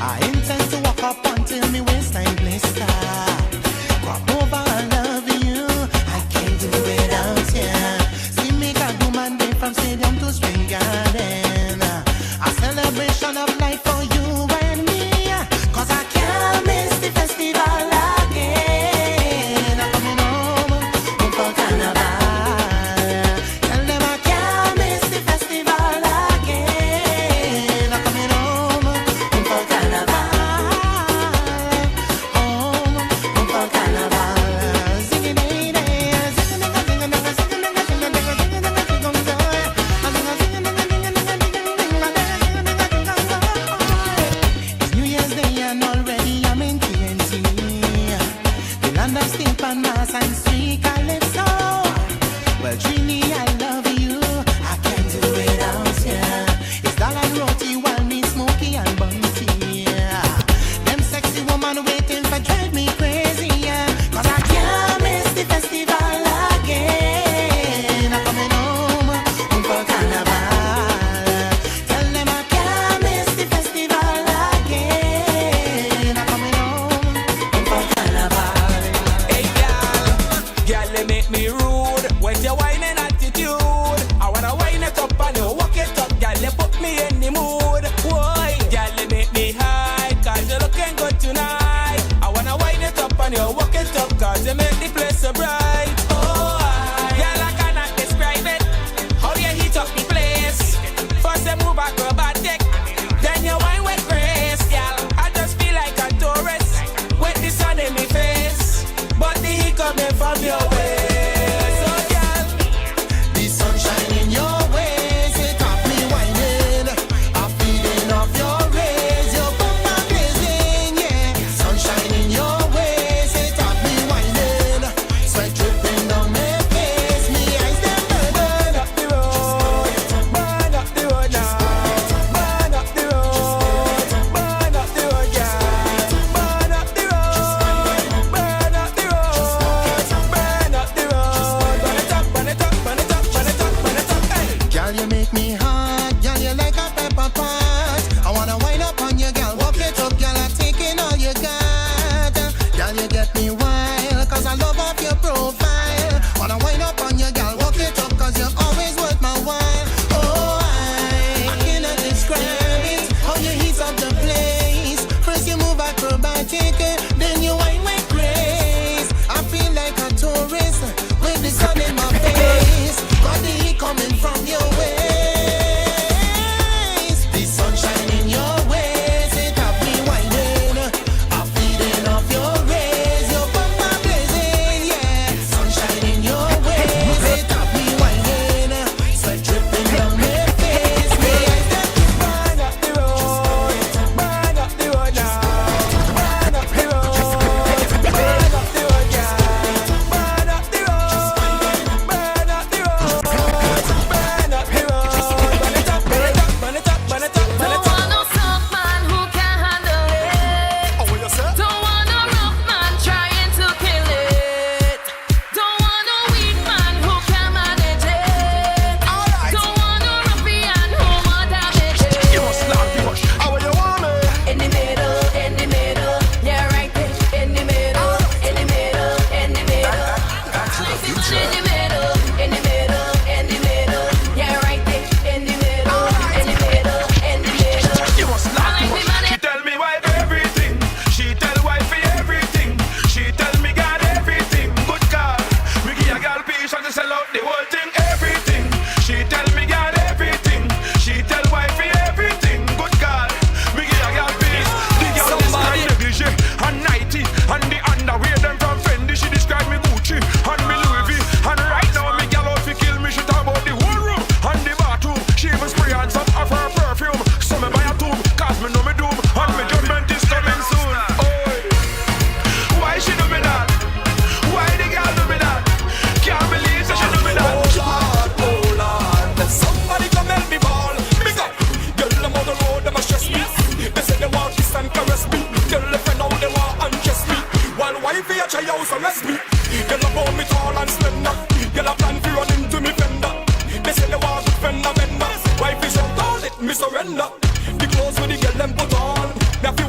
I intend to walk up until me waistline blister. Come over, I love you. I can't do without you. See me got woman day from stadium to spring garden. A celebration of life for you and me. 'Cause I can't miss the festival again. I'm coming home for carnival. Tell them I can't miss the festival again. I'm coming home for carnival. Home for carnival. Singing day day, singing day, singing day, singing day, singing day, singing day, singing day, it's New Year's Day and already I'm in TNT. The land of steep and mass and sweet calypso. Well, Trini, I love you. I can't do without you. It's dal and roti while me smoky and bunty. Them sexy woman waiting for drive me crazy. 'Cause I can't miss the festival again. I'm coming home for carnival. Tell them I can't miss the festival again. I'm coming home for carnival. Hey girl, you make me rude with your whining attitude. I wanna wind it up and you walk it up, girl. You put me in the mood. Why, girl, you make me high 'cause you're looking good tonight. I wanna wind it up and you walk it up 'cause you make the place so bright. Oh, girl, I cannot describe it. How you heat up the place. First you move acrobatic, then you wine with grace, girl. I just feel like a tourist with the sun in my face, but the heat coming from your way. So, girl, The sunshine in your ways, it got me whining. I'm feeding off your rays, your bumper blazing, yeah. Sunshine in your ways, it got me whining. Sweat dripping down my face, me eyes them burn. burn up the road, burn up the road now, burn up the road, burn up the road, girl, burn up the road, burn up the road, burn up the road, burn it up, burn it up, burn it up, burn it up, burn it up, hey. Girl, you make me hot, girl, you like a pepper pot. I wanna wind up on you, girl, walk it up, girl, I'm taking all you got. Girl, you get me wild, 'cause I love off your profile. Wanna wind up on you, girl, walk it up, 'cause you're always worth my while. Oh, I cannot describe it, how you heat up the place. First you move acrobatic, then you wine with grace. I feel like a tourist with the sun in my face. Got the heat coming from your ways. The sunshine in your ways, it got me whining. I'm feeding off your rays, your bumper blazing, yeah. Sunshine in your ways, it got me whining. Sweat dripping down my face, me eyes them Burn up the road, burn up the road now, burn up the road, burn up the road, girl, burn up the road, burn up the road, burn up the road, burn it up, burn it up, burn it up, burn it up, burn Don't it up. want no soft man who can't handle it. Oh, what you say? Don't want no rough man trying to kill it. Don't want no weak man who can't manage it. Don't want no ruffian who won't damage it. You must not be much. How you want me? In the middle, yeah, right there. In the middle, in the middle, in the middle. In the middle, in the middle, in the middle, yeah, right there. In the middle, in the middle, in the middle. You must not be much. She tell me wife everything. She tell wifey everything. She tell me God everything. Good God, we give a girl peace and to sell out the whole thing. Everything. She tell me God everything. She tell wifey everything. Good God, we give a girl peace. The girl describe the vision and 90 and the underwear them from Fendi. She describe me Gucci and me Louis V. And right now me girl out to kill me. She talk about the whole room and the bathroom. She even spray on some of her perfume. So me buy a tube 'cause me know me doom and me judgment is coming soon. Oh, why she do me that? Why the girl do me that? Can't believe that she do me that. Oh Lord, let somebody come help me ball. Big up, girl, them on the road, them a stress me. They say they want kiss and caress me. Tell the friend how they want undress me. While wifey a try house arrest me. Girl, about me tall and slender. Girl, a plan for run into me fender. They say they want to fender bender. Wifey so call it me surrender. The clothes with the girl them put on. Me have to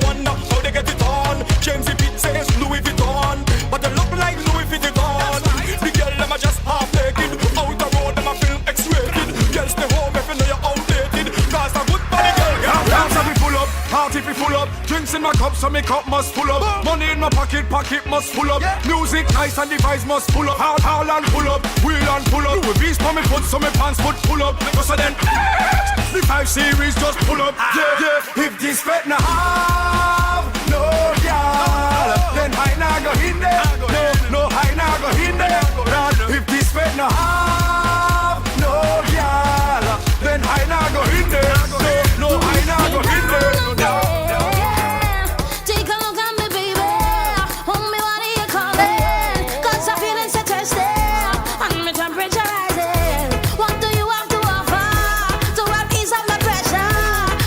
Heart if it full up. Drinks in my cup, so my cup must full up. Money in my pocket must full up. Music nice and the vibes must pull up. Hard and pull up, wheel and pull up. With beast for me foot, so my pants foot pull up. So then, the 5 Series just pull up. Yeah. If this fet na have no girl, then I na go in there. No, I na go in there. If this fet na have no girl, then I na go in there. No, I na go in there. Take a look at me, baby. Hold me, what are you calling? 'Cause I'm feeling so thirsty, and my temperature rising. What do you have to offer to help ease up my pressure?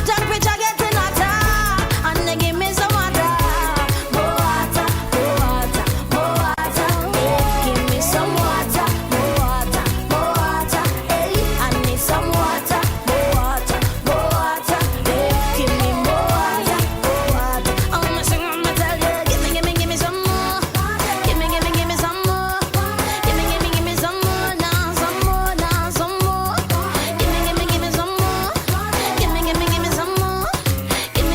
Temperature getting hotter, and they give me some water. More water, more water, more water. Give me some water, more water, more water. I need some water, more water, more water. Give me more water, more water. I'ma sing, I'ma tell you. Give me some more. Give me some more. Give me some more now, some more now, some more. Give me some more. Give me some more. Give me some more. Give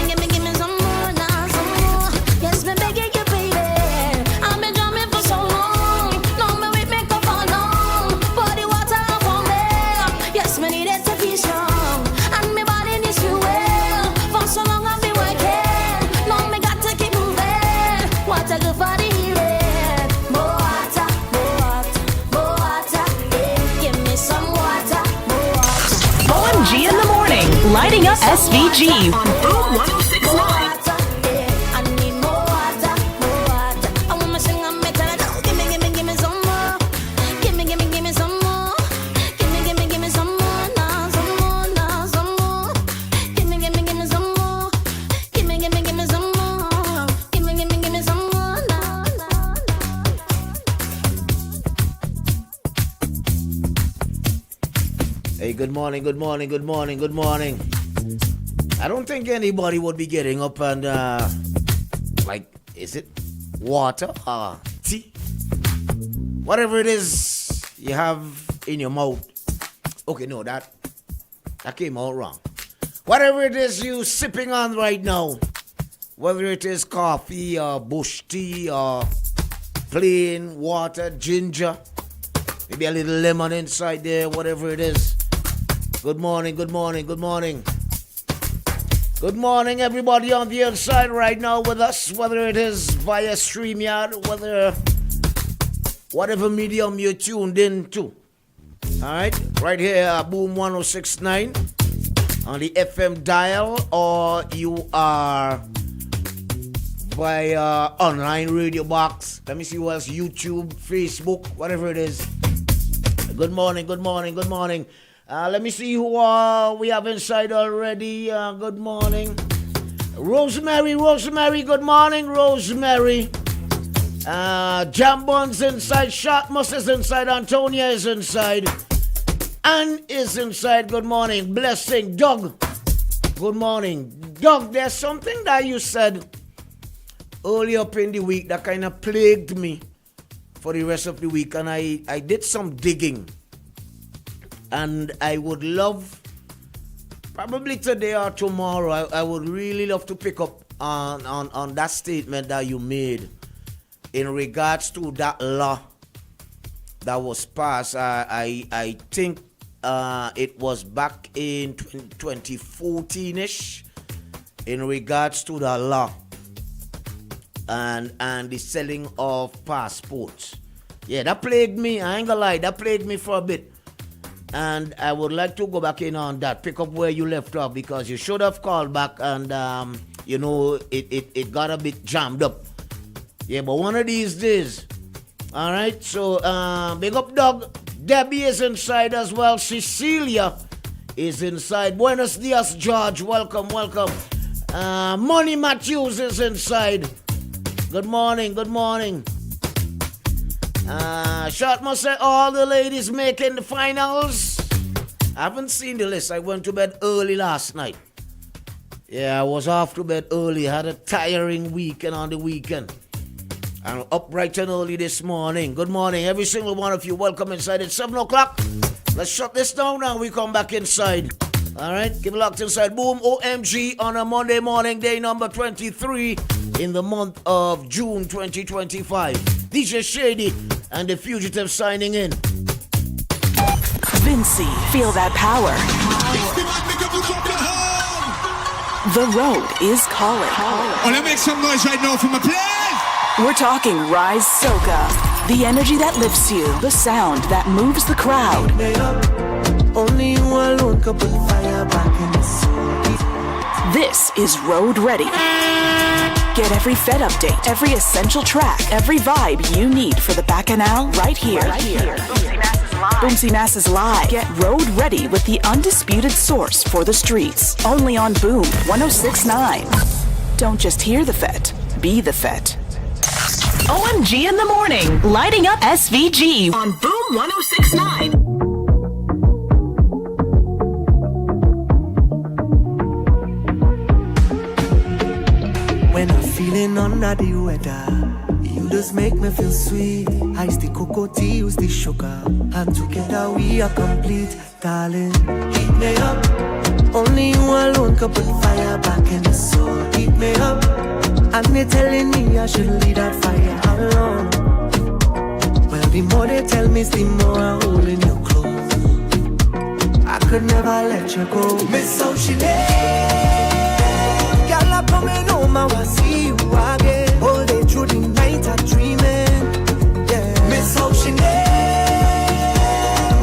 me some more now, some more. Yes, me begging you, baby. I've been drumming for so long. Now me with me cup on long. Pour the water for me. Yes, me need it to be strong, and me body needs fuel. For so long I've been working. Now me got to keep moving. Water good for the healing. More water, more water, more water. Give me some water, more water. OMG in the morning, lighting up SVG on Boom 1069. I need more water, more water. I want my sing, I'm tell it. Give me some more. Give me some more. Give me some more now, some more now, some more. Give me some more. Give me some more. Give me some more now. Hey, good morning, good morning, good morning, good morning. I don't think anybody would be getting up and, is it water or tea? Whatever it is you have in your mouth. Okay, no, that came out wrong. Whatever it is you sipping on right now, whether it is coffee or bush tea or plain water, ginger, maybe a little lemon inside there, whatever it is. Good morning, good morning, good morning. Good morning, everybody on the inside right now with us, whether it is via StreamYard, whatever medium you're tuned in to. All right, right here at Boom 1069 on the FM dial, or you are via online radio box. Let me see what else, YouTube, Facebook, whatever it is. Good morning, good morning, good morning. Let me see who we have inside already. Good morning. Rosemary, good morning, Rosemary. Jambon's inside, Shotmus is inside, Antonia is inside, Ann is inside. Good morning. Blessing, Doug. Good morning. Doug, there's something that you said early up in the week that kind of plagued me for the rest of the week, and I did some digging. And I would love, probably today or tomorrow, I would really love to pick up on that statement that you made in regards to that law that was passed. I think it was back in 2014-ish in regards to the law and the selling of passports. Yeah, that plagued me. I ain't gonna lie, that plagued me for a bit. And I would like to go back in on that, pick up where you left off, because you should have called back and, it got a bit jammed up. Yeah, but one of these days. All right, so big up, Doug. Debbie is inside as well. Cecilia is inside. Buenos dias, George. Welcome, welcome. Money Matthews is inside. Good morning, good morning. Short must say all the ladies making the finals. I haven't seen the list. I went to bed early last night. Yeah, I was off to bed early. Had a tiring weekend on the weekend. I'm up bright and early this morning. Good morning, every single one of you. Welcome inside at 7 o'clock. Let's shut this down now. We come back inside. All right, keep it locked inside. Boom, OMG on a Monday morning, day number 23 in the month of June 2025. DJ Shady and the Fugitive signing in. Vincy, feel that power. The road is calling. Oh, let me make some noise right now for my play. We're talking Rise Soca. The energy that lifts you. The sound that moves the crowd. Only you alone could put fire back in the soul. This is Road Ready. Get every Fed update, every essential track, every vibe you need for the Bacchanal right here. Boomsy Mass is live. Get Road Ready with the undisputed source for the streets. Only on Boom 1069. Don't just hear the Fet, be the Fet. OMG in the morning, lighting up SVG on Boom 1069. When I'm feeling under the weather, you just make me feel sweet. Ice the cocoa tea, use the sugar, and together we are complete, darling. Heat me up. Only you alone could put fire back in the soul. Heat me up. And they telling me I should leave that fire alone. Well, the more they tell me, the more I'm holding you close. I could never let you go. Miss how she lay. Girl, I'm coming home, I will see you again. All day through the night, I'm dreaming. Yeah. Miss how she lay.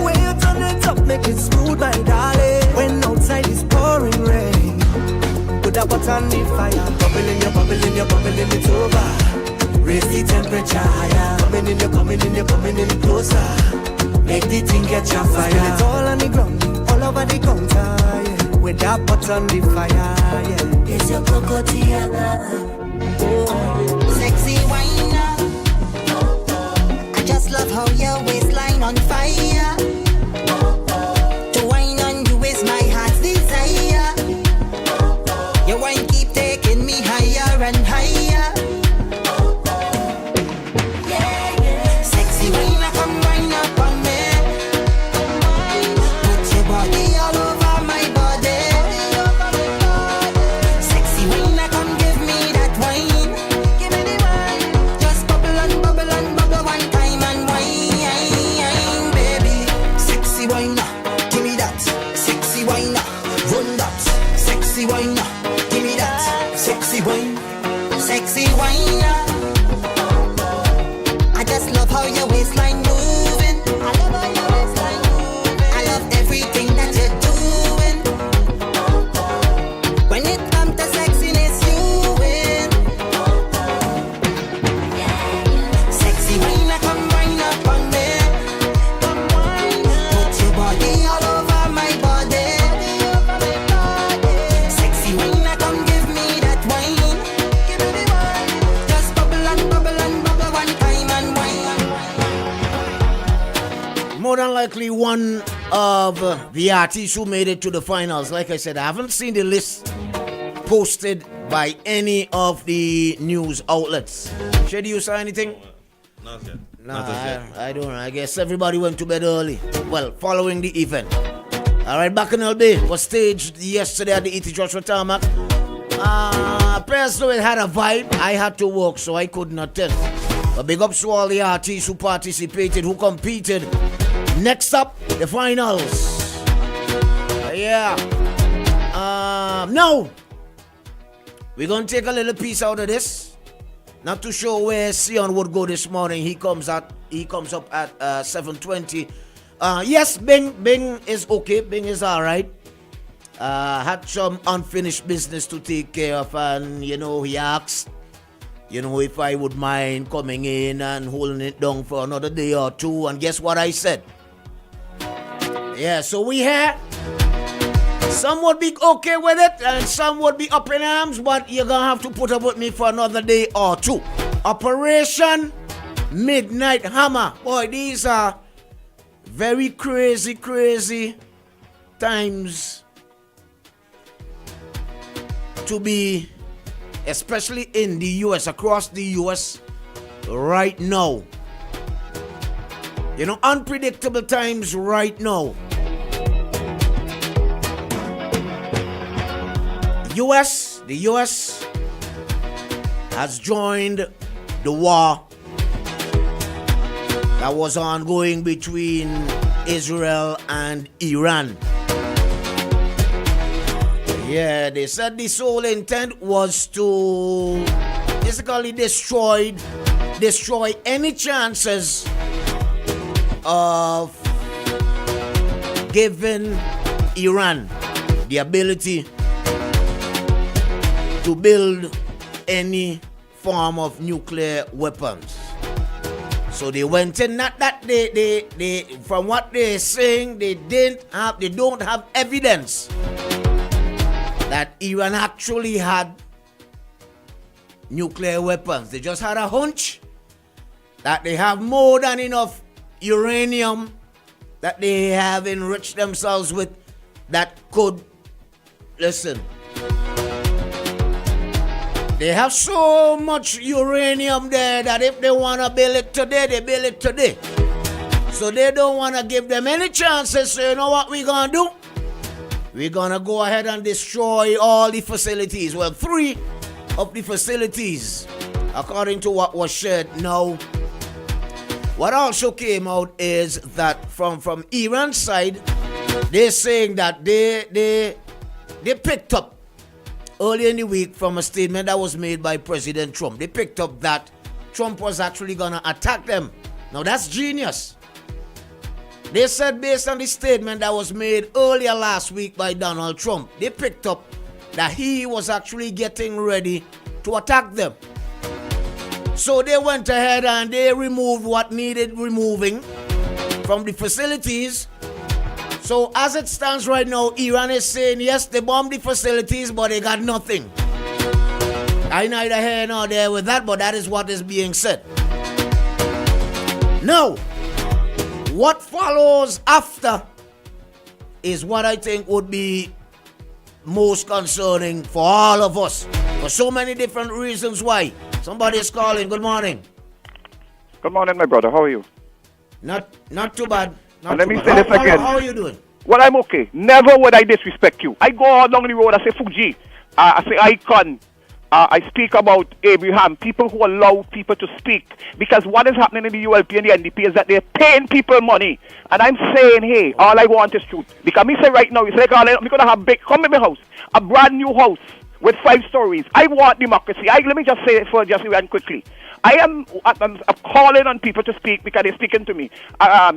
When you turn it up, make it smooth, my darling. When outside is pouring rain, put a butt on the fire. Bubbling, you're bubbling, you're bubbling, it's over. Raise the temperature higher. Coming in, you're coming in, you're coming in closer. Make the thing catch a fire. Spill it all on the ground, all over the counter, yeah. With that butt on the fire, yeah. It's your cocotiana. Oh. Sexy wine. I just love how your waistline on fire. To wine on you is my heart's desire. Your wine keep taking me higher and higher. Yeah, yeah. Sexy wine, come wine up on me. Put your body all over my body. Sexy wine, come give me that wine. Give me the wine. Just bubble and bubble and bubble one time and wine, baby. Sexy wine, give me that. Sexy wine, run that. Sexy wine, give me that. Sexy wine, sexy wine. I just love how your waistline moving. I love how your waistline moving. I love everything that you're doing. When it comes to sexiness, you win. Sexy wine, come wine up on me. Come wine. Put your body all over my body. Sexy wine, come give me that wine. Give me the wine. Just bubble and bubble and bubble one time and wine. More than likely one of the artists who made it to the finals. Like I said, I haven't seen the list posted by any of the news outlets. Shady, you saw anything? Not yet. Nah, I don't know. I guess everybody went to bed early. Well, following the event. All right, Bacchanal Bay was staged yesterday at the E.T. Joshua Tarmac. Personally, it had a vibe. I had to work, so I couldn't attend. But big ups to all the artists who participated, who competed. Next up, the finals. Yeah. Now, we're going to take a little piece out of this. Not too sure where Sion would go this morning. He comes up at 7:20. Yes, Bing is okay. Bing is all right. Had some unfinished business to take care of, and he asked, if I would mind coming in and holding it down for another day or two. And guess what I said? Yeah, so we had. Some would be okay with it, and some would be up in arms, but you're gonna have to put up with me for another day or two. Operation Midnight Hammer. Boy, these are very crazy times to be, especially in the US, across the US right now. Unpredictable times right now. the US has joined the war that was ongoing between Israel and Iran. Yeah, they said the sole intent was to basically destroy any chances of giving Iran the ability to build any form of nuclear weapons. So they went in, not that they from what they're saying, they don't have evidence that Iran actually had nuclear weapons. They just had a hunch that they have more than enough uranium that they have enriched themselves with that could, listen, they have so much uranium there that if they want to build it today, they build it today. So they don't want to give them any chances. So you know what we're going to do? We're going to go ahead and destroy all the facilities. Well, 3 of the facilities, according to what was shared now. What also came out is that from Iran's side, they're saying that they picked up earlier in the week from a statement that was made by President Trump. They picked up that Trump was actually going to attack them. Now that's genius. They said based on the statement that was made earlier last week by Donald Trump, they picked up that he was actually getting ready to attack them. So they went ahead and they removed what needed removing from the facilities. So as it stands right now, Iran is saying, yes, they bombed the facilities, but they got nothing. I neither here nor there with that, but that is what is being said. Now, what follows after is what I think would be most concerning for all of us. For so many different reasons why. Somebody is calling. Good morning. Good morning, my brother. How are you? Not too bad. Let me say this again. How are you doing? Well, I'm okay. Never would I disrespect you. I go along the road, I say Fugi. I say icon. I speak about Abraham, people who allow people to speak. Because what is happening in the ULP and the NDP is that they're paying people money. And I'm saying, hey, all I want is truth. Because me say right now, it's like, I'm going to have come in my house, a brand new house with 5 stories. I want democracy. Let me just say it for just very quickly. I'm calling on people to speak because they're speaking to me. A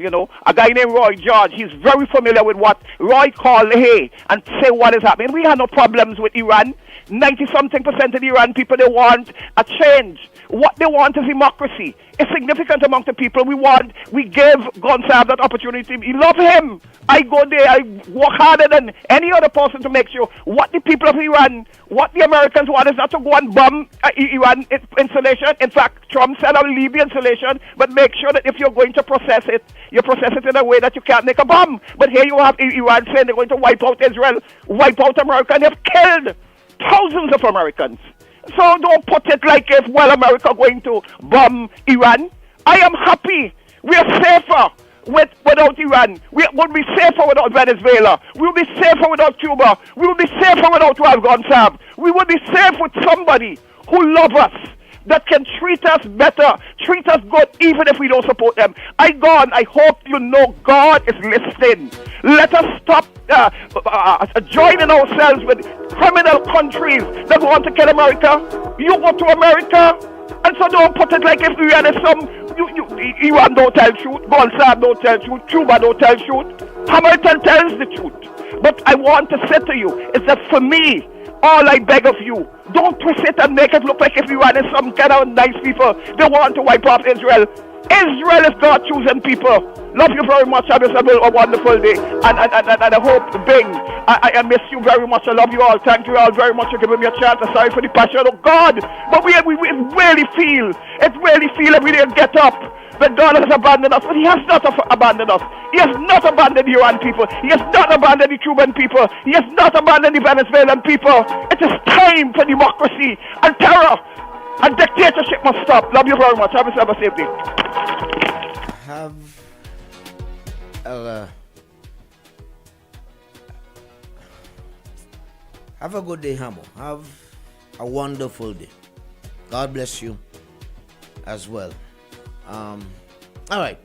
guy named Roy George, he's very familiar with what Roy called hey and say what is happening. We have no problems with Iran. 90-something% of the Iran people, they want a change. What they want is democracy. It's significant among the people. We give Gonzalez that opportunity. We love him. I go there, I work harder than any other person to make sure what the people of Iran, what the Americans want is not to go and bomb Iran installation. In fact, Trump said I'll leave the installation, but make sure that if you're going to process it, you process it in a way that you can't make a bomb. But here you have Iran saying they're going to wipe out Israel, wipe out America, and they've killed thousands of Americans. So don't put it like if, America going to bomb Iran. I am happy. We are safer without Iran. We would be safer without Venezuela. We will be safer without Cuba. We will be safer without Afghanistan. We will be safe with somebody who loves us, that can treat us better, treat us good, even if we don't support them. I hope you know God is listening. Let us stop joining ourselves with criminal countries that want to kill America. You go to America, and so don't put it like if Iran is Iran don't tell truth, Gonzalez don't tell truth, Cuba don't tell truth, Hamilton tells the truth. But I want to say to you, is that for me, all I beg of you, don't twist it and make it look like if Iran is some kind of nice people. They want to wipe off Israel. Israel is God chosen people. Love you very much. Have yourself a wonderful day. And I hope, Bing, I miss you very much. I love you all. Thank you all very much for giving me a chance. I'm sorry for the passion of God. But we really feel every day get up that God has abandoned us. But He has not abandoned us. He has not abandoned the Iran people. He has not abandoned the Cuban people. He has not abandoned the Venezuelan people. It is time for democracy and terror. And dictatorship must stop. Love you very much. Have yourself a safe day. Have a good day, Hamo. Have a wonderful day. God bless you as well. All right.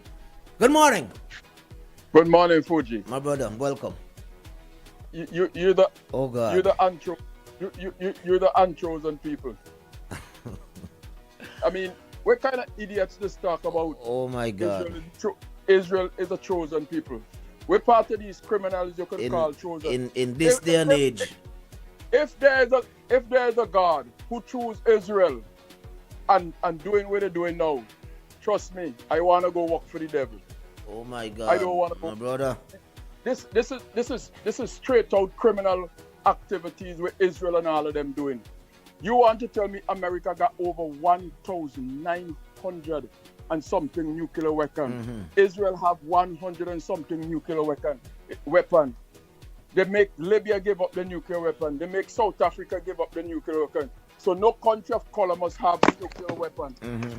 Good morning. Good morning, Fugi. My brother, welcome. You're the Oh God. You're the unchosen people. I mean, what kind of idiots this talk about? Oh my God. Israel is a chosen people. We're part of these criminals you could call chosen. In this day and age. If there's a God who chose Israel and doing what they're doing now, trust me, I wanna go work for the devil. Oh my God. I don't wanna go. My brother. This is straight out criminal activities with Israel and all of them doing. You want to tell me America got over 1,900 and something nuclear weapons? Mm-hmm. Israel have 100 and something nuclear weapon. They make Libya give up the nuclear weapon. They make South Africa give up the nuclear weapon. So no country of color must have nuclear weapons. Mm-hmm.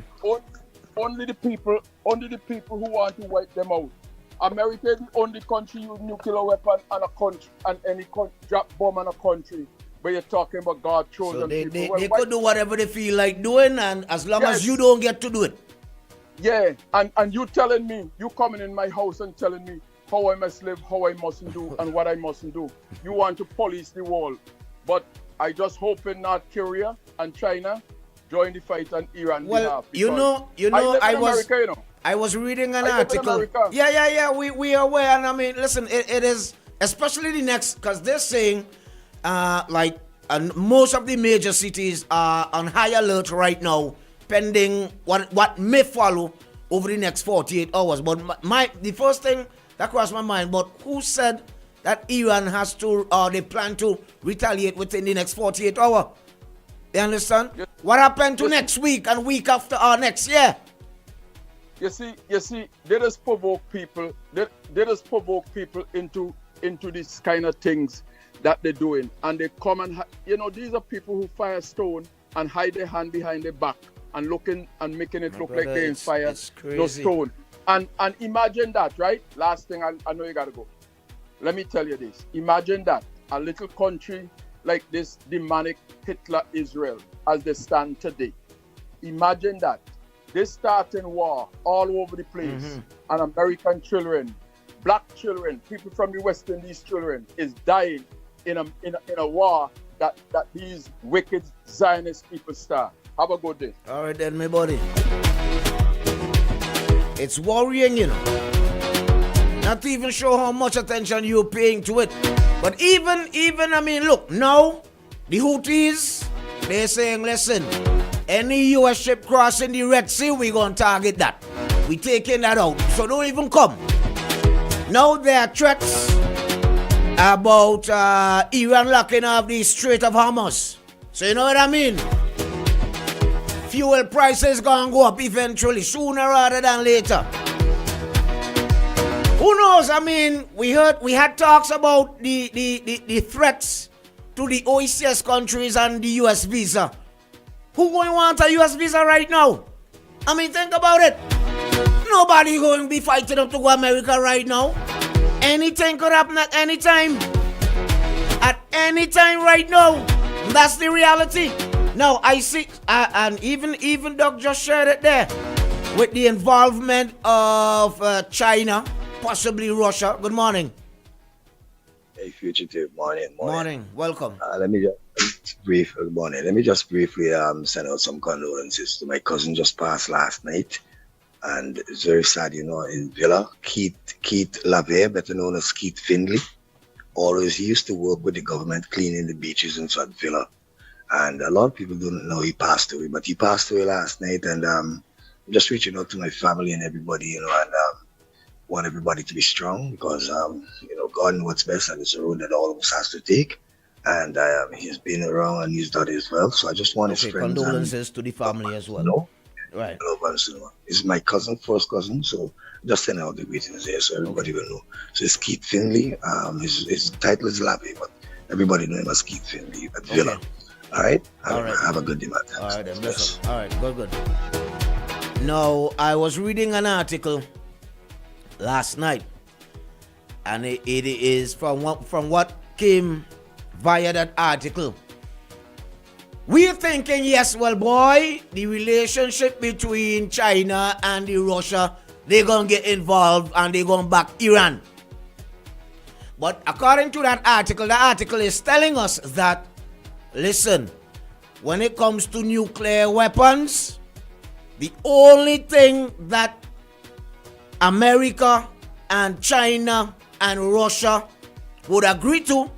Only the people who want to wipe them out. America is the only country use nuclear weapon and any drop bomb in a country. But you're talking about God chosen so people. They could do whatever they feel like doing, and as long as you don't get to do it. Yeah, and you telling me, you coming in my house and telling me how I must live, how I mustn't do, and what I mustn't do. You want to police the world. But I just hope in North Korea and China join the fight on Iran. Well, you know, I was reading an article. Yeah. We are aware, and I mean, listen, it is especially the next, because they're saying, most of the major cities are on high alert right now, pending what may follow over the next 48 hours. But the first thing that crossed my mind, but who said that Iran has to, or they plan to retaliate within the next 48 hours? You understand? Yes. What happened to next week and week after or next year? You see, they just provoke people. They just provoke people into these kind of things that they're doing, and they come and these are people who fire stone and hide their hand behind their back and looking and making it look like they inspire no stone. And imagine that, right? Last thing, I know you gotta go. Let me tell you this. Imagine that a little country like this demonic Hitler Israel as they stand today. Imagine that. They starting war all over the place, and American children, black children, people from the West Indies children is dying in a war that these wicked Zionist people start. Have a good day. All right then, my buddy. It's worrying, you know. Not even sure how much attention you're paying to it. But even, I mean, look, now, the Houthis, they're saying, listen, any U.S. ship crossing the Red Sea, we're going to target that. We're taking that out. So don't even come. Now there are threats about Iran locking off the Strait of Hormuz. So you know what I mean? Fuel prices going to go up eventually, sooner rather than later. Who knows? I mean, we had talks about the threats to the OECS countries and the US visa. Who going to want a US visa right now? I mean, think about it. Nobody going to be fighting up to go America right now. Anything could happen at any time. At any time right now. That's the reality. Now, I see, and even Doc just shared it there, with the involvement of China, possibly Russia. Good morning. Hey, fugitive. Morning. Morning. Welcome. Let me just briefly send out some condolences to my cousin just passed last night, and it's very sad, in Villa, Keith LaVey, better known as Keith Findlay. Always, he used to work with the government cleaning the beaches inside Villa, and a lot of people don't know he passed away, but he passed away last night, and I'm just reaching out to my family and everybody, and want everybody to be strong, because God knows what's best, and it's a road that all of us has to take. And he's been around and he's done it as well. So I just want his friends. Condolences to the family as well. No, right. It's my cousin, first cousin. So just send out the greetings there so everybody will know. So it's Keith Finley. His title is Lavi, but everybody know him as Keith Finley at Villa. All right. Have a good day, man. All right, then. All right, good. Now, I was reading an article last night, and it is from what came via that article. We're thinking, yes, well, boy, the relationship between China and Russia, they're going to get involved and they're going to back Iran. But according to that article, the article is telling us that, listen, when it comes to nuclear weapons, the only thing that America and China and Russia would agree to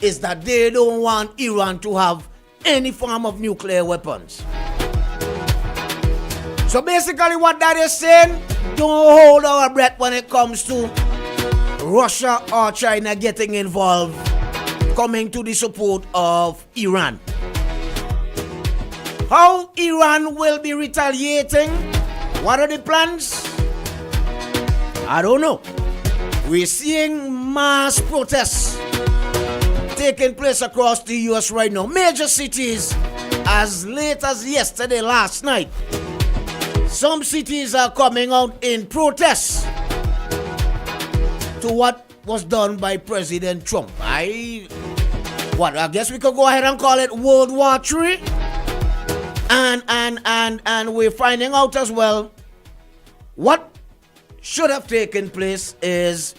is that they don't want Iran to have any form of nuclear weapons. So basically what that is saying, don't hold our breath when it comes to Russia or China getting involved, coming to the support of Iran. How Iran will be retaliating? What are the plans? I don't know. We're seeing mass protests taking place across the US right now. Major cities, as late as yesterday, last night. Some cities are coming out in protest to what was done by President Trump. I guess we could go ahead and call it World War III. And we're finding out as well what should have taken place is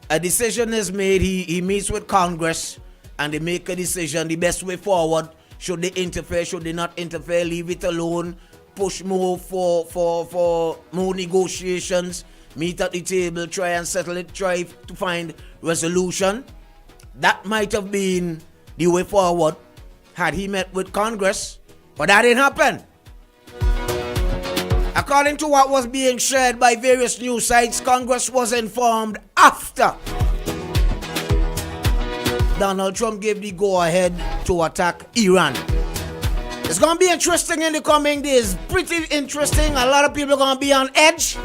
a decision is made. He meets with Congress and they make a decision. The best way forward, should they interfere, should they not interfere, leave it alone, push more for more negotiations, meet at the table, try and settle it, try to find resolution. That might have been the way forward had he met with Congress, but that didn't happen. According to what was being shared by various news sites, Congress was informed after Donald Trump gave the go-ahead to attack Iran. It's going to be interesting in the coming days. Pretty interesting. A lot of people are going to be on edge.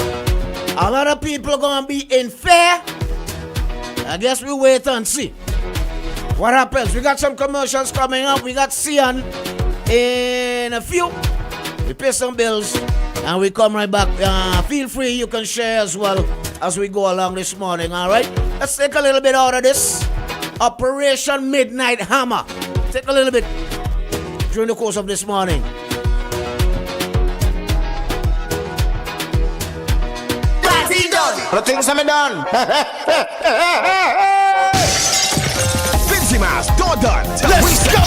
A lot of people are going to be in fear. I guess we wait and see what happens. We got some commercials coming up. We got Sian in a few. We pay some bills and we come right back. Feel free, you can share as well as we go along this morning. All right, let's take a little bit out of this Operation Midnight Hammer. Take a little bit during the course of this morning. The things I'm done. Done. Let's go!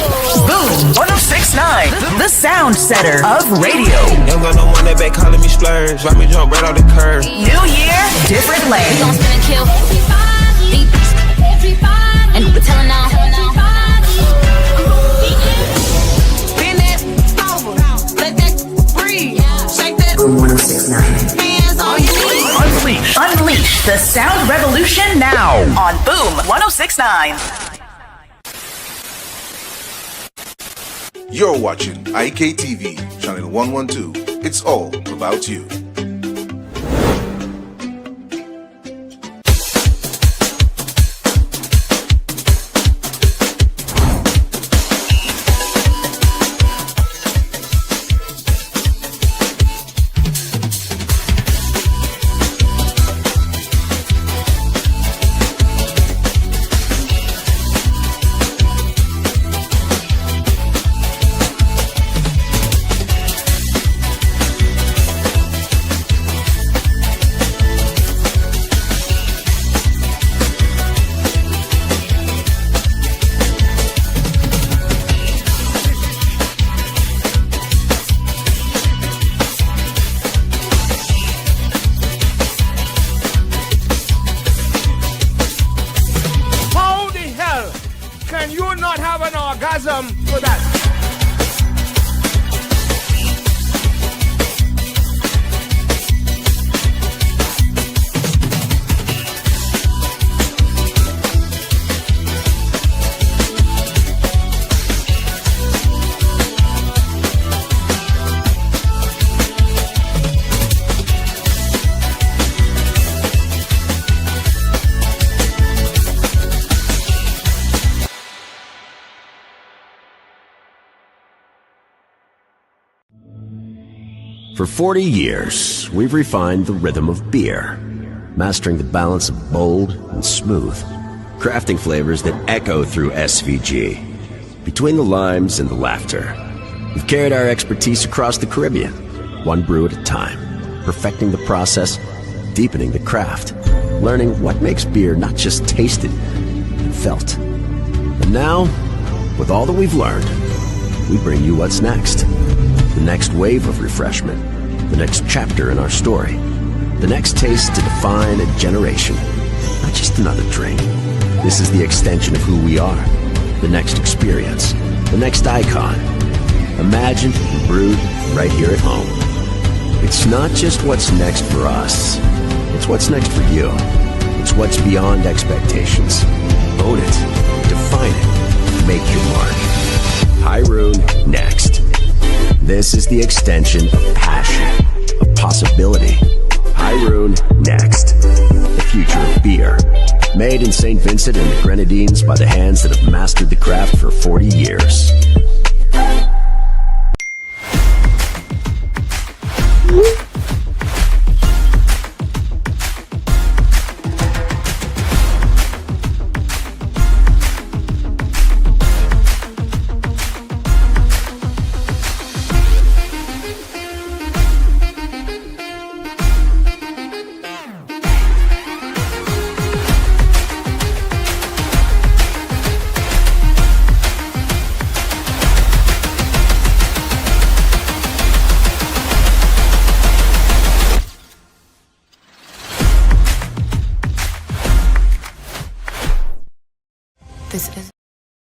Boom 1069, the sound setter of radio. Young got no one that back calling me splurge. Why me jump right off the curb? New year, different lane. We gon' spin and kill everybody. And we're telling now. Bend that over, let that breathe. Shake that. Boom 1069. Hands on your knees. Unleash the sound revolution now on Boom 1069. You're watching IKTV, channel 112. It's all about you. For 40 years, we've refined the rhythm of beer, mastering the balance of bold and smooth, crafting flavors that echo through SVG. Between the limes and the laughter, we've carried our expertise across the Caribbean, one brew at a time, perfecting the process, deepening the craft, learning what makes beer not just tasted, but felt. And now, with all that we've learned, we bring you what's next. The next wave of refreshment, the next chapter in our story, the next taste to define a generation, not just another drink. This is the extension of who we are, the next experience, the next icon, imagined and brewed right here at home. It's not just what's next for us, it's what's next for you. It's what's beyond expectations. Own it, define it, make your mark. High Rune next. This is the extension of passion, of possibility. High Rune next. The future of beer. Made in St. Vincent and the Grenadines by the hands that have mastered the craft for 40 years.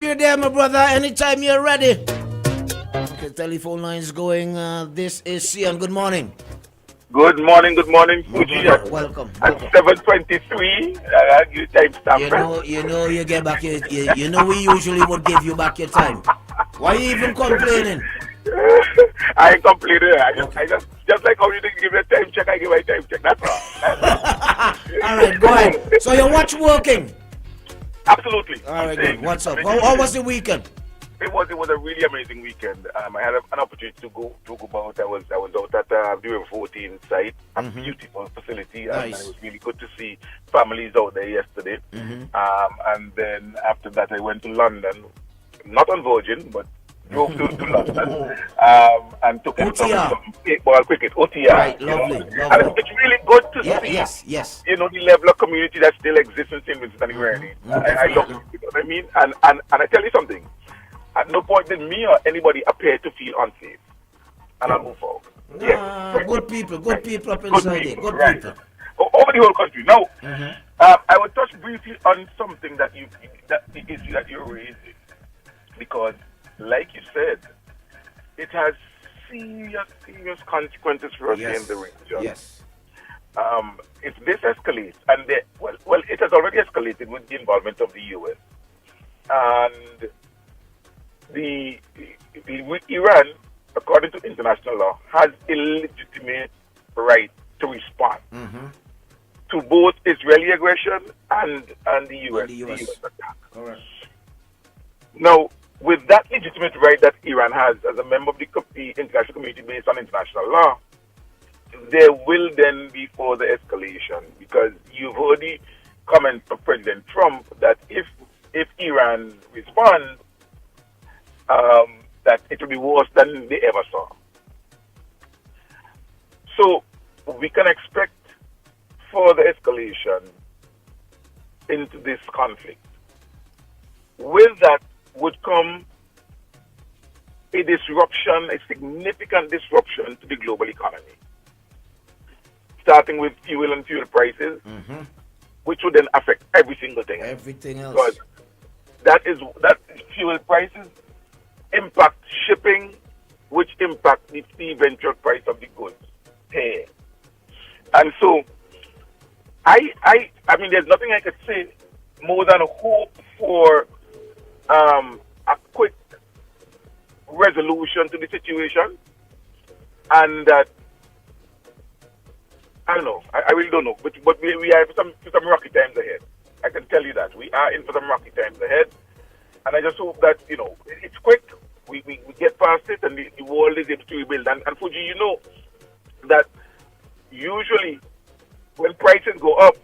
You're there, my brother. Anytime you're ready. Okay, telephone line's going. This is Cian. Good morning. Good morning, Fugi. Welcome. At 7:23, I give you time stamp. You know, you get back your, you know, we usually would give you back your time. Why you even complaining? I ain't complaining. I just like how you didn't give me a time check, I give my time check. That's all. All right, go ahead. So your watch working? Absolutely. All right, good. What's up? How was the weekend? It was a really amazing weekend. I had an opportunity to go out. I was out at the 14 site, a beautiful facility, Nice. and it was really good to see families out there yesterday. And then after that, I went to London, not on Virgin, but drove to London and took in some ball cricket, OTR. Right, lovely. And it's really good to see. Yes. You know, the level of community that still exists in St. Vincent and the Grenadines. I love it. You know what I mean? And I tell you something. At no point did me or anybody appear to feel unsafe. And I'll move forward. Good people up inside there. Good people. Over the whole country. Now, I will touch briefly on something the issue that you're raising. Because, like you said, it has serious consequences for us in the region. Yes. If this escalates, and well, it has already escalated with the involvement of the U.S. and Iran, according to international law, has a legitimate right to respond to both Israeli aggression and the U.S. attack. Correct. Now, with that legitimate right that Iran has as a member of the international community based on international law, there will then be further escalation, because you've heard the comment of President Trump that if Iran responds, that it will be worse than they ever saw. So we can expect further escalation into this conflict. With that would come a disruption, a significant disruption to the global economy, starting with fuel and fuel prices, which would then affect every single thing. Everything else. Because that fuel prices impact shipping, which impact the eventual price of the goods here. And so, I mean, there's nothing I could say more than hope for a quick resolution to the situation, and that I don't know. I really don't know. But we are for some rocky times ahead. I can tell you that we are in for some rocky times ahead, and I just hope that it's quick. We get past it, and the world is able to rebuild. And Fuji, you know that usually when prices go up,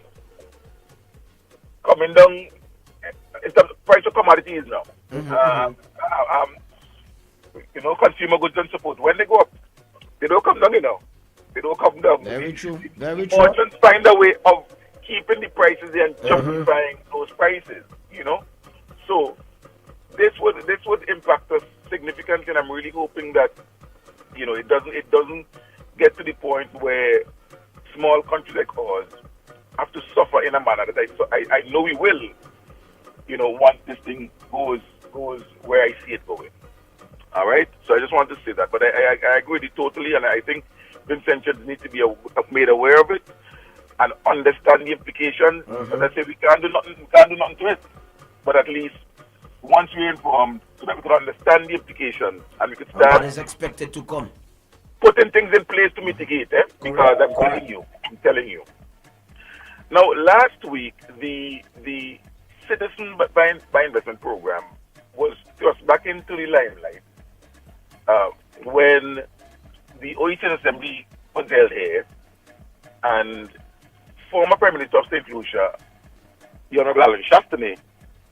coming down in terms of price of commodities now. Consumer goods and support, when they go up, they don't come down, They don't come down. Very true. Very true. Merchants find a way of keeping the prices there and justifying those prices, So this would impact us significantly, and I'm really hoping that, it doesn't get to the point where small countries like ours have to suffer in a manner that I know we will, once this thing goes where I see it going. All right? So I just want to say that. But I agree with you totally, and I think Vincentians need to be made aware of it and understand the implications. As I say, we can't do nothing to it. But at least once we're informed, so that we can understand the implications and we can start what is expected to come. Putting things in place to mitigate, because I'm telling you. Now, last week, the Citizen by Investment Program was thrust back into the limelight when the OECD Assembly was held here, and former Prime Minister of St. Lucia, the Honorable Alan Shastany,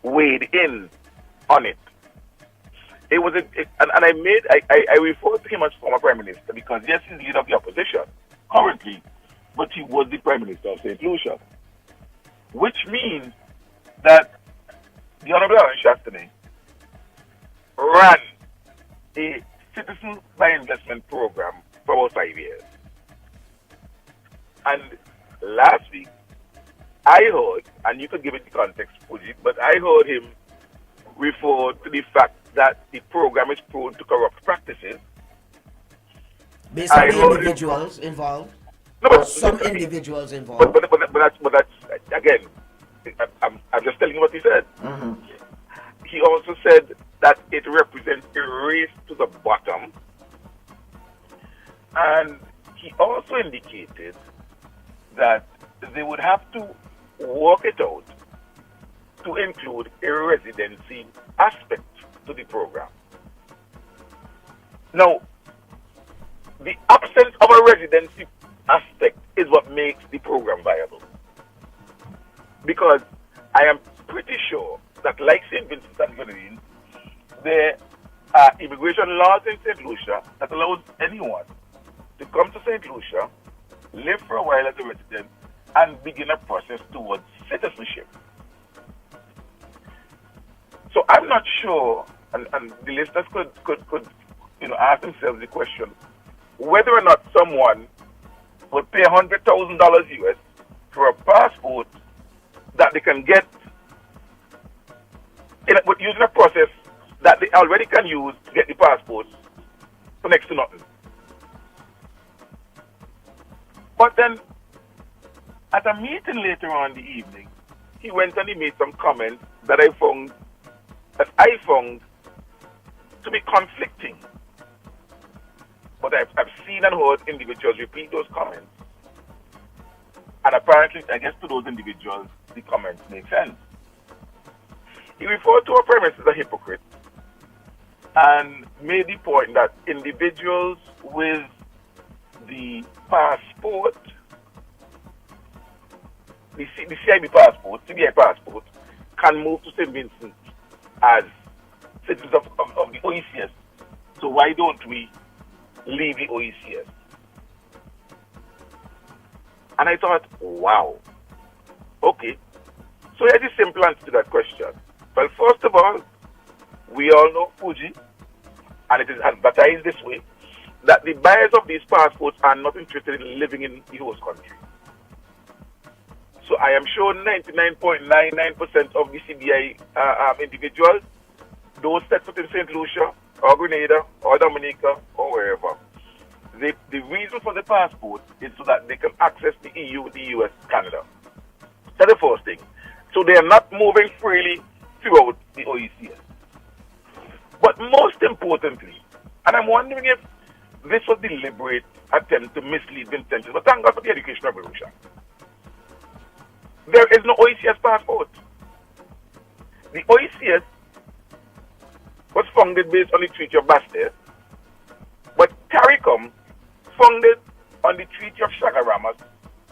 weighed in on it. It was I referred to him as former Prime Minister because yes, he's leader of the opposition currently, but he was the Prime Minister of St. Lucia, which means that the Honorable Alan Shastany ran a Citizen by Investment Program for about 5 years. And last week, I heard, and you could give it the context, Fugi, but I heard him refer to the fact that the program is prone to corrupt practices. Based on the individuals involved? No, but some individuals involved. But that's again, I'm just telling you what he said. He also said that it represents a race to the bottom. And he also indicated that they would have to work it out to include a residency aspect to the program. Now, the absence of a residency aspect is what makes the program viable. Because I am pretty sure that, like St. Vincent and Grenadines, there are immigration laws in St. Lucia that allows anyone to come to St. Lucia, live for a while as a resident, and begin a process towards citizenship. So I'm not sure, and the listeners could ask themselves the question, whether or not someone would pay $100,000 US for a passport that they can get using a process that they already can use to get the passport for next to nothing. But then, at a meeting later on in the evening, he went and he made some comments that I found to be conflicting. But I've seen and heard individuals repeat those comments. And apparently, I guess to those individuals, the comments make sense. He referred to our Prime Minister as a hypocrite and made the point that individuals with the passport, the CIB passport, CBI passport, can move to St. Vincent as citizens of the OECS. So why don't we leave the OECS? And I thought, wow, okay. So here's the simple answer to that question. Well, first of all, we all know, Fugi, and it is advertised this way, that the buyers of these passports are not interested in living in the host country. So I am sure 99.99% of the CBI individuals, those set foot in St. Lucia, or Grenada, or Dominica, or wherever, the reason for the passport is so that they can access the EU, the US, Canada. That's the first thing. So they are not moving freely throughout the OECS. But most importantly, and I'm wondering if this was a deliberate attempt to mislead Vincentians, but thank God for the education revolution. There is no OECS passport. The OECS was founded based on the Treaty of Bastia, but CARICOM, founded on the Treaty of Chaguaramas,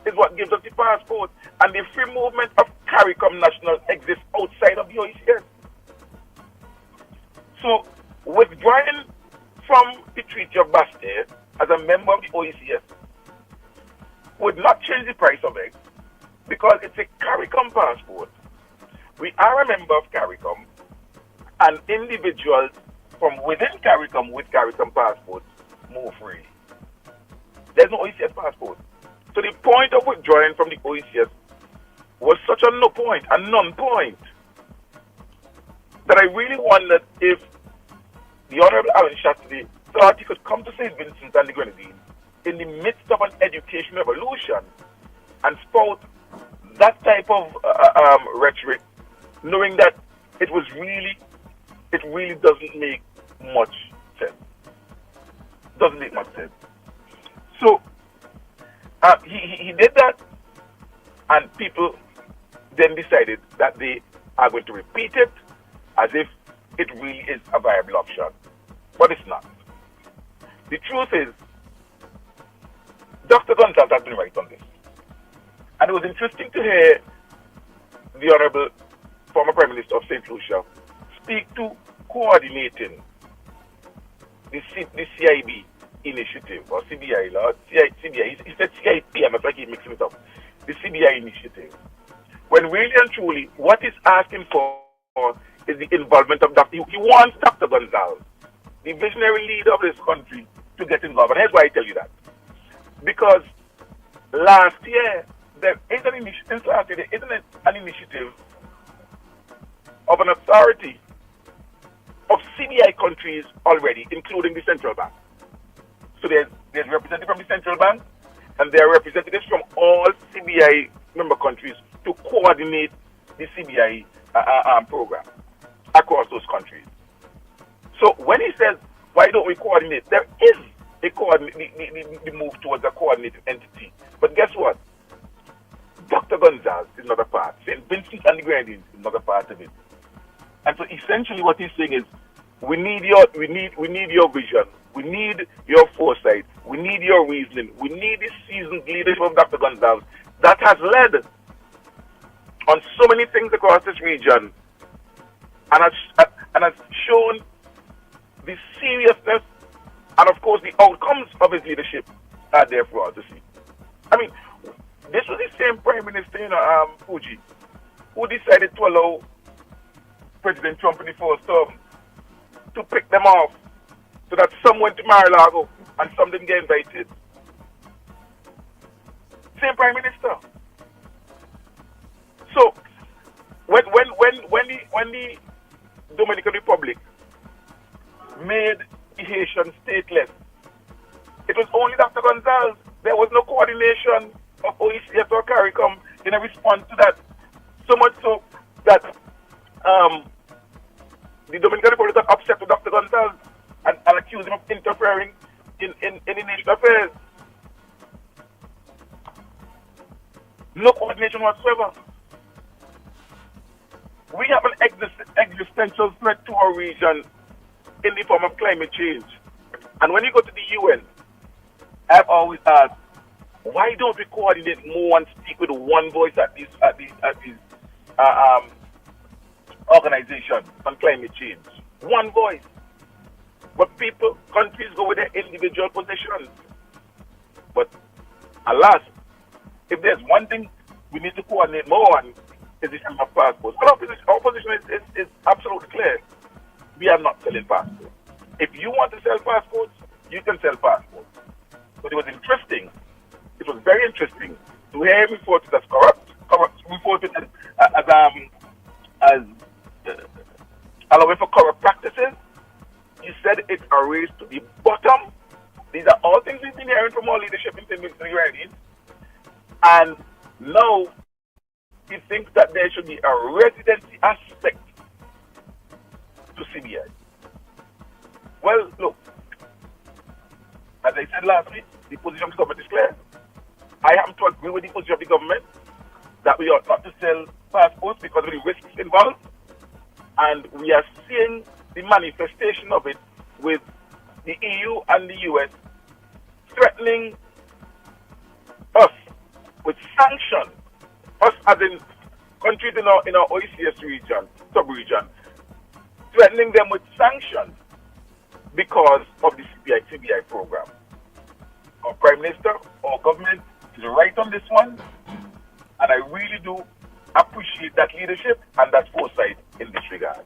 is what gives us the passport. And the free movement of CARICOM nationals exist outside of the OECS. So, withdrawing from the Treaty of Bastille as a member of the OECS would not change the price of eggs because it's a CARICOM passport. We are a member of CARICOM, and individuals from within CARICOM with CARICOM passports move freely. There's no OECS passport. So the point of withdrawing from the OECS was such a no point, a non-point, that I really wondered if the Honorable Alan Shady thought he could come to St. Vincent and the Grenadines in the midst of an education revolution and spout that type of rhetoric, knowing that it really doesn't make much sense. Doesn't make much sense. So he did that, and people then decided that they are going to repeat it as if it really is a viable option. But it's not. The truth is, Dr. Gonzalez has been right on this. And it was interesting to hear the Honorable former Prime Minister of St. Lucia speak to coordinating the CIB initiative, or CBI, CBI. He said CIP, I'm afraid he's mixing it up. The CBI initiative. When really and truly, what he's asking for is the involvement of Dr. He wants Dr. Gonzalez, the visionary leader of this country, to get involved. And here's why I tell you that. Because last year, there is an initiative of an authority of CBI countries already, including the central bank. So there's representatives from the central bank, and there are representatives from all CBI member countries to coordinate the CBI program across those countries. So when he says, why don't we coordinate? There is the move towards a coordinated entity. But guess what? Dr. Gonzalez is not a part. St. Vincent and the Grenadines is not a part of it. And so essentially what he's saying is, we need your vision. We need your foresight. We need your reasoning. We need the seasoned leadership of Dr. Gonzalez that has led on so many things across this region and has shown the seriousness and, of course, the outcomes of his leadership are there for all to see. I mean, this was the same Prime Minister, Fugi, who decided to allow President Trump in the first term to pick them off so that some went to Mar-a-Lago and some didn't get invited. Same Prime Minister. So, when the Dominican Republic made the Haitian stateless, it was only Dr. Gonzalez. There was no coordination of OECS or CARICOM in a response to that. So much so that the Dominican Republic got upset with Dr. Gonzalez and accused him of interfering in nation affairs. No coordination whatsoever. We have an existential threat to our region in the form of climate change. And when you go to the UN, I've always asked, why don't we coordinate more and speak with one voice at these organizations on climate change? One voice. But countries go with their individual positions. But alas, if there's one thing we need to coordinate more on, is the issue of passports. But our position is absolutely clear. We are not selling passports. If you want to sell passports, you can sell passports. But it was interesting. It was very interesting to hear him refer to it as corrupt, refer to it as allowing for corrupt practices. He said it's a race to the bottom. These are all things we've been hearing from our leadership in the Grenadines. And now he thinks that there should be a residency aspect to CBI. Well, look, as I said last week, the position of the government is clear. I happen to agree with the position of the government that we ought not to sell passports because of the risks involved. And we are seeing the manifestation of it with the EU and the US threatening us with sanctions, us as in countries in our OECS region, sub-region, threatening them with sanctions because of the CBI program. Our Prime Minister, our government is right on this one, and I really do appreciate that leadership and that foresight in this regard.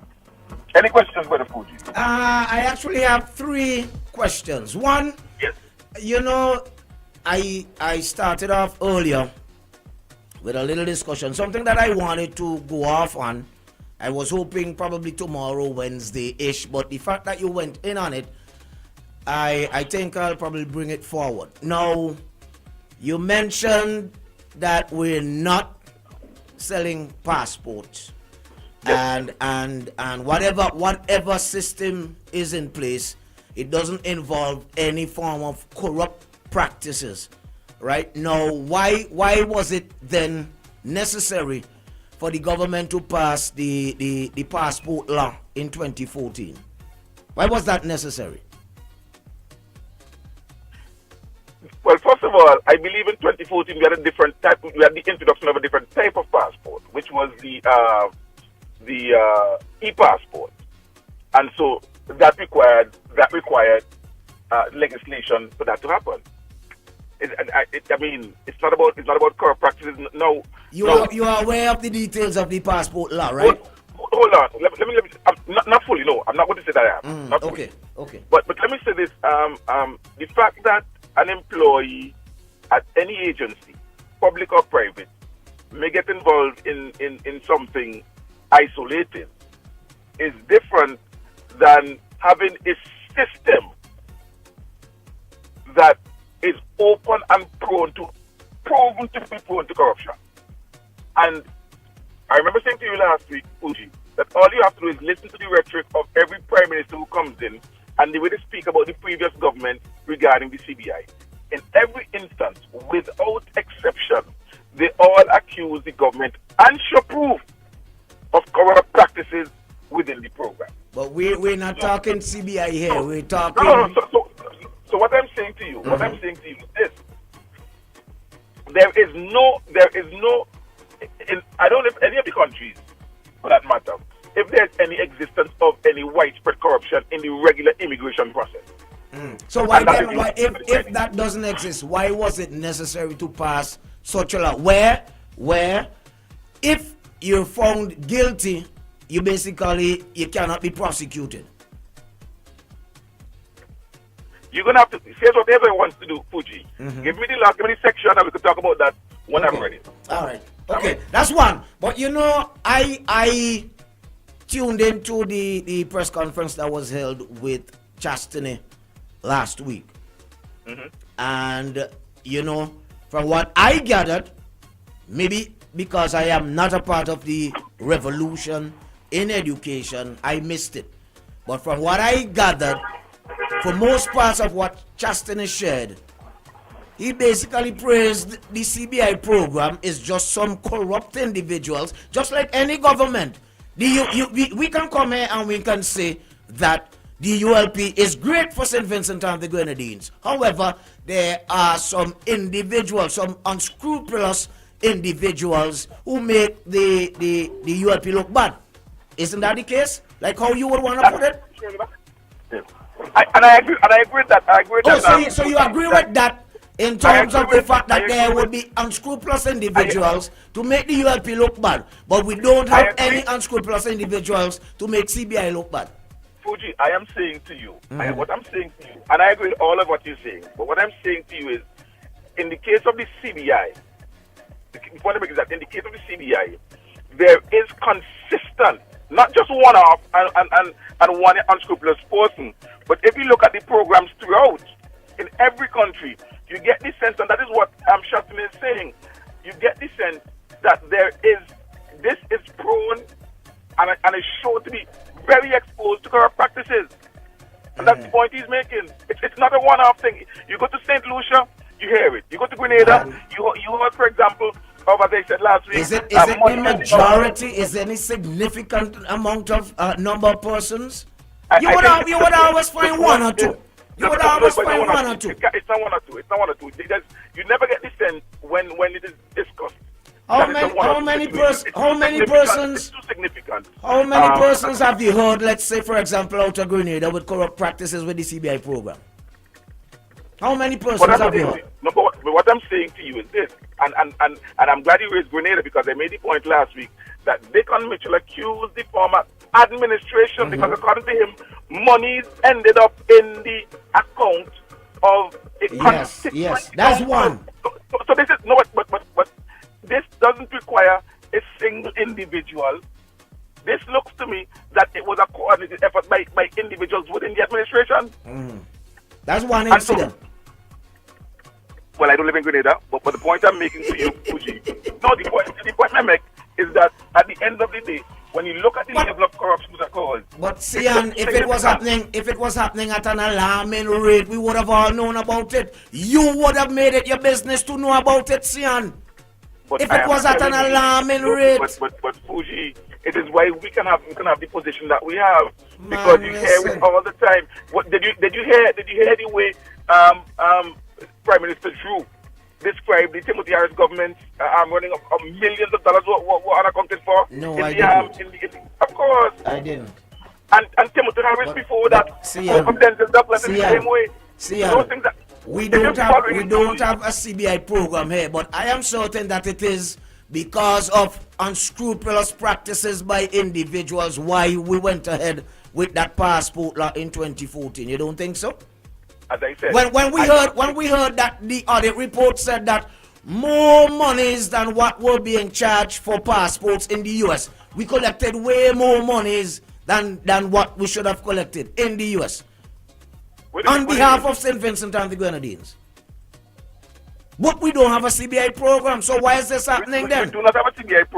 Any questions, Brother Fugi? I actually have 3 questions. One, yes. You know, I started off earlier with a little discussion, something that I wanted to go off on. I was hoping probably tomorrow, Wednesday-ish, but the fact that you went in on it, I think I'll probably bring it forward. Now, you mentioned that we're not selling passports, and whatever system is in place, it doesn't involve any form of corrupt practices. Right now, why was it then necessary for the government to pass the passport law in 2014? Why was that necessary? Well, first of all, I believe in 2014 we had a different type. We had the introduction of a different type of passport, which was the e-passport, and so that required legislation for that to happen. I mean, it's not about corrupt practices. No. You are aware of the details of the passport law, right? Hold on. Let me. I'm not fully. No, I'm not going to say that I am. Not fully. Okay. But let me say this. The fact that an employee at any agency, public or private, may get involved in something isolated is different than having a system that is open and proven to be prone to corruption. And I remember saying to you last week, Fugi, that all you have to do is listen to the rhetoric of every prime minister who comes in and the way they speak about the previous government regarding the CBI. In every instance, without exception, they all accuse the government and show proof of corrupt practices within the program. But we're not talking CBI here. We're talking. No. So what I'm saying to you, is this: there is no. I don't know if any of the countries, for that matter, if there's any existence of any widespread corruption in the regular immigration process. So why if that doesn't exist, why was it necessary to pass such a law? Where if you're found guilty, you cannot be prosecuted. You're gonna have to say whatever you want to do, Fugi. Give me the law, give me the section, and we can talk about that when I'm ready. All right. Okay, that's one. But you know, I tuned into the press conference that was held with Chastity last week. And you know, from what I gathered, maybe because I am not a part of the revolution in education, I missed it. But from what I gathered, for most parts of what Chastity shared, he basically praised the CBI program is just some corrupt individuals, just like any government. We can come here and we can say that the ULP is great for St. Vincent and the Grenadines. However, there are some individuals, some unscrupulous individuals who make the ULP look bad. Isn't that the case? Like how you would want to put it? I agree with that. So you agree with that in terms of the fact that there would be unscrupulous individuals to make the ULP look bad, but we don't have any unscrupulous individuals to make CBI look bad. Fugi, I am saying to you, what I'm saying to you, and I agree with all of what you're saying, but what I'm saying to you is, in the case of the CBI, before I make that, in the case of the CBI, there is consistent, not just one-off and one unscrupulous person, but if you look at the programs throughout, in every country, you get the sense, and that is what Shastin is saying, you get the sense that this is prone and is shown to be very exposed to corrupt practices. And that's the point he's making. It's not a one-off thing. You go to St. Lucia, you hear it. You go to Grenada, you heard, for example, of what they said last week. Is it the majority? Is there any significant amount of number of persons? You would always find one or two. You would always find one or two. It's not one or two. You never get the sense when it is discussed. How many persons? Too significant. How many persons have you heard? Let's say, for example, out of Grenada with corrupt practices with the CBI program. How many persons have you heard? No, but what I'm saying to you is this, and I'm glad you raised Grenada because I made the point last week that Deacon Mitchell accused the former administration because according to him, monies ended up in the account of a Yes, that's one. So this is but this doesn't require a single individual. This looks to me that it was a coordinated effort by individuals within the administration. That's one incident. Well, I don't live in Grenada, but the point I'm making to you, Fugi, the point I make is that at the end of the day, when you look at the level of corruption that caused. But Sian, if it was happening at an alarming rate, we would have all known about it. You would have made it your business to know about it, Sian. But if it was at an alarming rate. But Fugi, it is why we can have the position that we have because you hear it all the time. What did you hear the way Prime Minister Drew described the Timothy Harris government running up millions of dollars were unaccounted for? No, I didn't. Of course. I didn't. And Timothy Harris before that, from Denzel Douglas in the same way. We don't have a CBI program here, but I am certain that it is because of unscrupulous practices by individuals why we went ahead with that passport law in 2014. You don't think so? As I said, when we heard that the audit report said that more monies than what were being charged for passports in the US, we collected way more monies than what we should have collected in the US on behalf of St. Vincent and the Grenadines. But we don't have a CBI program, so why is this happening then? We do not have a CBI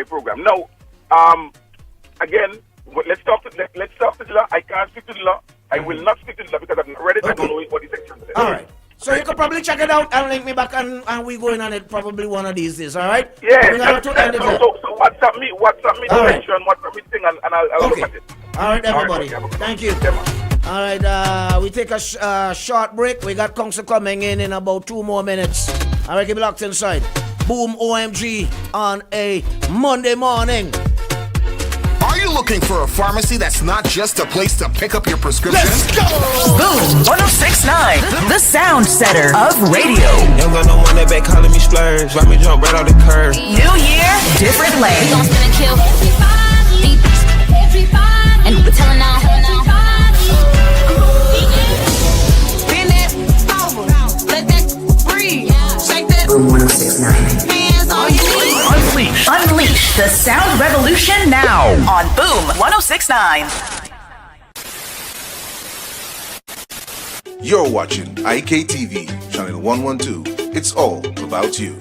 program. Now, again, let's talk to the law. I can't speak to the law. I will not speak to the law because I've not read it. I don't know what the section says. All right. So you could probably check it out and link me back and we going on it probably one of these days, all right? Yeah. So WhatsApp me the section, WhatsApp me the thing, and I'll look at it. All right, everybody. Thank you. All right, we take a short break. We got Council coming in about 2 more minutes. All right, keep it locked inside. Boom OMG on a Monday morning. Are you looking for a pharmacy that's not just a place to pick up your prescription? Let's go! Boom 106.9, the sound setter of radio. Young got no one that back calling me splurge. Why me jump right off the curb? New year, different lane. We gon' spin and kill everybody. And we're telling now. Spin it over. Let that breathe. Shake that. Boom 106.9. Hands on your knees. Unleash the sound revolution now on Boom 106.9. You're watching IKTV, channel 112. It's all about you.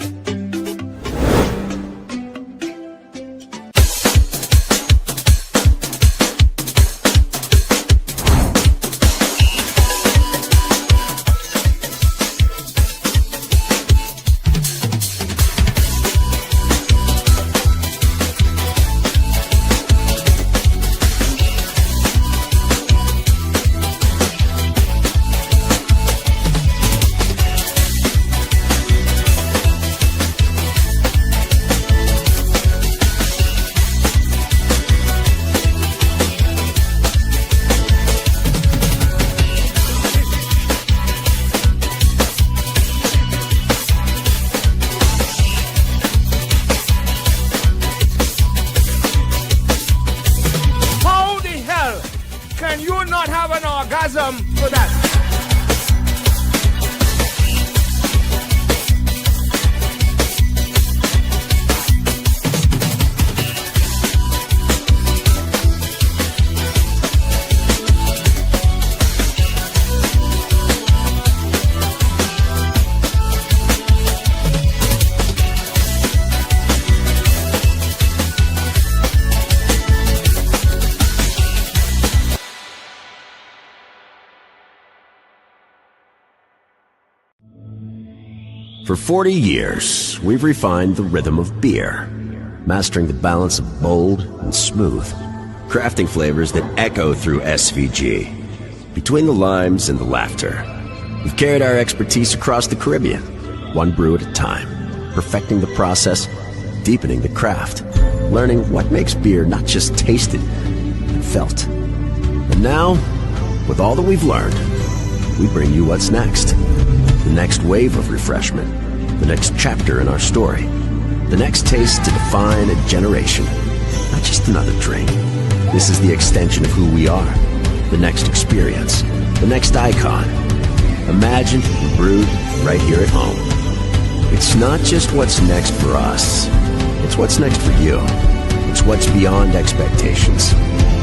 For 40 years, we've refined the rhythm of beer, mastering the balance of bold and smooth, crafting flavors that echo through SVG. Between the limes and the laughter, we've carried our expertise across the Caribbean, one brew at a time, perfecting the process, deepening the craft, learning what makes beer not just tasted, but felt. And now, with all that we've learned, we bring you what's next. The next wave of refreshment, the next chapter in our story, the next taste to define a generation, not just another drink. This is the extension of who we are, the next experience, the next icon, imagined and brewed right here at home. It's not just what's next for us, it's what's next for you. It's what's beyond expectations.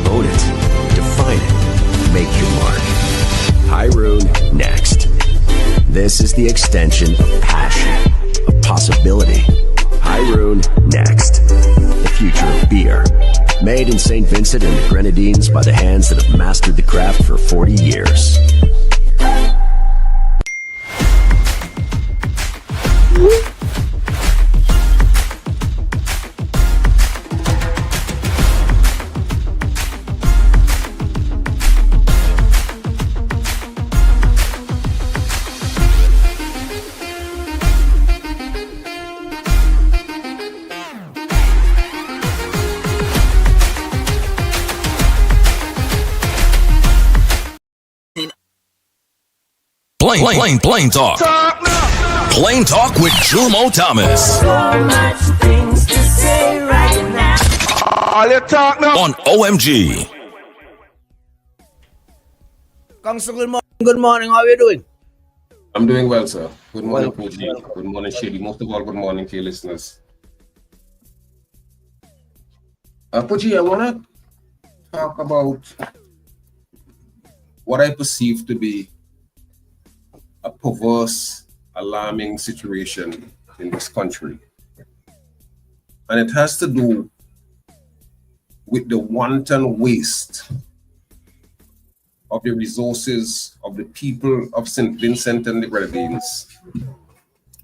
Own it, define it, make your mark. High Rune next. This is the extension of passion, of possibility. High Rune next. The future of beer. Made in St. Vincent and the Grenadines by the hands that have mastered the craft for 40 years. Plain talk. Plain talk with Jumo Thomas. So much things to say right now. All you talk now on OMG. Council, good morning. How are you doing? I'm doing well, sir. Good morning, Fugi. Good morning, Shady. Most of all, good morning to your listeners. Fugi, I want to talk about what I perceive to be a perverse, alarming situation in this country. And it has to do with the wanton waste of the resources of the people of St. Vincent and the Grenadines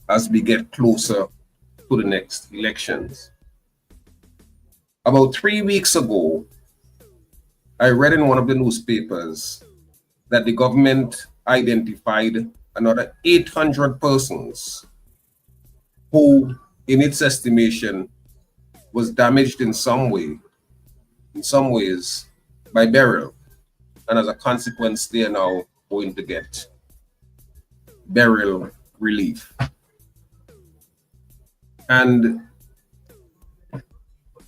as we get closer to the next elections. About 3 weeks ago, I read in one of the newspapers that the government identified another 800 persons who, in its estimation, was damaged in some way, in some ways, by burial. And as a consequence, they are now going to get burial relief. And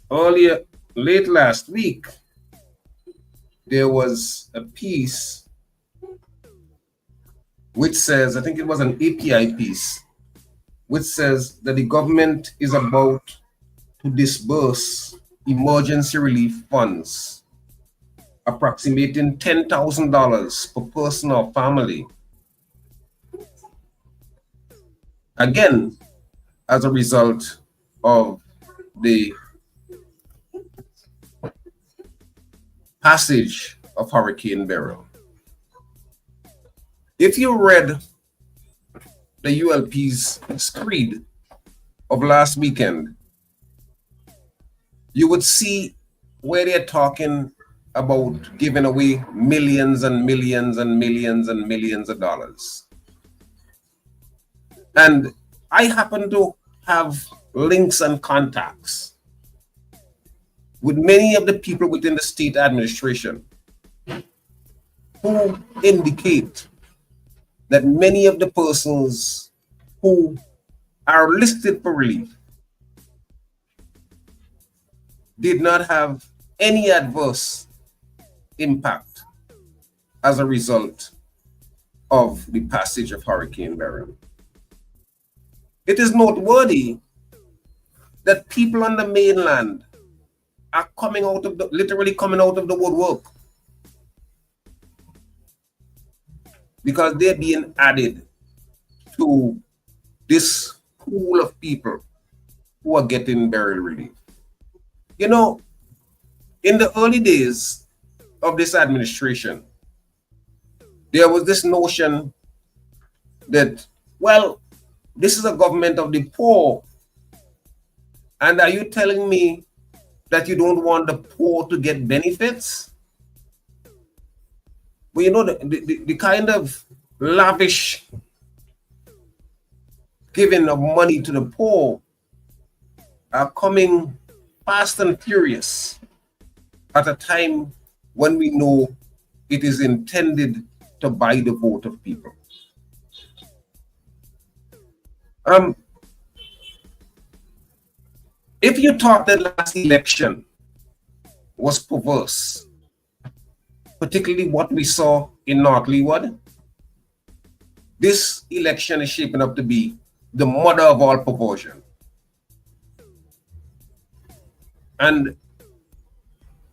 late last week, there was a piece which says, I think it was an API piece, which says that the government is about to disburse emergency relief funds, approximating $10,000 per person or family. Again, as a result of the passage of Hurricane Beryl. If you read the ULP's screed of last weekend, you would see where they're talking about giving away millions and millions and millions and millions of dollars. And I happen to have links and contacts with many of the people within the state administration who indicate that many of the persons who are listed for relief did not have any adverse impact as a result of the passage of Hurricane Beryl. It is noteworthy that people on the mainland are literally coming out of the woodwork, because they're being added to this pool of people who are getting burial relief. You know, in the early days of this administration, there was this notion that, well, this is a government of the poor. And are you telling me that you don't want the poor to get benefits? Well, you know, the kind of lavish giving of money to the poor are coming fast and furious at a time when we know it is intended to buy the vote of people. If you thought the last election was perverse, particularly what we saw in North Leeward, this election is shaping up to be the mother of all perversion. And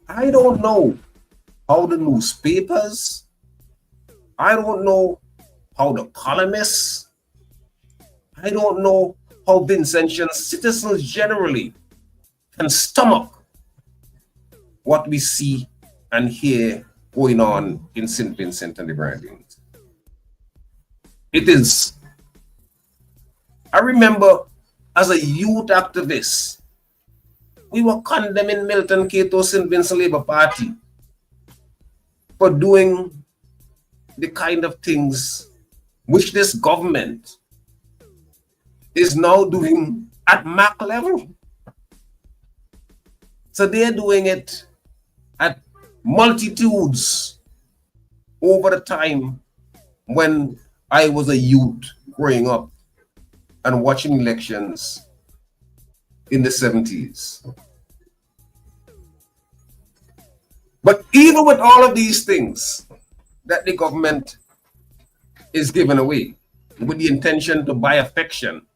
I don't know how the newspapers, I don't know how the columnists, I don't know how Vincentian citizens generally can stomach what we see and hear going on in St. Vincent and the Grenadines. It is, I remember as a youth activist, we were condemning Milton Cato St. Vincent Labour Party for doing the kind of things which this government is now doing at MAC level. So they're doing it at multitudes over the time when I was a youth growing up and watching elections in the 70s. But even with all of these things that the government is giving away with the intention to buy affection,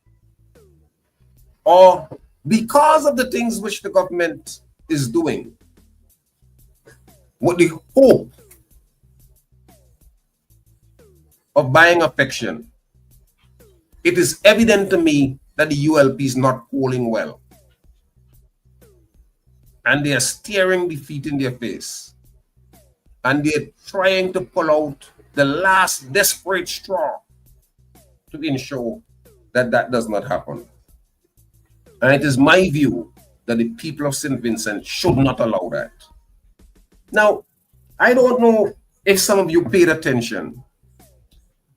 or because of the things which the government is doing, with the hope of buying affection, it is evident to me that the ULP is not polling well. And they are staring defeat in their face. And they're trying to pull out the last desperate straw to ensure that that does not happen. And it is my view that the people of St. Vincent should not allow that. Now, I don't know if some of you paid attention,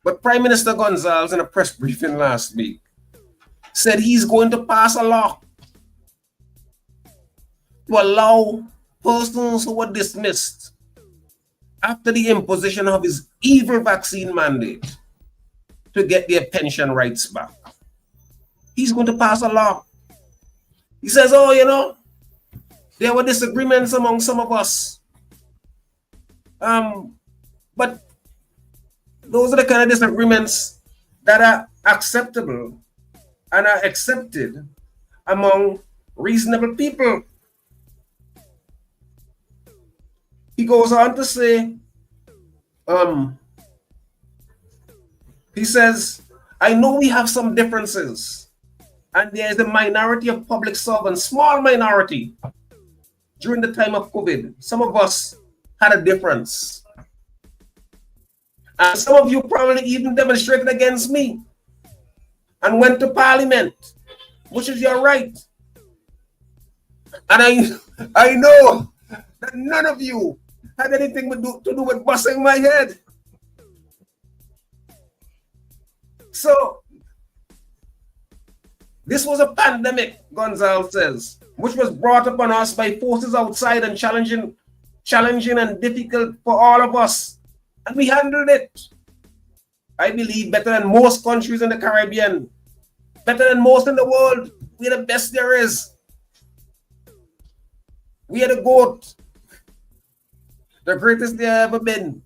but Prime Minister Gonzalez in a press briefing last week said he's going to pass a law to allow persons who were dismissed after the imposition of his evil vaccine mandate to get their pension rights back. He's going to pass a law. He says, oh, you know, there were disagreements among some of us. But those are the kind of disagreements that are acceptable and are accepted among reasonable people. He goes on to say, he says, I know we have some differences, and there is a minority of public servants, small minority, during the time of COVID. Some of us had a difference. And some of you probably even demonstrated against me and went to Parliament, which is your right. And I know that none of you had anything to do with busting my head. So, this was a pandemic, Gonzalez says, which was brought upon us by forces outside and challenging and difficult for all of us. And we handled it, I believe, better than most countries in the Caribbean, better than most in the world. We're the best there is. We are the GOAT, the greatest there ever been.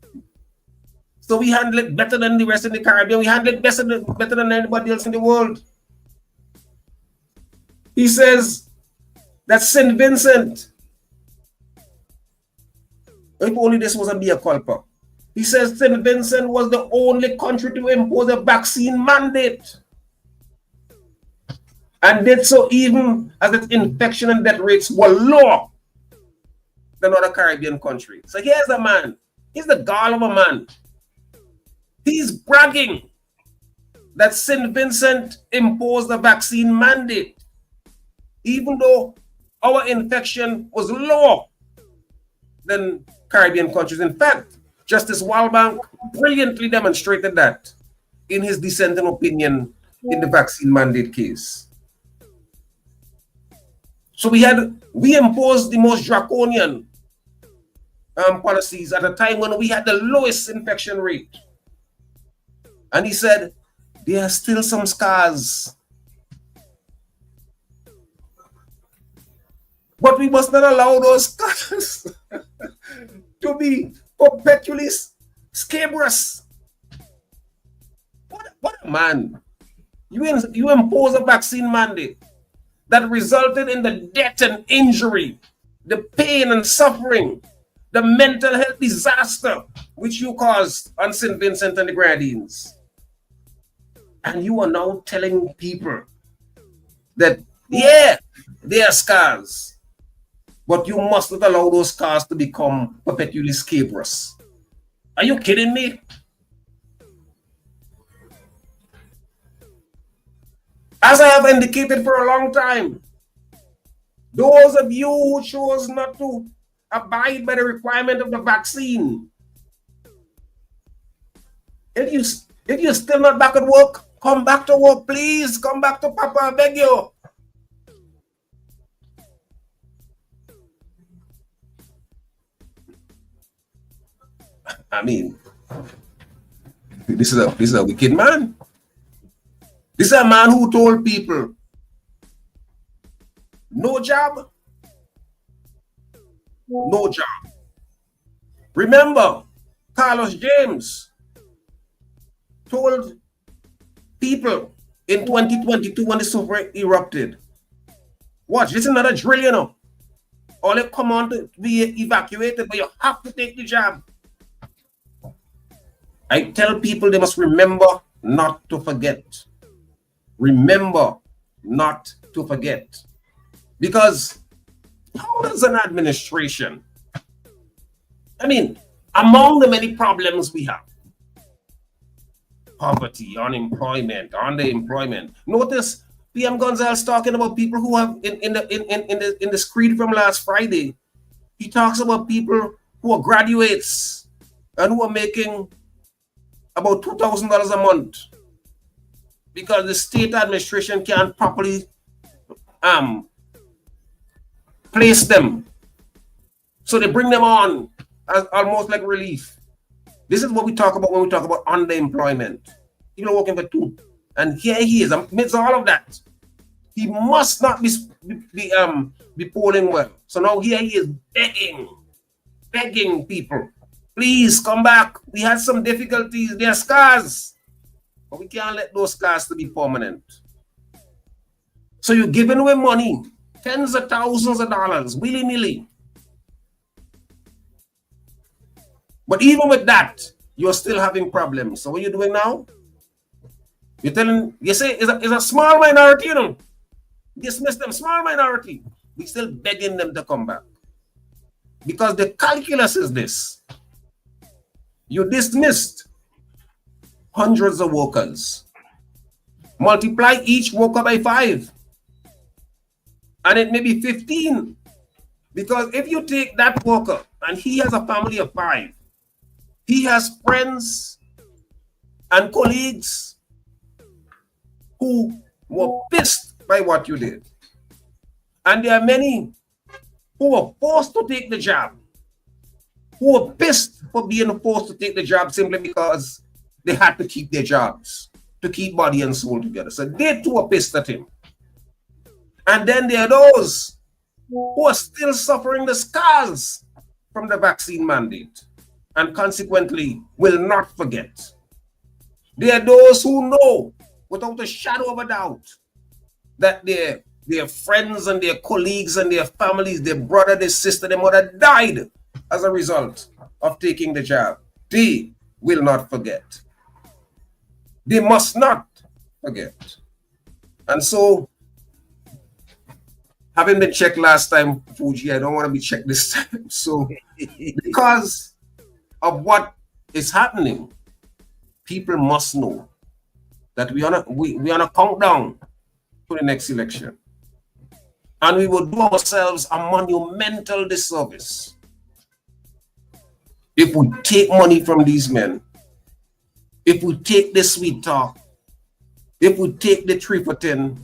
So we handle it better than the rest of the Caribbean. We handle it better than anybody else in the world. He says that St. Vincent, if only this was a mea culpa. He says St. Vincent was the only country to impose a vaccine mandate, and did so even as its infection and death rates were lower than other Caribbean countries. So here's a man. He's the gall of a man. He's bragging that St. Vincent imposed a vaccine mandate, even though our infection was lower than Caribbean countries. In fact, Justice Walbank brilliantly demonstrated that in his dissenting opinion in the vaccine mandate case. So we imposed the most draconian policies at a time when we had the lowest infection rate. And he said, there are still some scars. But we must not allow those scars to be perpetually scabrous. What a man. You impose a vaccine mandate that resulted in the death and injury, the pain and suffering, the mental health disaster which you caused on St. Vincent and the Grenadines. And you are now telling people that, yeah, they are scars, but you must not allow those scars to become perpetually scabrous. Are you kidding me? As I have indicated for a long time, those of you who chose not to abide by the requirement of the vaccine, if you're still not back at work, come back to work, please. Come back to Papa, I beg you. I mean, this is a wicked man. This is a man who told people, no job, no job. Remember, Carlos James told people in 2022 when the super erupted, watch, this is not a drill, you know. All it come on to be evacuated, but you have to take the jab. I tell people they must remember not to forget. Remember not to forget. Because how does an administration, I mean, among the many problems we have, poverty, unemployment, underemployment. Notice PM Gonzalez talking about people who have in the screed from last Friday. He talks about people who are graduates and who are making about $2,000 a month because the state administration can't properly place them. So they bring them on as almost like relief. This is what we talk about when we talk about underemployment. People are working for two. And here he is, amidst all of that. He must not be polling well. So now here he is begging people, please come back. We had some difficulties. There are scars. But we can't let those scars to be permanent. So you're giving away money, tens of thousands of dollars, willy-nilly. But even with that, you're still having problems. So what are you doing now? You say it's a small minority, you know. Dismiss them, small minority. We're still begging them to come back. Because the calculus is this. You dismissed hundreds of workers. Multiply each worker by 5. And it may be 15. Because if you take that worker and he has a family of 5, he has friends and colleagues who were pissed by what you did. And there are many who were forced to take the job, who were pissed for being forced to take the job simply because they had to keep their jobs, to keep body and soul together. So they too are pissed at him. And then there are those who are still suffering the scars from the vaccine mandate and consequently will not forget. There are those who know without a shadow of a doubt that their friends and their colleagues and their families, their brother, their sister, their mother died as a result of taking the jab. They will not forget. They must not forget. And so, having been checked last time, Fugi, I don't want to be checked this time. So, because of what is happening, people must know that we on a countdown to the next election. And we will do ourselves a monumental disservice if we take money from these men, if we take this sweet talk, if we take the 3 for 10,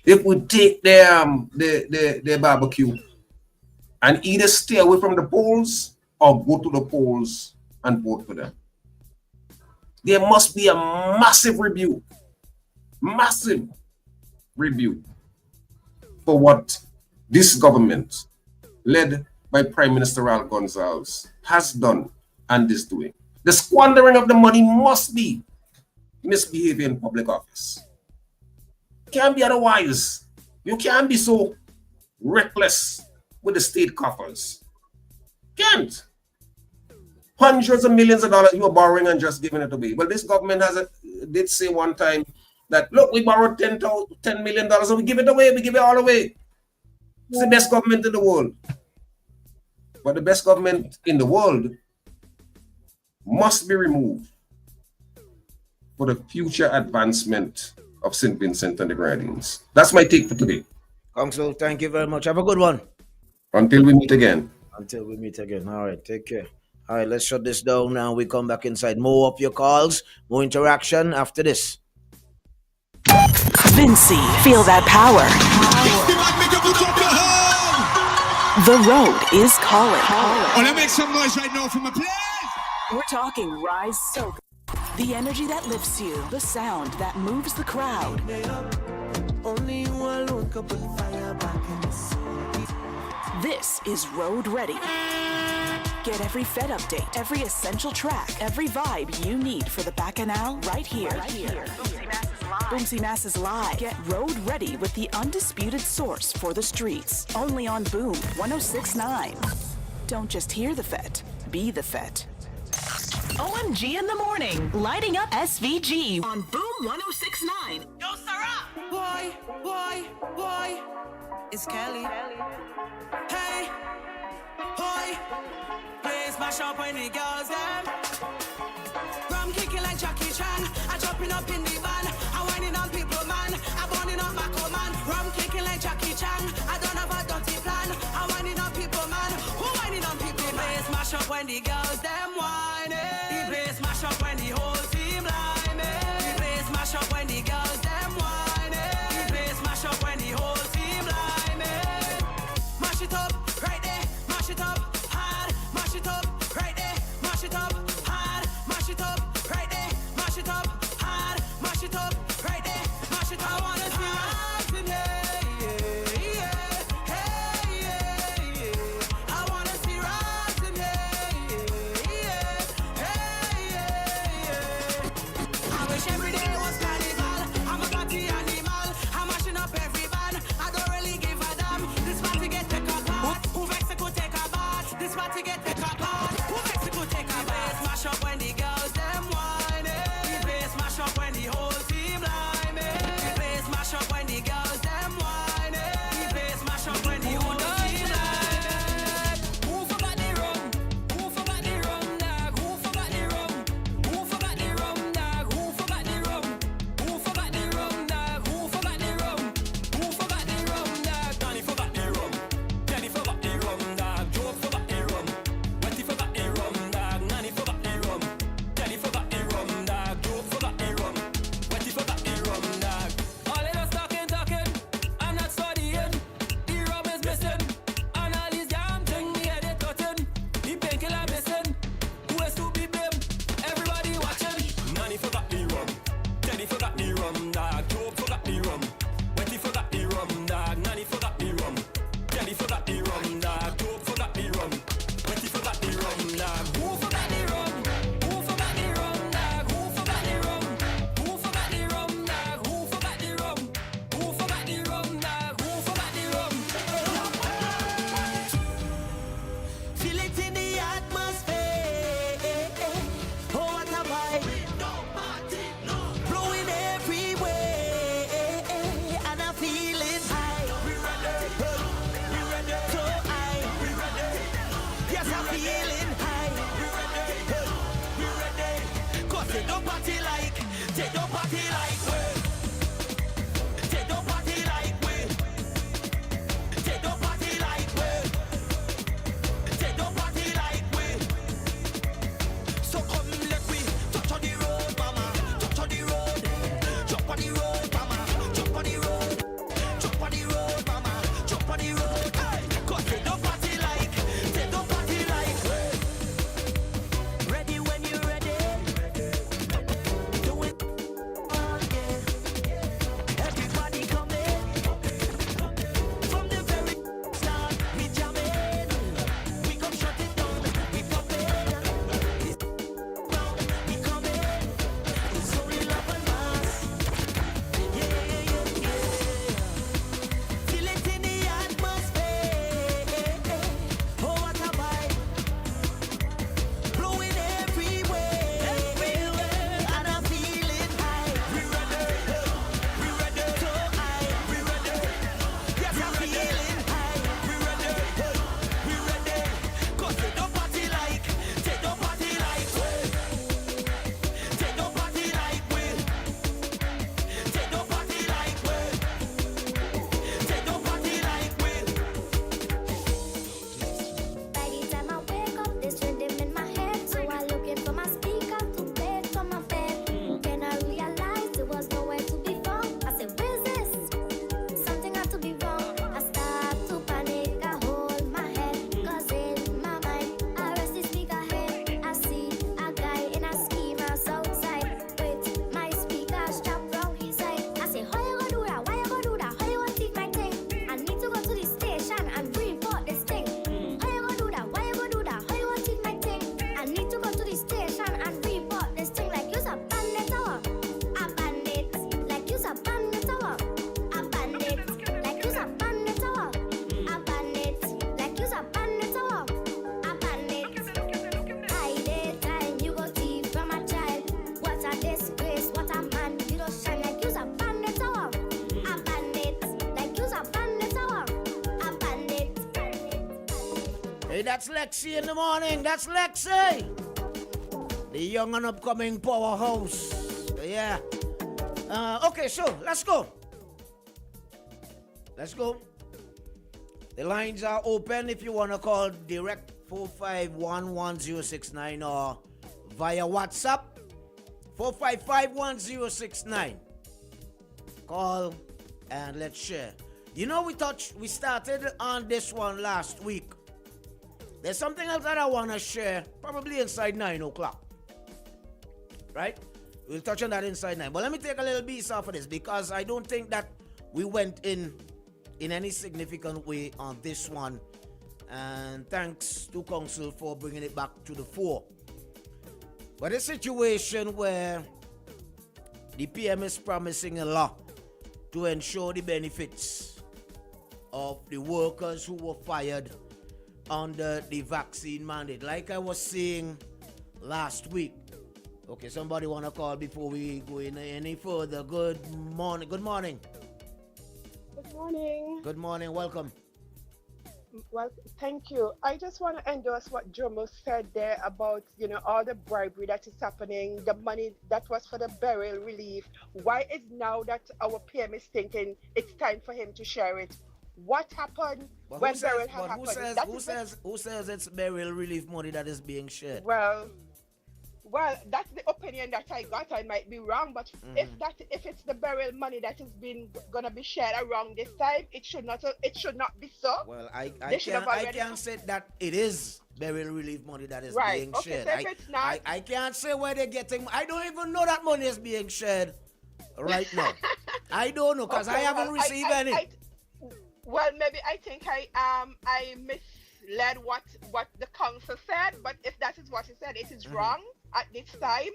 if we take the barbecue, and either stay away from the polls or go to the polls and vote for them. There must be a massive rebuke for what this government, led by Prime Minister Al Gonzalez, has done and is doing. The squandering of the money must be misbehavior in public office. Can't be otherwise. You can't be so reckless with the state coffers. Can't. Hundreds of millions of dollars you are borrowing and just giving it away. Well, this government did say one time that, look, we borrowed $10 million and we give it away, we give it all away. It's the best government in the world. But the best government in the world must be removed for the future advancement of St. Vincent and the Grenadines. That's my take for today. Council, thank you very much. Have a good one. Until we meet again. Until we meet again. All right, take care. All right, let's shut this down now. We come back inside. More of your calls, more interaction after this. Vinci, feel that power. The road is calling. Oh, let me make some noise right now for my place. We're talking Rise Soak. The energy that lifts you, the sound that moves the crowd. Only you alone can put fire back in the soul. This is Road Ready. Get every Fed update, every essential track, every vibe you need for the Bacchanal right here. Boomsy Mass is live. Get Road Ready with the undisputed source for the streets. Only on Boom 106.9. Don't just hear the Fet, be the Fet. OMG in the morning, lighting up SVG on Boom 106.9. Yo, Sarah! Boy, it's Kelly. Hey, boy, please mash up when the girls them. Rum kicking like Jackie Chan. I jumping up in the van. I whining on people, man. I burning on my command. Rum kicking like Jackie Chan. I don't have a dirty plan. I whining on people, man. Who whining on people, man? Please mash up when the girls them whining. The place mash up when the whole team liming. The place mash up when the girls them whining. The place mash up when the whole team liming. Mash it up right there. Mash it up hard. Mash it up right there. Mash it up hard. Mash it up right there. Mash it up hard. Mash it up right there. Mash it up. I wanna see rising, I wanna see rising, I wish every day was carnival. I'm a party animal. I'm mashing up every band. I don't really give a damn. This party get take a part. Who vex it could take a bath? This party get take a part. Who vex it could take a bath? Smash up when the girls them whining. The place smash up when the whole team liming. The place smash up when the girls them whining. The place smash up when the whole team liming. Who forgot the rum? Who forgot the rum, dog? Who forgot the rum? Who forgot the rum, dog? Who forgot the rum? Who forgot the rum, dog? Who forgot the rum? Who forgot the rum, dog? Danny forgot the rum. Jenny forgot the rum, dog. Joe forgot the rum. Wendy forgot the rum, dog. Nanny forgot the rum. Jenny forgot the rum, dog. Joe forgot the rum. Wendy forgot the rum, dog. All of us talking, I'm not studying. The rum is missing. And all these damn things, me head it cutting. The painkiller missing. Who is to be blamed? Everybody watching. Nanny forgot the rum. Jenny forgot the rum, dog. Joe forgot the rum. Wendy forgot the rum, dog. Nanny forgot the rum. Jenny forgot the rum, dog. Joe forgot the rum. Wendy forgot the rum, dog. Who forgot the rum? Who forgot the rum, dog? Who forgot the rum? Who forgot the rum, dog? Who forgot the rum? Who forgot the rum, dog? Who forgot the rum? Feel it in the atmosphere. Oh, what a vibe. Blowing everywhere. And I'm feeling high. So high. Yes, I'm feeling high. Cause they don't party like we. They don't party like we. They don't party like we. They don't party like we. So come let we touch on the road, mama. Touch on the road. Jump on the that's Lexi in the morning. That's Lexi. The young and upcoming powerhouse. Yeah. Okay, so let's go. Let's go. The lines are open if you want to call direct 4511069 or via WhatsApp 4551069. Call and let's share. You know, we started on this one last week. There's something else that I want to share, probably inside 9 o'clock. Right? We'll touch on that inside 9. But let me take a little piece off of this because I don't think that we went in any significant way on this one. And thanks to Council for bringing it back to the fore. But a situation where the PM is promising a lot to ensure the benefits of the workers who were fired under the vaccine mandate. Like I was saying last week. Okay, somebody want to call before we go in any further. Good morning. Good morning. Good morning. Good morning. Welcome. Well, thank you. I just want to endorse what Jomo said there about, all the bribery that is happening, the money that was for the burial relief. Why is now that our PM is thinking it's time for him to share it? What happened when burial happened? Who says it's burial relief money that is being shared? Well, that's the opinion that I got. I might be wrong, but if it's the burial money that is gonna be shared around this time, it should not be so. Well, I can't say that it is burial relief money that is being shared. So if it's not, I can't say where they're getting. I don't even know that money is being shared right now. I don't know because I haven't received any. Well, maybe I think I misled what the council said, but if that is what he said, it is wrong at this time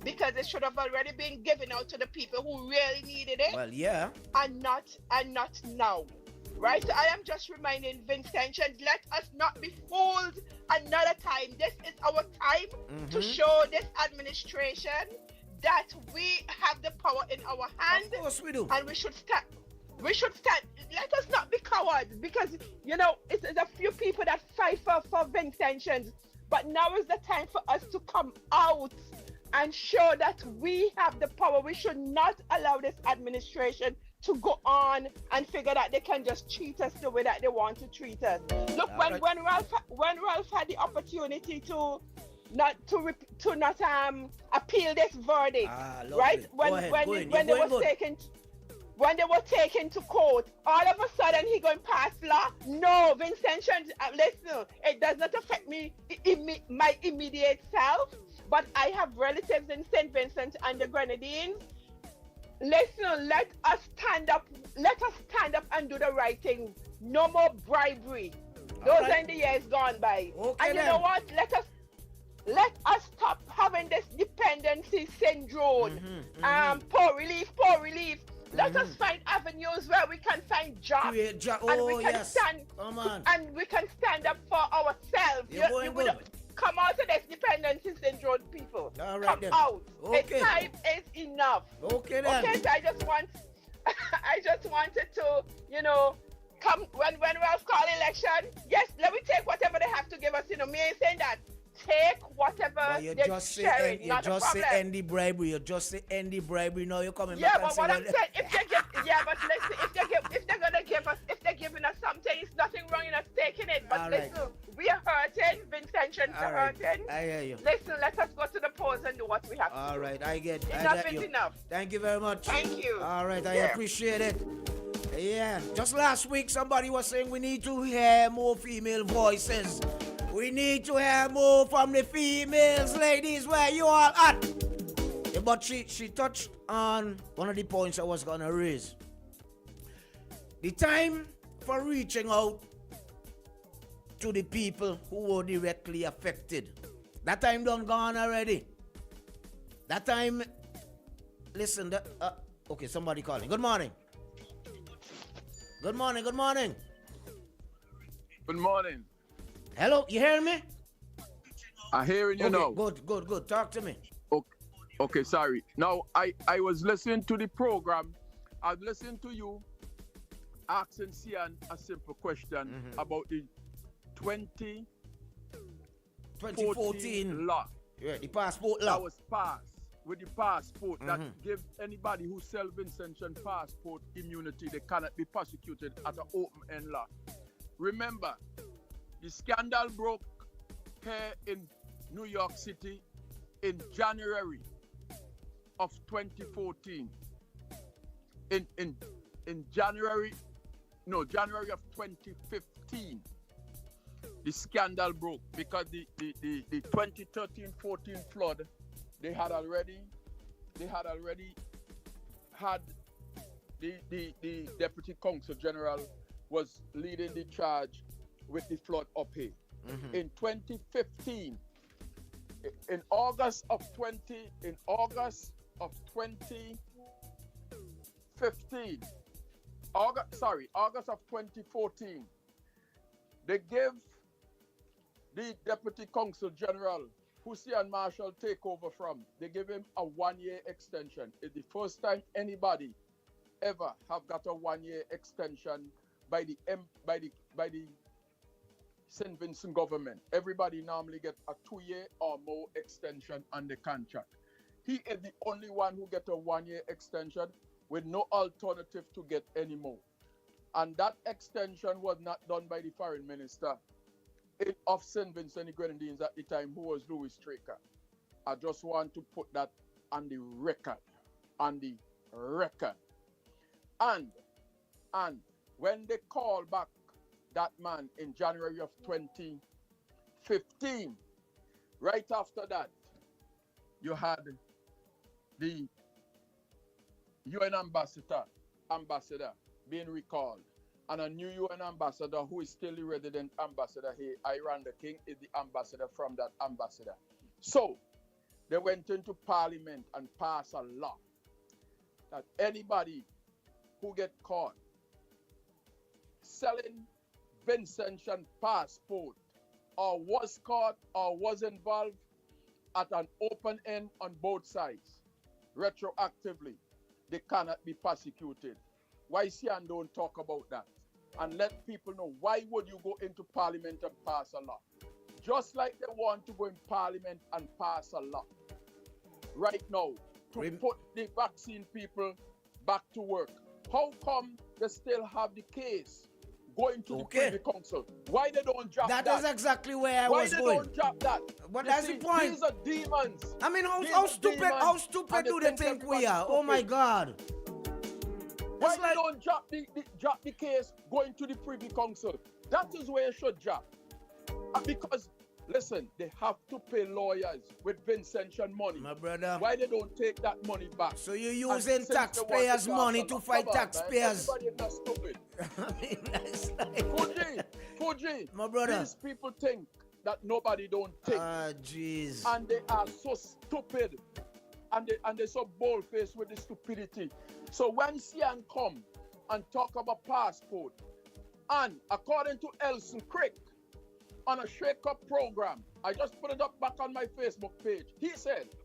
because it should have already been given out to the people who really needed it. Well, yeah, and not now, right? So I am just reminding Vincent, let us not be fooled another time. This is our time to show this administration that we have the power in our hand. Of course we do, and we should stand. Let us not be cowards because, it's a few people that fight for Vincentians. But now is the time for us to come out and show that we have the power. We should not allow this administration to go on and figure that they can just treat us the way that they want to treat us. Look, when Ralph had the opportunity to not appeal this verdict, right? When they were taken to court, all of a sudden he going past law. No, Vincent, listen, it does not affect me, my immediate self, but I have relatives in St. Vincent and the Grenadines. Listen, let us stand up and do the right thing. No more bribery. Those are the years gone by. Okay, and you know what? Let us stop having this dependency syndrome. Poor relief. Let us find avenues where we can find jobs and we can stand up for ourselves. You come out of this dependency syndrome, people. All right, come out. Okay. Time is enough. Okay then. Okay, so I just wanted to, come when Ralph call election. Yes, let me take whatever they have to give us. Me ain't saying that. Take whatever you they're just sharing. You just say end the bribery. You just say end the bribery. Now you're coming back. Yeah, but what I'm saying, if they're giving us something, it's nothing wrong in us taking it. But listen, we are hurting. Vincent are hurting. I hear you. Listen, let us go to the polls and do what we have to do. All right, I get. Enough is enough. Thank you very much. Thank you. All right, I appreciate it. Yeah, just last week somebody was saying we need to hear more female voices. We need to hear more from the females, ladies, where you all at. Yeah, but she touched on one of the points I was gonna raise. The time for reaching out to the people who were directly affected. That time done gone already. That time, listen, okay, somebody calling. Good morning. Good morning. Good morning. Hello, you hearing me? I'm hearing you now. Good. Talk to me. Okay, sorry. Now, I was listening to the program. I've listened to you asking Sian a simple question about the 20 2014 law. Yeah, the passport law. That was passed with the passport that gives anybody who sells Vincentian passport immunity. They cannot be prosecuted at an open-end law. Remember, the scandal broke here in New York City in January of 2014. In January of 2015, the scandal broke because the 2013-14 flood, they had already had the Deputy Consul General was leading the charge with the flood up here. In 2015, in August of 2015, August of 2014, they gave the Deputy Consul General, Hussein Marshall, take over from. They gave him a 1-year extension. It's the first time anybody ever have got a 1-year extension by the St. Vincent government. Everybody normally get a 2-year or more extension on the contract. He is the only one who get a 1-year extension with no alternative to get any more. And that extension was not done by the foreign minister of St. Vincent and the Grenadines at the time, who was Louis Straker. I just want to put that on the record. And when they called back that man in January of 2015, right after that, you had the UN ambassador being recalled, and a new UN ambassador who is still the resident ambassador here, Iran the King, is the ambassador from that ambassador. So they went into parliament and passed a law that anybody who get caught selling Vincentian passport or was caught or was involved at an open end on both sides, retroactively, they cannot be prosecuted. Why Sian don't talk about that? And let people know, why would you go into parliament and pass a law? Just like they want to go in parliament and pass a law right now to put the vaccine people back to work. How come they still have the case going to the Privy Council? Why they don't drop that? That is exactly where I was going. Why they don't drop that? But that's the point. These are demons. I mean, how stupid do they think we are? Oh my God. Why they don't drop the case going to the Privy Council? That is where it should drop. Because, listen, they have to pay lawyers with Vincentian money. My brother. Why they don't take that money back? So you're using taxpayers' money to fight taxpayers. Everybody is not stupid. I mean, that's like... Fugi, my brother. These people think that nobody don't think. Jeez. And they are so stupid. And they're so bold-faced with the stupidity. So when Sian come and talk about passport, and according to Elson Crick, on a shake-up program, I just put it up back on my Facebook page, he said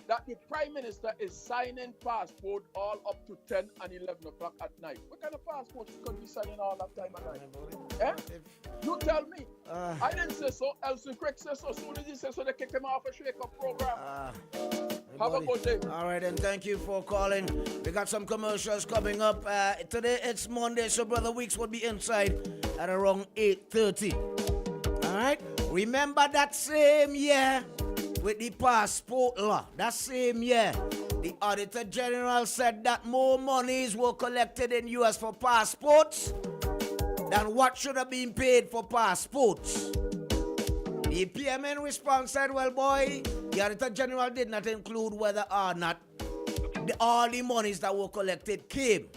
that the Prime Minister is signing passport all up to 10 and 11 o'clock at night. What kind of passport you could be signing all that time at night? You tell me. I didn't say so. Elson Crick says so. As soon as he says so, they kick him off a shake-up program. Have a good day. All right, and thank you for calling. We got some commercials coming up. Today it's Monday, so Brother Weeks will be inside at around 8:30. All right? Remember that same year with the passport law, that same year, the Auditor General said that more monies were collected in US for passports than what should have been paid for passports. The PM in response said, well, boy, the Auditor General did not include whether or not all the monies that were collected came.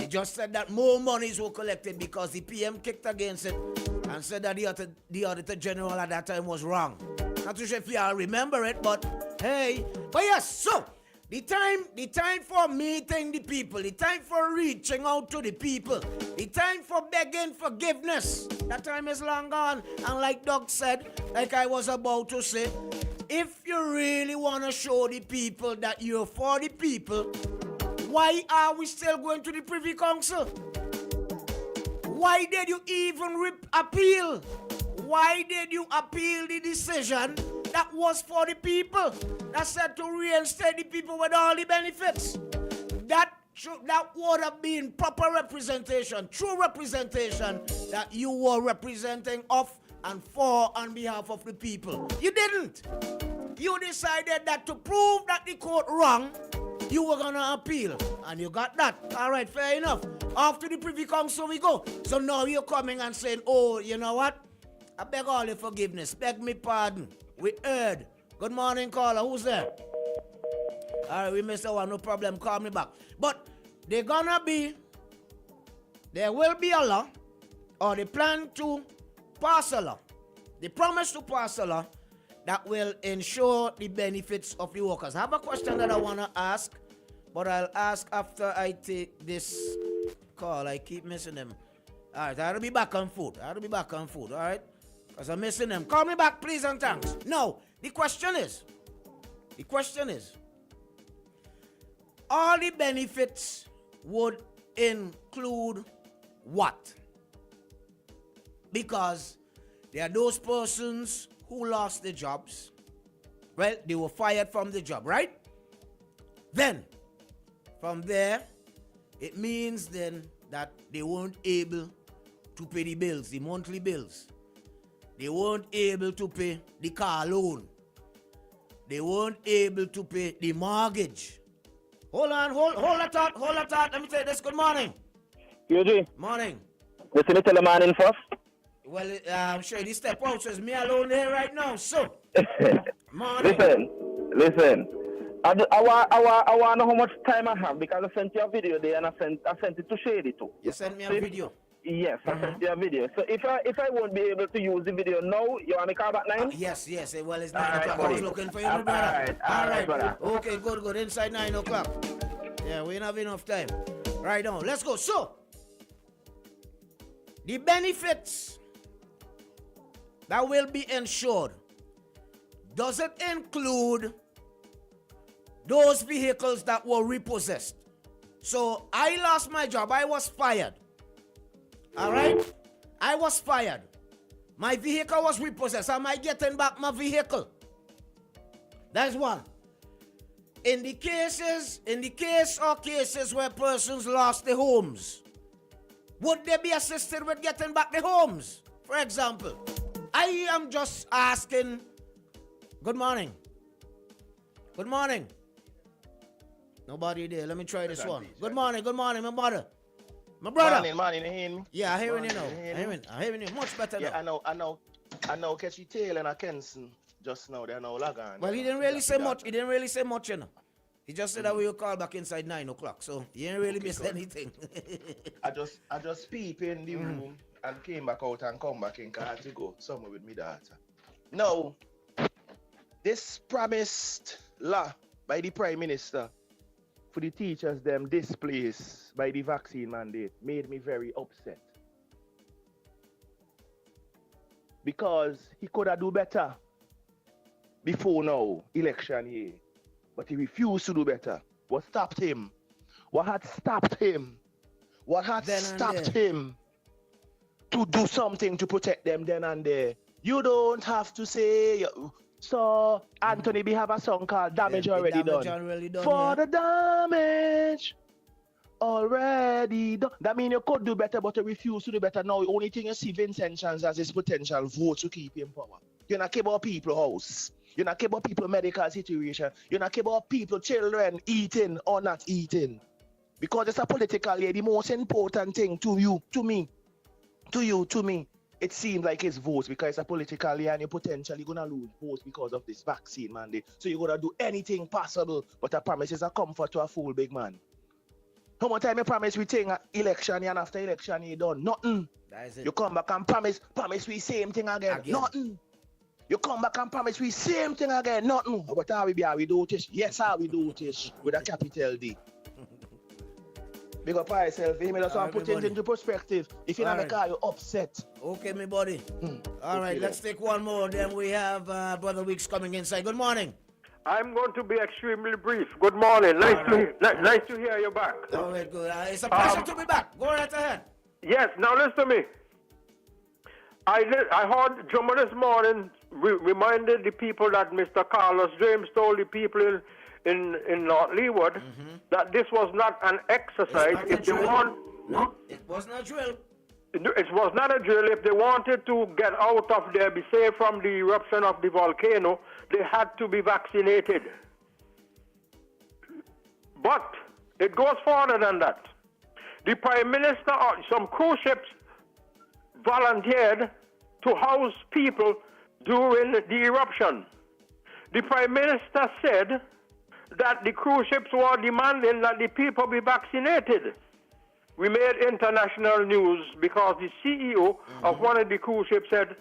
He just said that more monies were collected because the PM kicked against it and said that the Auditor General at that time was wrong. Not too sure if y'all remember it, but hey. But yes, so the time for meeting the people, the time for reaching out to the people, the time for begging forgiveness, that time is long gone. And like Doug said, like I was about to say, if you really want to show the people that you're for the people, why are we still going to the Privy Council? Why did you even appeal? why did you appeal the decision that was for the people? That said to reinstate the people with all the benefits. That would have been proper representation, true representation that you were representing of and for on behalf of the people. You didn't. You decided that to prove that the court wrong, you were gonna appeal, and you got that. All right, fair enough. After the Privy Council we go. So now you're coming and saying, oh, you know what? I beg all your forgiveness. Beg me pardon. We heard. Good morning, caller. Who's there? All right, we missed that one. No problem. Call me back. But there will be a law, or they plan to pass a law. They promise to pass a law that will ensure the benefits of the workers. I have a question that I want to ask, but I'll ask after I take this call. I keep missing them. All right, I have to be back on foot. All right? Because I'm missing them. Call me back, please, and thanks. No, the question is, all the benefits would include what? Because there are those persons who lost their jobs. Well, they were fired from the job, right? Then, from there, it means then that they weren't able to pay the bills, the monthly bills. They weren't able to pay the car loan. They weren't able to pay the mortgage. Hold that thought. Let me tell you this. Good morning. Fugi. Morning. Listen to the man in first. Well, I'm sure this step out, so it's me alone here right now. So, morning. Listen. I want to know how much time I have because I sent you a video there and I sent it to Shady too. You sent me a video? Yes, I sent you a video. So if I won't be able to use the video now, you want me to call back 9? Yes. Well, it's 9 o'clock. I was looking for you, brother. All right, brother. Okay, good. Inside 9 o'clock. Yeah, we don't have enough time. Right on. Let's go. So, the benefits that will be ensured, does it include those vehicles that were repossessed? So, I lost my job. I was fired. All right? I was fired. My vehicle was repossessed. Am I getting back my vehicle? That's one. In the cases where persons lost their homes, would they be assisted with getting back the homes? For example, I am just asking. Good morning. Nobody there. Let me try this one. Good morning, my brother. My brother. Morning, you hear me? Yeah, I hearing you now. I hearing you much better now. Yeah, I know. Catchy Tail and a Kenson just now. They're now lagging. Well, he didn't really say much. You know. He just said that we will call back inside 9 o'clock. So he didn't really miss anything. I just peep in the room and came back out and come back in because I had to go somewhere with me daughter. Now, this promised law by the Prime Minister for the teachers them displaced by the vaccine mandate made me very upset. Because he could have do better before now, election year. But he refused to do better. What stopped him? What had stopped him? What had stopped him to do something to protect them then and there? You don't have to say. So Anthony B have a song called Damage Already Done. For the damage already done. That means you could do better, but you refuse to do better. Now, the only thing you see Vincent Chance as his potential vote to keep him power. You're not care about people's house. You're not care about people's medical situation. You're not care about people's children eating or not eating. Because it's a politically the most important thing to you, to me. It seems like it's votes because it's a politically and you're potentially going to lose votes because of this vaccine mandate. So you're going to do anything possible, but a promise is a comfort to a fool, big man. How much time you promise we take election and after election you done? Nothing. You come back and promise we same thing again. Nothing. You come back and promise we same thing again. Nothing. But how we do this? Yes, how we do this with a capital D. Big up yourself. You just want to put things into perspective. If you not make you upset. Okay, my buddy. All right, let's take one more. Then we have Brother Weeks coming inside. Good morning. I'm going to be extremely brief. Good morning. Nice to hear you back. All right, good. It's a pleasure to be back. Go right ahead. Yes, now listen to me. I heard Jumbo this morning reminded the people that Mr. Carlos James told the people in North Leeward that this was not an exercise. If they want, no, it was not drill. It was not a drill. If they wanted to get out of there, be safe from the eruption of the volcano, they had to be vaccinated. But it goes further than that. The Prime Minister, some cruise ships volunteered to house people during the eruption. The Prime Minister said that the cruise ships were demanding that the people be vaccinated. We made international news because the CEO of one of the cruise ships said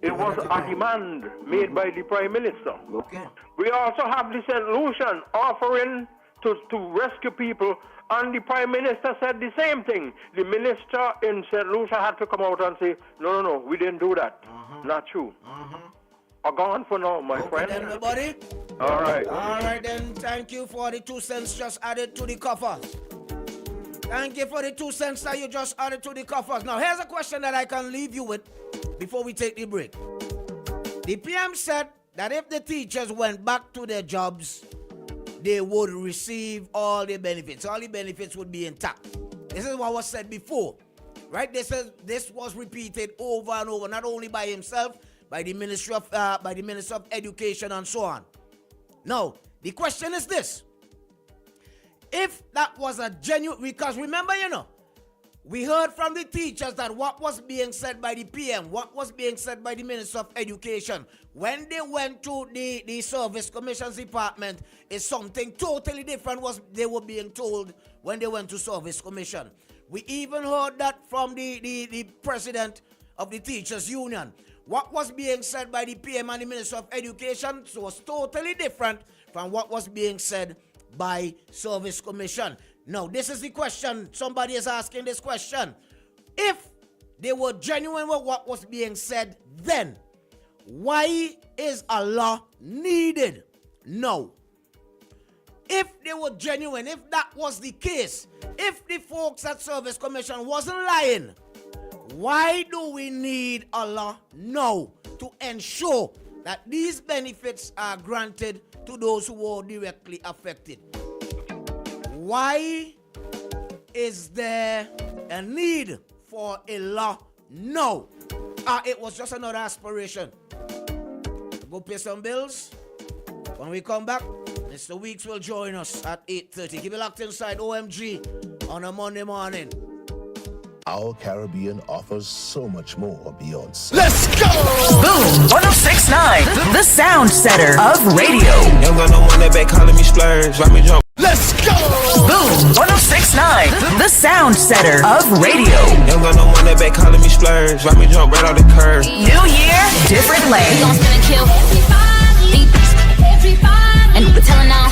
it was a demand made by the Prime Minister. Okay. We also have the St. Lucian offering to rescue people, and the Prime Minister said the same thing. The minister in St. Lucia had to come out and say, no, we didn't do that. Not true. Are gone for now, my friend. Then, everybody. All right. All right, then. Thank you for the 2 cents just added to the coffers. Thank you for the 2 cents that you just added to the coffers. Now, here's a question that I can leave you with before we take the break. The PM said that if the teachers went back to their jobs, they would receive all the benefits. All the benefits would be intact. This is what was said before, right? This was repeated over and over, not only by himself, by the Minister of Education and so on. Now, the question is this. If that was a genuine, because remember, we heard from the teachers that what was being said by the PM, what was being said by the Minister of Education, when they went to the Service Commission's department, is something totally different was they were being told when they went to Service Commission. We even heard that from the president of the Teachers Union. What was being said by the PM and the Minister of Education was totally different from what was being said by Service Commission. Now, this is the question. Somebody is asking this question. If they were genuine with what was being said then, why is a law needed? No. If they were genuine, if that was the case, if the folks at Service Commission wasn't lying, why do we need a law now to ensure that these benefits are granted to those who were directly affected? Why is there a need for a law now? It was just another aspiration. Go pay some bills. When we come back, Mr. Weeks will join us at 8:30. Keep it locked inside OMG on a Monday morning. Our Caribbean offers so much more beyond sex. Let's go! Boom 106.9, the sound setter of radio. Young got no one that back calling me splurge. Let me jump. Let's go! Boom 106.9, the sound setter of radio. Young got no one that back calling me splurge. Let me jump right off the curb. New year, different lane. We gon' spin and kill everybody, and we're telling now.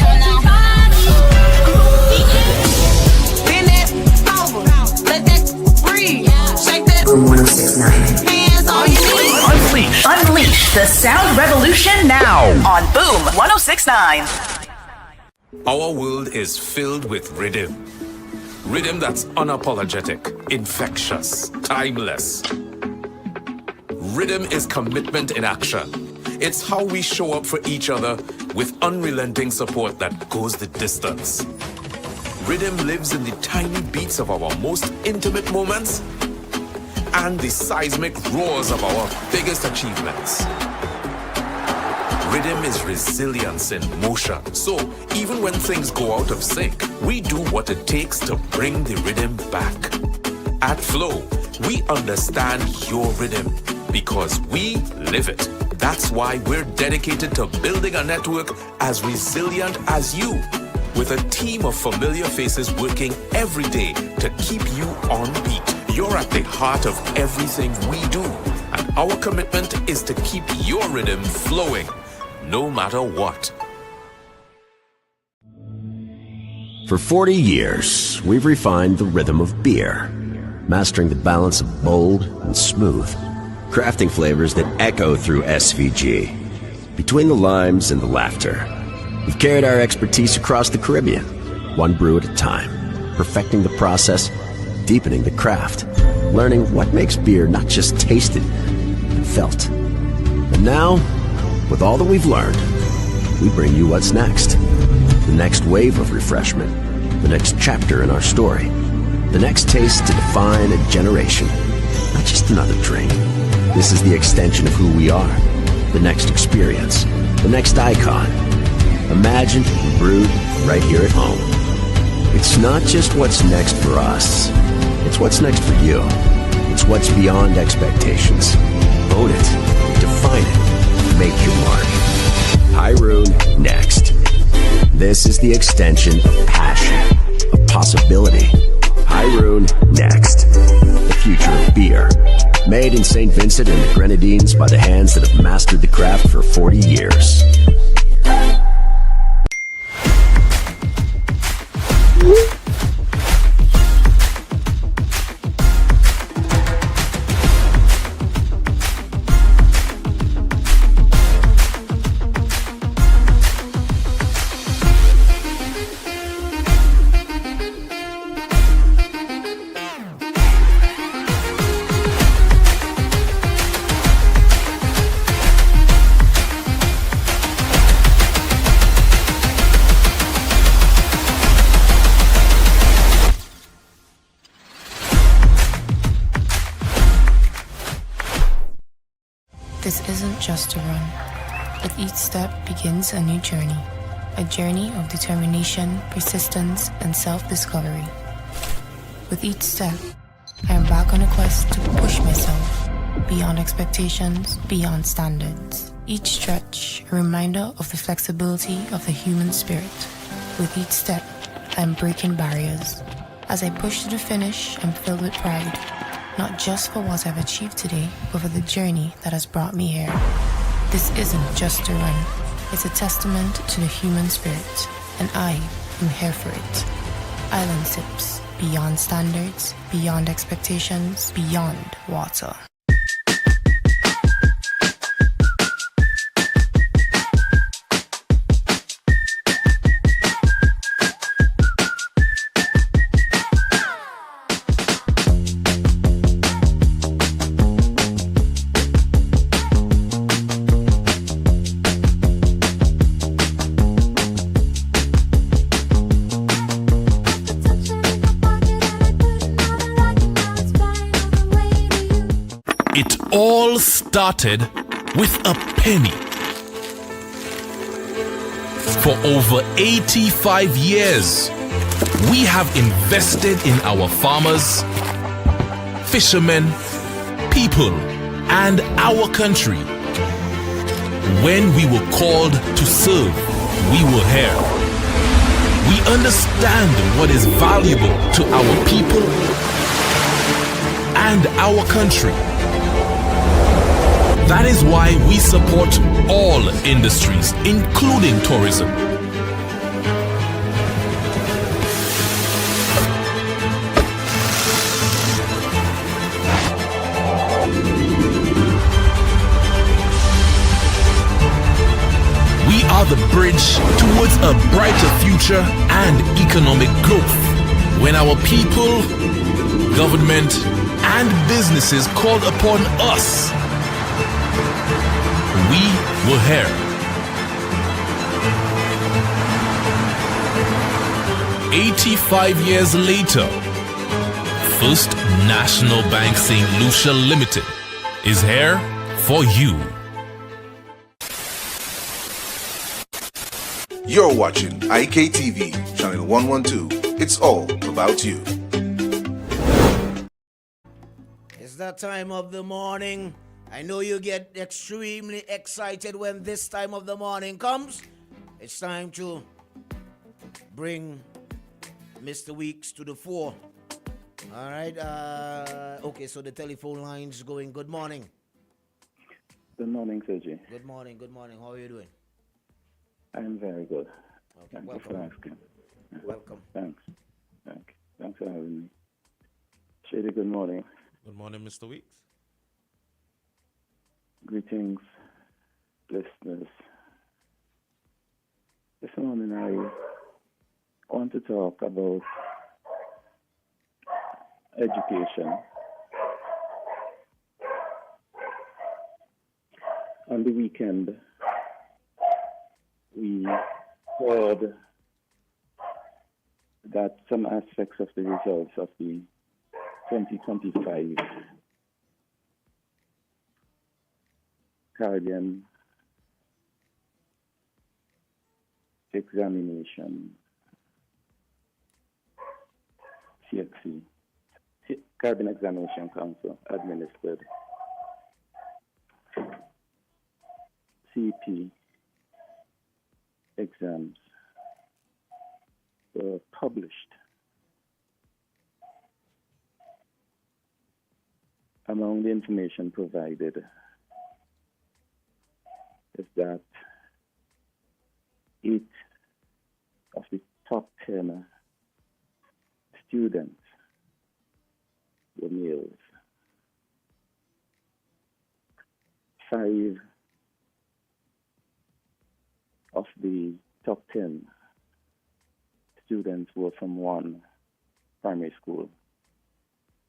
Bend that over, let that breathe, shake that. Boom 106.9. Hands on your knees. Unleash the sound revolution now on Boom 106.9. Our world is filled with rhythm. Rhythm that's unapologetic, infectious, timeless. Rhythm is commitment in action. It's how we show up for each other with unrelenting support that goes the distance. Rhythm lives in the tiny beats of our most intimate moments and the seismic roars of our biggest achievements. Rhythm is resilience in motion. So even when things go out of sync, we do what it takes to bring the rhythm back. At Flow, we understand your rhythm because we live it. That's why we're dedicated to building a network as resilient as you, with a team of familiar faces working every day to keep you on beat. You're at the heart of everything we do, and our commitment is to keep your rhythm flowing, no matter what. For 40 years, we've refined the rhythm of beer, mastering the balance of bold and smooth, crafting flavors that echo through SVG. Between the limes and the laughter, we've carried our expertise across the Caribbean, one brew at a time, perfecting the process, deepening the craft, learning what makes beer not just tasted, and felt. And now, with all that we've learned, we bring you what's next. The next wave of refreshment. The next chapter in our story. The next taste to define a generation. Not just another drink. This is the extension of who we are. The next experience. The next icon. Imagined and brewed right here at home. It's not just what's next for us. It's what's next for you. It's what's beyond expectations. Own it. Define it. Make your mark. High Rune next. This is the extension of passion, of possibility. High Rune next. The future of beer. Made in St. Vincent and the Grenadines by the hands that have mastered the craft for 40 years. This isn't just a run. With each step begins a new journey. A journey of determination, persistence, and self-discovery. With each step, I am back on a quest to push myself beyond expectations, beyond standards. Each stretch, a reminder of the flexibility of the human spirit. With each step, I am breaking barriers. As I push to the finish, I'm filled with pride. Not just for what I've achieved today, but for the journey that has brought me here. This isn't just a run. It's a testament to the human spirit, and I am here for it. Island Sips, beyond standards, beyond expectations, beyond water. It all started with a penny. For over 85 years, we have invested in our farmers, fishermen, people, and our country. When we were called to serve, we were here. We understand what is valuable to our people and our country. That is why we support all industries, including tourism. We are the bridge towards a brighter future and economic growth. When our people, government, and businesses called upon us, we were here. 85 years later, First National Bank St. Lucia Limited is here for you. You're watching IKTV, channel 112. It's all about you. It's that time of the morning. I know you get extremely excited when this time of the morning comes. It's time to bring Mr. Weeks to the fore. All right. Okay, so the telephone line's going. Good morning. Good morning, Sergi. Good morning. Good morning. How are you doing? I'm very good. Okay, Thank welcome. you for asking. Welcome. Thanks. Thanks for having me. Shady, good morning. Good morning, Mr. Weeks. Greetings, listeners. This morning I want to talk about education the weekend, we heard that some aspects of the results of the 2025 Caribbean examination, CXC, Caribbean Examination Council administered CP exams were published. Among the information provided is that 8 of the top 10 students were males. 5 of the top 10 students were from one primary school,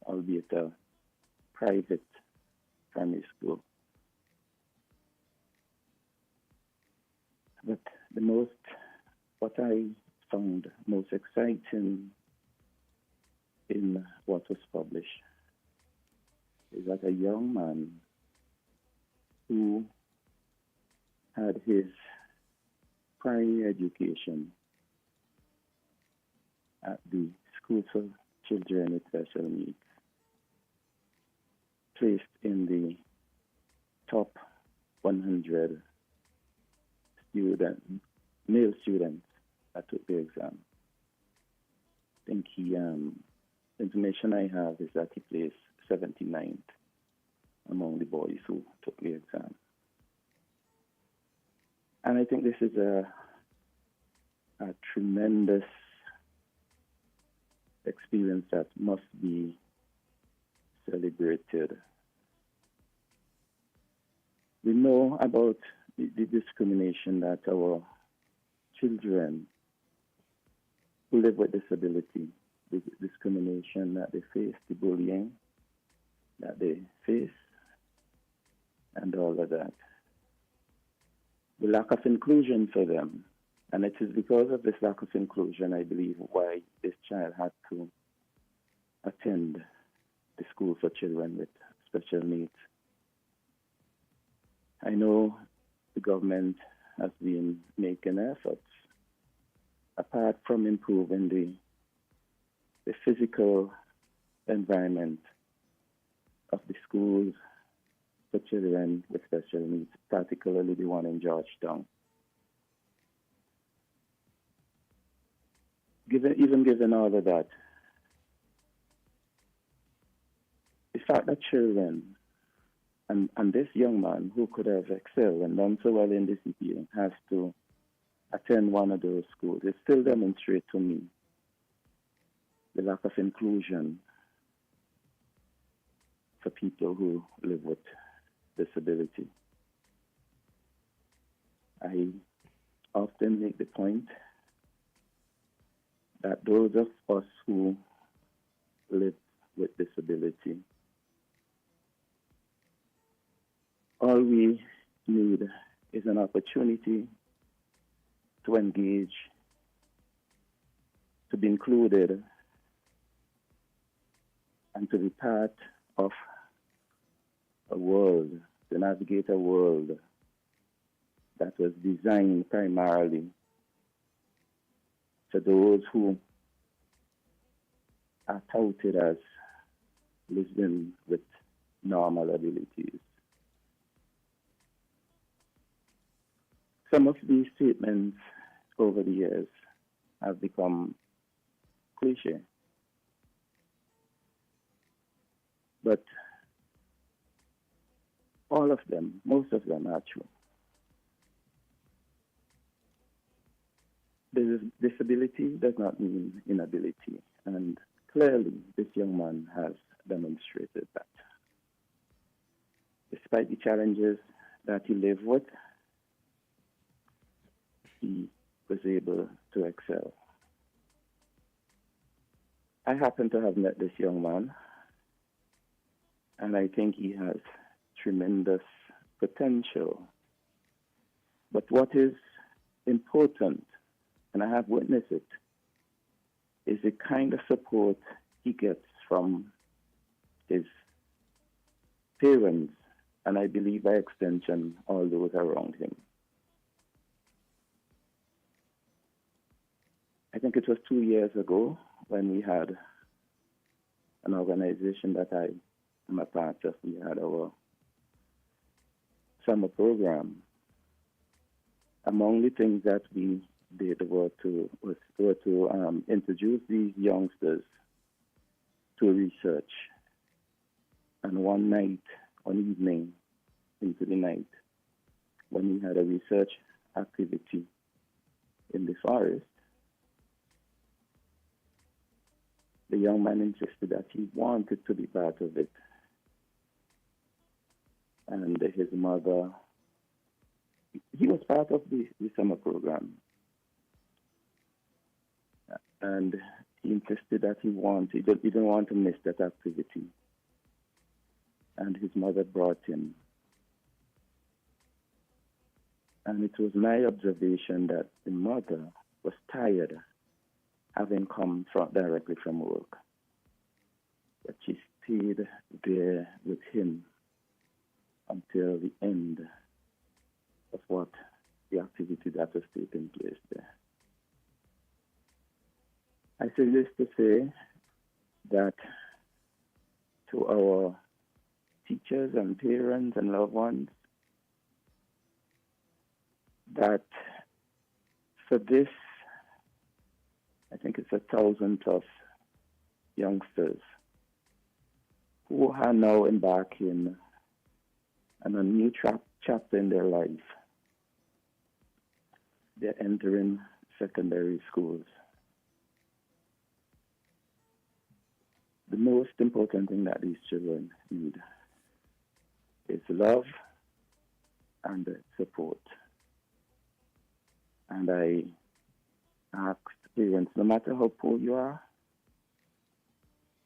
albeit a private primary school. But what I found most exciting in what was published is that a young man who had his primary education at the School for Children with Special Needs, placed in the top 100 male students that took the exam. I think information I have is that he placed 79th among the boys who took the exam. And I think this is a tremendous experience that must be celebrated. We know about the discrimination that our children who live with disability, the discrimination that they face, the bullying that they face, and all of that. The lack of inclusion for them. And it is because of this lack of inclusion, I believe, why this child had to attend the School for Children with Special Needs. I know the government has been making efforts, apart from improving the physical environment of the schools for children with special needs, particularly the one in Georgetown. Given all of that, the fact that children, and this young man who could have excelled and done so well in this CPA has to attend one of those schools, it still demonstrates to me the lack of inclusion for people who live with disability. I often make the point that those of us who live with disability, all we need is an opportunity to engage, to be included, and to be part of a world, to navigate a world that was designed primarily for those who are touted as living with normal abilities. Some of these statements over the years have become cliche. But all of them, most of them are true. Disability does not mean inability, and clearly this young man has demonstrated that. Despite the challenges that he lived with, he was able to excel. I happen to have met this young man, and I think he has tremendous potential But what is important, and I have witnessed it, is the kind of support he gets from his parents, and I believe by extension, all those around him. I think it was 2 years ago when we had an organization that I am a part of. We had our summer program. Among the things that we did were to introduce these youngsters to research. And one evening into the night, when we had a research activity in the forest, the young man insisted that he wanted to be part of it. And his mother, he was part of the summer program. And he insisted that he didn't want to miss that activity. And his mother brought him. And it was my observation that the mother was tired, having come directly from work. But she stayed there with him until the end of what the activity that was taking place there. I say this to say that to our teachers and parents and loved ones, that for this, I think it's 1,000 of youngsters who are now embarking on a new chapter in their life. They're entering secondary schools. The most important thing that these children need is love and support. And I ask parents, no matter how poor you are,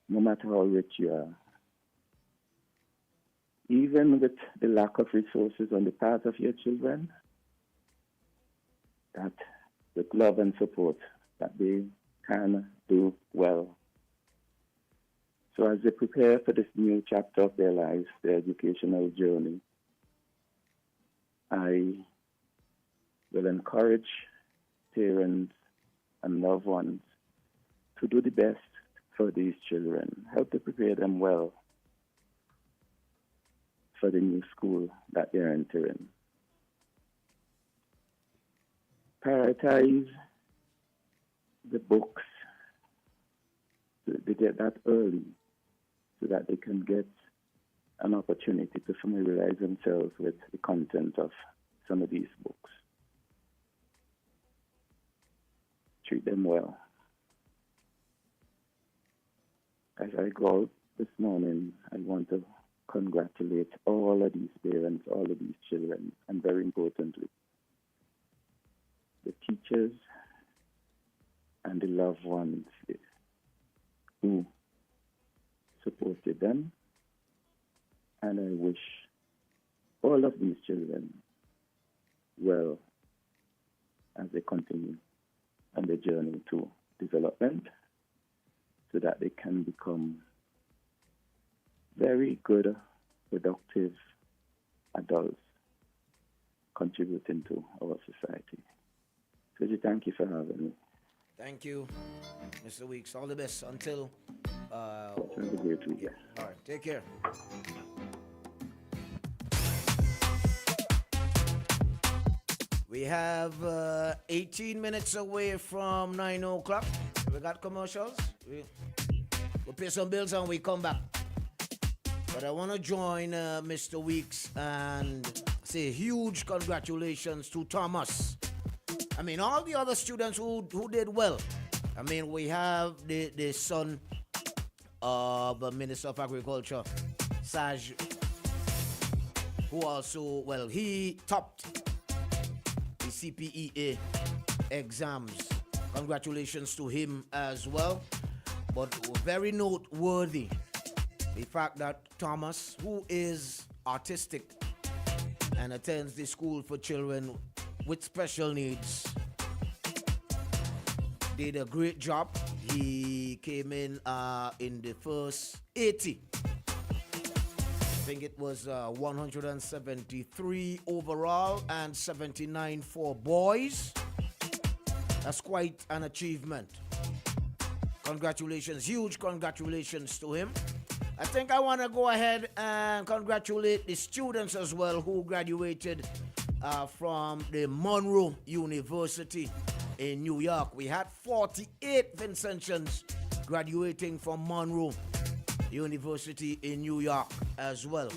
no matter how rich you are, even with the lack of resources on the part of your children, that with love and support, that they can do well. So as they prepare for this new chapter of their lives, their educational journey, I will encourage parents and loved ones to do the best for these children, help to prepare them well for the new school that they're entering. Prioritize the books so they get that early so that they can get an opportunity to familiarize themselves with the content of some of these books. Treat them well. As I go out this morning, I want to congratulate all of these parents, all of these children, and very importantly, the teachers and the loved ones who supported them. And I wish all of these children well as they continue on their journey to development so that they can become very good, productive adults contributing to our society. So thank you for having me. Thank you, Mr. Weeks. All the best until... Have a great week. Yeah. All right, take care. We have 18 minutes away from 9 o'clock. We got commercials. We'll pay some bills and we come back. But I want to join Mr. Weeks and say huge congratulations to Thomas. I mean, all the other students who did well. I mean, we have the son of the Minister of Agriculture, Saj, who also, well, he topped the CPEA exams. Congratulations to him as well. But very noteworthy, the fact that Thomas, who is artistic and attends the school for children with special needs did a great job. He came in the first 80. I think it was 173 overall and 79 for boys. That's quite an achievement. Congratulations, huge congratulations to him. I think I want to go ahead and congratulate the students as well who graduated from the Monroe University in New York. We had 48 Vincentians graduating from Monroe University in New York as well.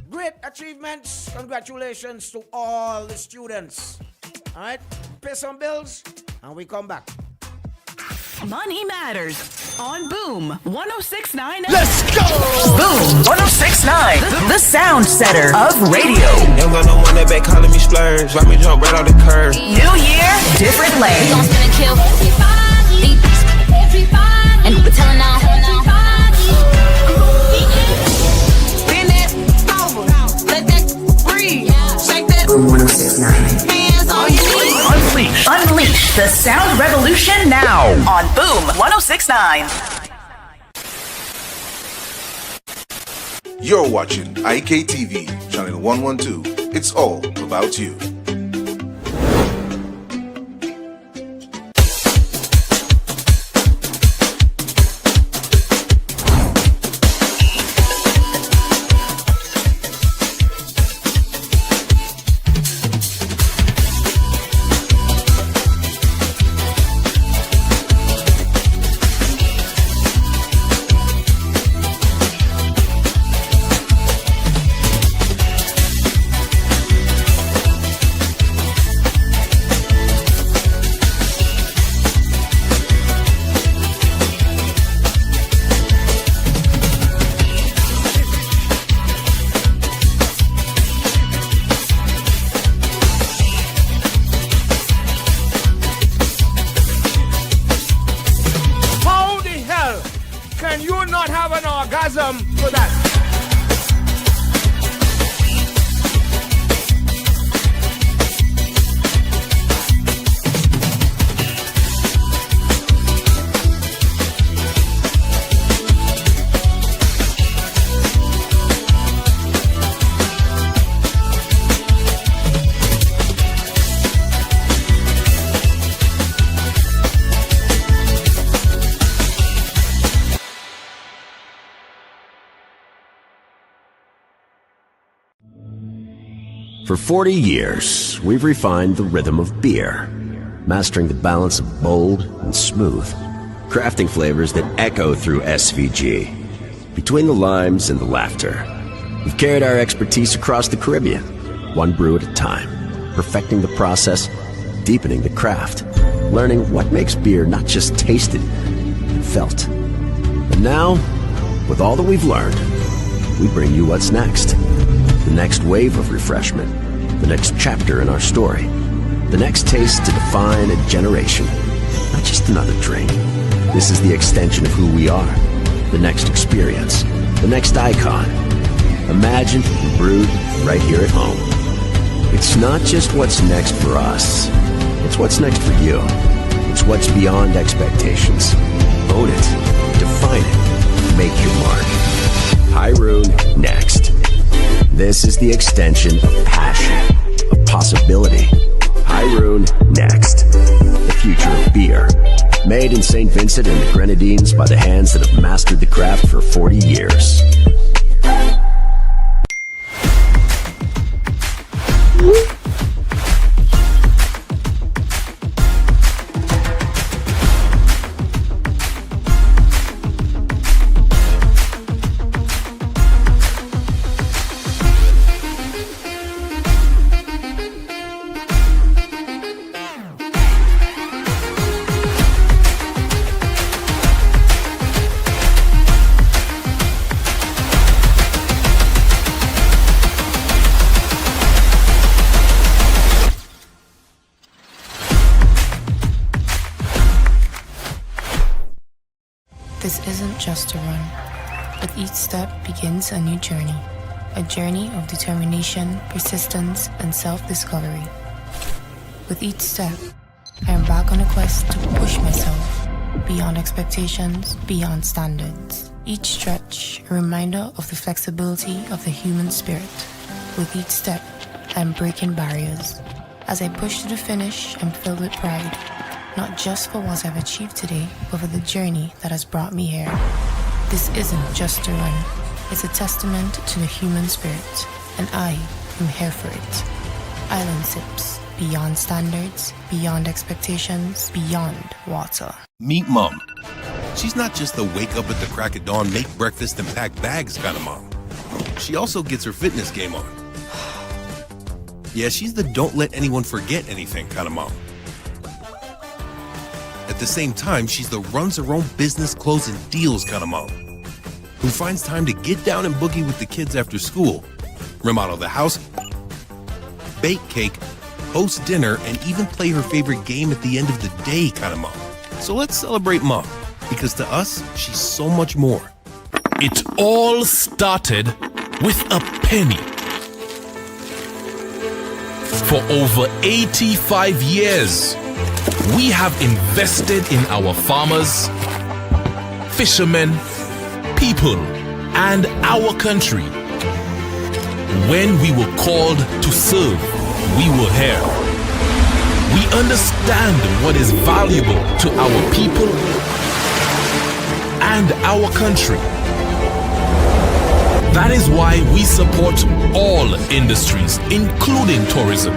Great achievements. Congratulations to all the students. All right, pay some bills and we come back. Money Matters on Boom 106.9. Let's go! Boom 106.9, the sound setter of radio. Young got no one that back calling me splurge. Why me jump right off the curb? New year, different lane. We gon' spin and kill everybody. And we're telling now. Bend that over, let that breathe. Shake that. Boom 106.9. Hands on your knees. Unleash the sound revolution now on Boom 106.9. You're watching IKTV, channel 112. It's all about you. For 40 years, we've refined the rhythm of beer, mastering the balance of bold and smooth, crafting flavors that echo through SVG. Between the limes and the laughter, we've carried our expertise across the Caribbean, one brew at a time, perfecting the process, deepening the craft, learning what makes beer not just tasted, but felt. And now, with all that we've learned, we bring you what's next. The next wave of refreshment, the next chapter in our story, the next taste to define a generation, not just another drink. This is the extension of who we are, the next experience, the next icon, imagined and brewed right here at home. It's not just what's next for us, it's what's next for you. It's what's beyond expectations. Own it, define it, make your mark. Hyrule next. This is the extension of passion, of possibility. Hyrule next. The future of beer. Made in St. Vincent and the Grenadines by the hands that have mastered the craft for 40 years. This isn't just a run. With each step begins a journey of determination, persistence, and self-discovery. With each step, I embark on a quest to push myself beyond expectations, beyond standards. Each stretch, a reminder of the flexibility of the human spirit. With each step, I am breaking barriers. As I push to the finish, I'm filled with pride, not just for what I've achieved today, but for the journey that has brought me here. This isn't just a run. It's a testament to the human spirit, and I am here for it. Island Sips, beyond standards, beyond expectations, beyond water. Meet Mom. She's not just the wake up at the crack of dawn, make breakfast and pack bags kind of mom. She also gets her fitness game on. Yeah, she's the don't let anyone forget anything kind of mom. At the same time, she's the runs her own business, closing deals kind of mom, who finds time to get down and boogie with the kids after school, remodel the house, bake cake, host dinner, and even play her favorite game at the end of the day kind of mom. So let's celebrate Mom, because to us, she's so much more. It all started with a penny. For over 85 years, we have invested in our farmers, fishermen, people, and our country. When we were called to serve, we were here. We understand what is valuable to our people and our country. That is why we support all industries, including tourism.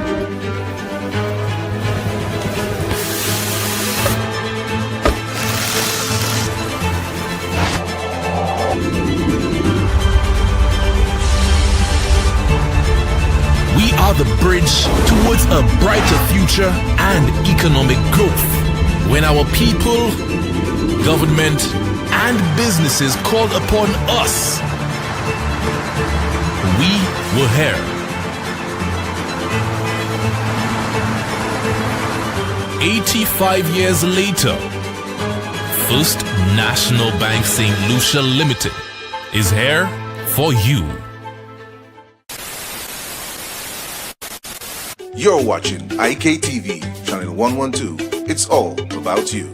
We are the bridge towards a brighter future and economic growth. When our people, government, and businesses called upon us, we were here. 85 years later, First National Bank St. Lucia Limited is here for you. You're watching IKTV, channel 112. It's all about you.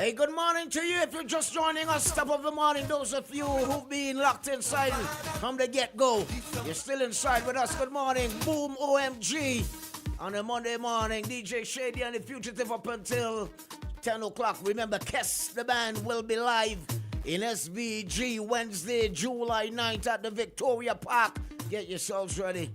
Hey, good morning to you. If you're just joining us, top of the morning, those of you who've been locked inside from the get-go, you're still inside with us. Good morning, Boom OMG. On a Monday morning, DJ Shady and the Fugitive up until 10 o'clock. Remember, Kess, the band, will be live in SVG Wednesday, July 9th at the Victoria Park. Get yourselves ready.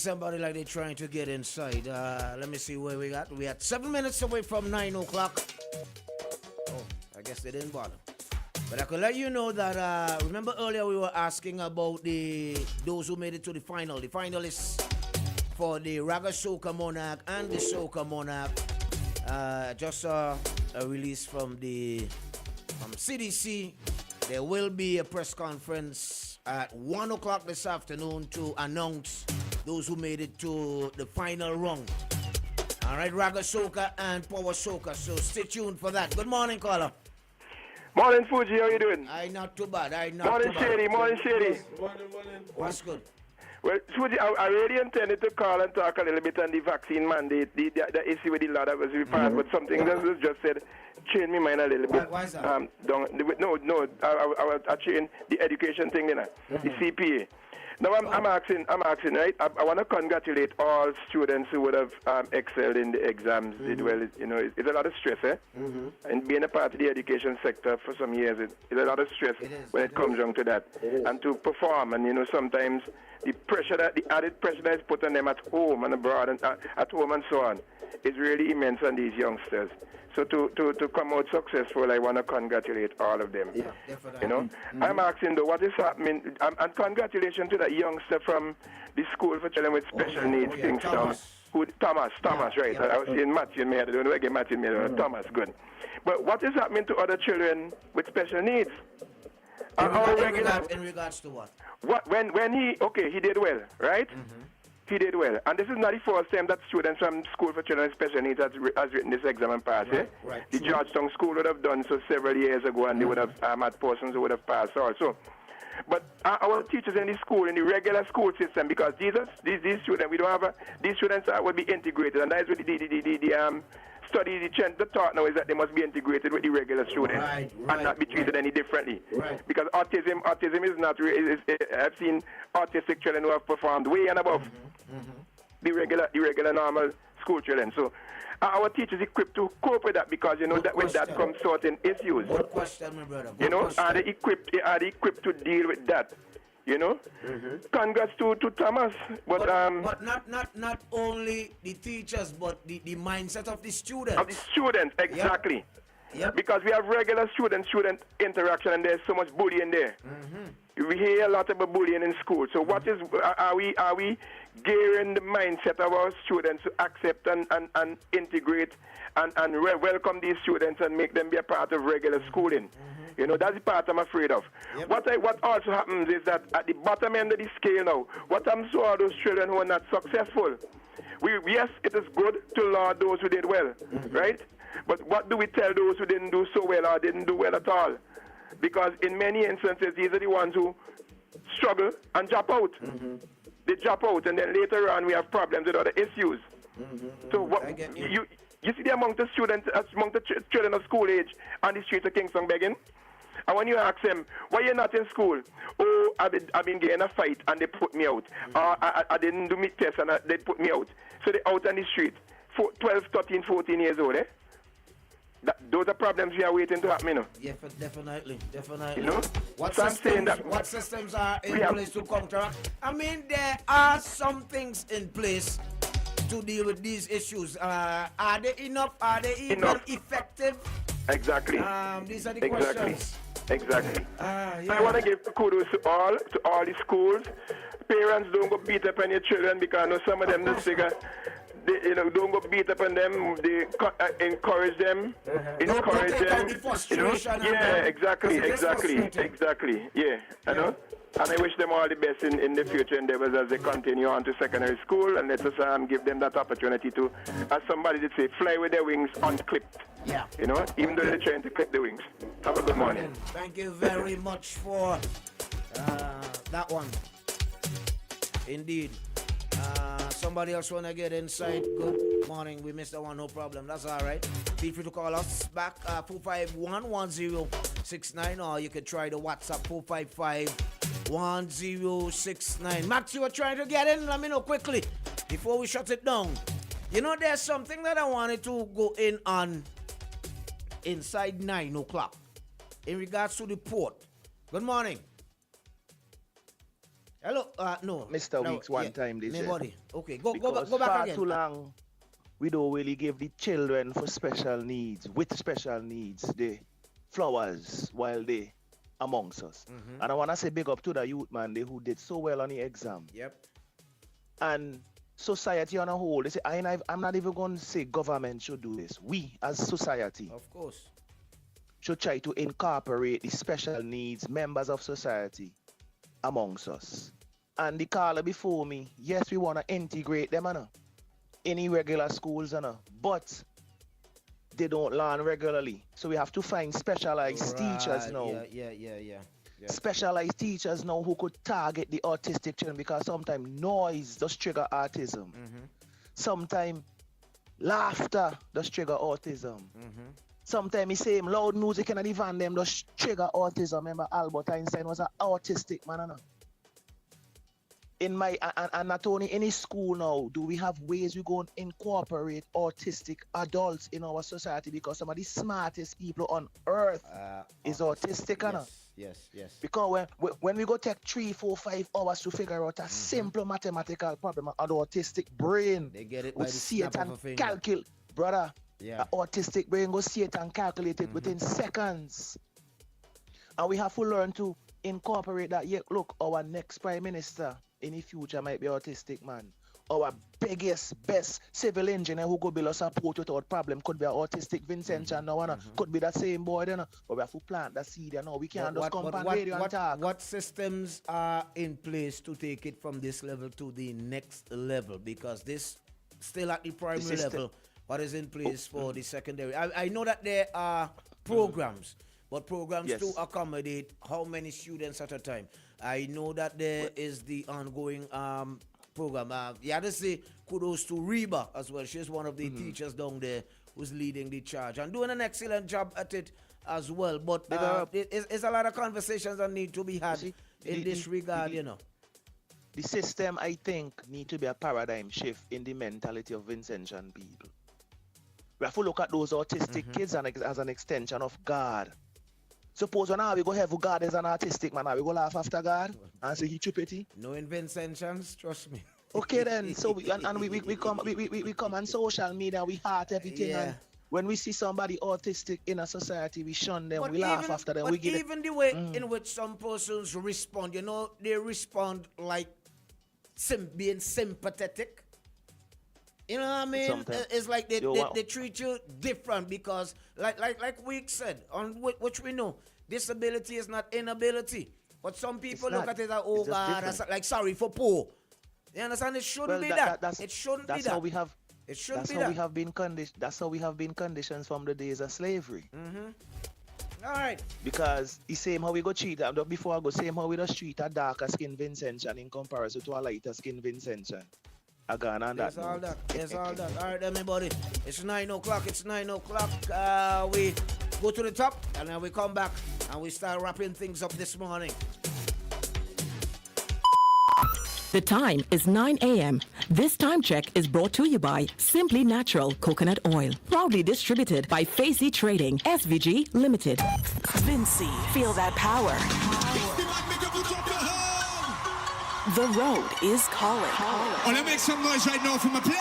somebody like they're trying to get inside. Let me see where we got. We at 7 minutes away from 9 o'clock. Oh, I guess they didn't bother. But I could let you know that, remember earlier we were asking about those who made it to the final. The finalists for the Raga Soca Monarch and the Soca Monarch. Just saw a release from CDC. There will be a press conference at 1 o'clock this afternoon to announce those who made it to the final round. All right, Raga Soca and Power Soca. So stay tuned for that. Good morning, caller. Morning, Fugi. How you doing? Not too bad. Morning, Shady. Morning, Shady. Morning. What's good? Well, Fugi, I really intended to call and talk a little bit on the vaccine mandate, the issue with the law that was reported, but something that was just said changed my mind a little bit. Why is that? I changed the education thing, the CPA. Now I'm asking, right? I want to congratulate all students who would have excelled in the exams. Did well. You know, it's a lot of stress, And being a part of the education sector for some years, it's a lot of stress when it comes down to that. And to perform, and sometimes the added pressure that is put on them at home and abroad, and at home and so on, is really immense on these youngsters. So to come out successful, I want to congratulate all of them. Yeah, definitely. I'm asking though, what is happening? And congratulations to that youngster from the School for Children with Special Needs, Kingston. Thomas, right? I was saying Matthew in my head. I don't know if I get Matthew in my head. Thomas, good. But what is happening to other children with special needs? In regards to what? When he did well, right? He did well. And this is not the first time that students from School for Children with Special Needs has written this exam and passed. Right. The Georgetown School would have done so several years ago, and they would have had persons who would have passed also. But our teachers in the school, in the regular school system, because these students, we don't have these students would be integrated, and that is what the thought now is that they must be integrated with the regular students and not be treated any differently. Right. Because autism is not. I've seen autistic children who have performed way and above the regular normal school children. So our teachers equipped to cope with that, because that with that comes certain issues. Good question, my brother. Are they equipped to deal with that? Congrats to Thomas, but not only the teachers, but the mindset of the students. Of the students, exactly. Yep. Because we have regular student interaction, and there's so much bullying there. We hear a lot about bullying in school. So what is are we gearing the mindset of our students to accept and integrate and welcome these students and make them be a part of regular schooling? That's the part I'm afraid of. Yep. What also happens is that at the bottom end of the scale now, what I'm seeing are those children who are not successful. Yes, it is good to laud those who did well, right? But what do we tell those who didn't do so well or didn't do well at all? Because in many instances, these are the ones who struggle and drop out. They drop out, and then later on we have problems with other issues. So what you see the among the students, among the children of school age on the streets of Kingston begging? And when you ask them, why you're not in school? Oh, I've been getting a fight and they put me out. I didn't do my test and they put me out. So they're out on the street, 12, 13, 14 years old. Those are problems we are waiting to happen. Yeah, definitely. What systems are in place to counteract? I mean, there are some things in place to deal with these issues. Are they enough? Are they even effective? Exactly. These are the questions. Exactly. I want to give kudos to all the schools. Parents, don't go beat up on your children, because I know some of them just figure, don't go beat up on them. They encourage them. Encourage them. Exactly. Yeah, I know. And I wish them all the best in the future endeavors as they continue on to secondary school. And let us give them that opportunity to, as somebody did say, fly with their wings unclipped. Yeah. Even though they're trying to clip the wings. Have a good morning. Thank you very much for that one. Indeed. Somebody else want to get inside? Good morning. We missed that one. No problem. That's all right. Feel free to call us back 451-1069, or you could try the WhatsApp 455-1069. Max, you were trying to get in. Let me know quickly before we shut it down. There's something that I wanted to go in on inside 9 o'clock in regards to the port. Good morning. Hello, no. Mr. No, Weeks one time they said. Nobody. Okay, go Because back far again. too long, we don't really give the children for special needs, with special needs, the flowers while they amongst us. Mhm. And I want to say big up to the youth, man, they who did so well on the exam. Yep. And society on a whole, they say, I'm not even going to say government should do this. We, as society, Of course. should try to incorporate the special needs members of society amongst us. And the caller before me, yes, we want to integrate them in irregular schools, but they don't learn regularly. So we have to find specialized teachers now. Yeah. Specialized teachers now who could target the autistic children, because sometimes noise does trigger autism. Mm-hmm. Sometimes laughter does trigger autism. Mm-hmm. Sometimes the same loud music in the van them does trigger autism. Remember Albert Einstein was an autistic man. In my and not only in his school now, do we have ways we go and incorporate autistic adults in our society, because some of the smartest people on earth is autistic, Yes. Because when we go take 3, 4, 5 hours to figure out a simple mathematical problem, an autistic brain They get it would by the see snap it of a and finger. calculate, brother. Yeah. An autistic brain go see it and calculate it within seconds. And we have to learn to incorporate that. Yeah, look, our next prime minister in the future might be autistic, man. Our biggest, best civil engineer who could build us a port without problem could be an autistic Vincent Chan now, could be that same boy, but we have to plant that seed, we can't just come on radio and talk. What systems are in place to take it from this level to the next level? Because this still at the primary level. What is in place for the secondary? I know that there are programs, but programs to accommodate how many students at a time. I know that there is the ongoing program. You have to say kudos to Reba as well. She's one of the teachers down there who's leading the charge and doing an excellent job at it as well. But there's a lot of conversations that need to be had in this regard, The system, I think, need to be a paradigm shift in the mentality of Vincentian people. We have to look at those autistic kids as an extension of God. Suppose when we go have God as an artistic man, we go laugh after God and say he chupity. No inventions, trust me. Okay then, so we come on social media, we heart everything, and when we see somebody autistic in a society, we shun them, we laugh after them. But we give even the way in which some persons respond, they respond like being sympathetic. You know what I mean? Sometimes. It's like they treat you different because, like Week said, on which we know, disability is not inability. But some people look at it like, oh God, that's like sorry for poor. You understand? It shouldn't be that. It shouldn't be that. How we have. It shouldn't that's be how that. we have been conditioned. That's how we have been conditioned from the days of slavery. All right. Because the same how we go treat before I go, same how we just treat a darker skin Vincentian in comparison to a lighter skin Vincentian. Again, and That's all that. That's all that. All right, everybody. It's 9 o'clock. It's 9 o'clock. We go to the top and then we come back and we start wrapping things up this morning. The time is 9 a.m. This time check is brought to you by Simply Natural Coconut Oil. Proudly distributed by Facey Trading, SVG Limited. Vinci, feel that power. The road is calling. Oh, let me make some noise right now for my play.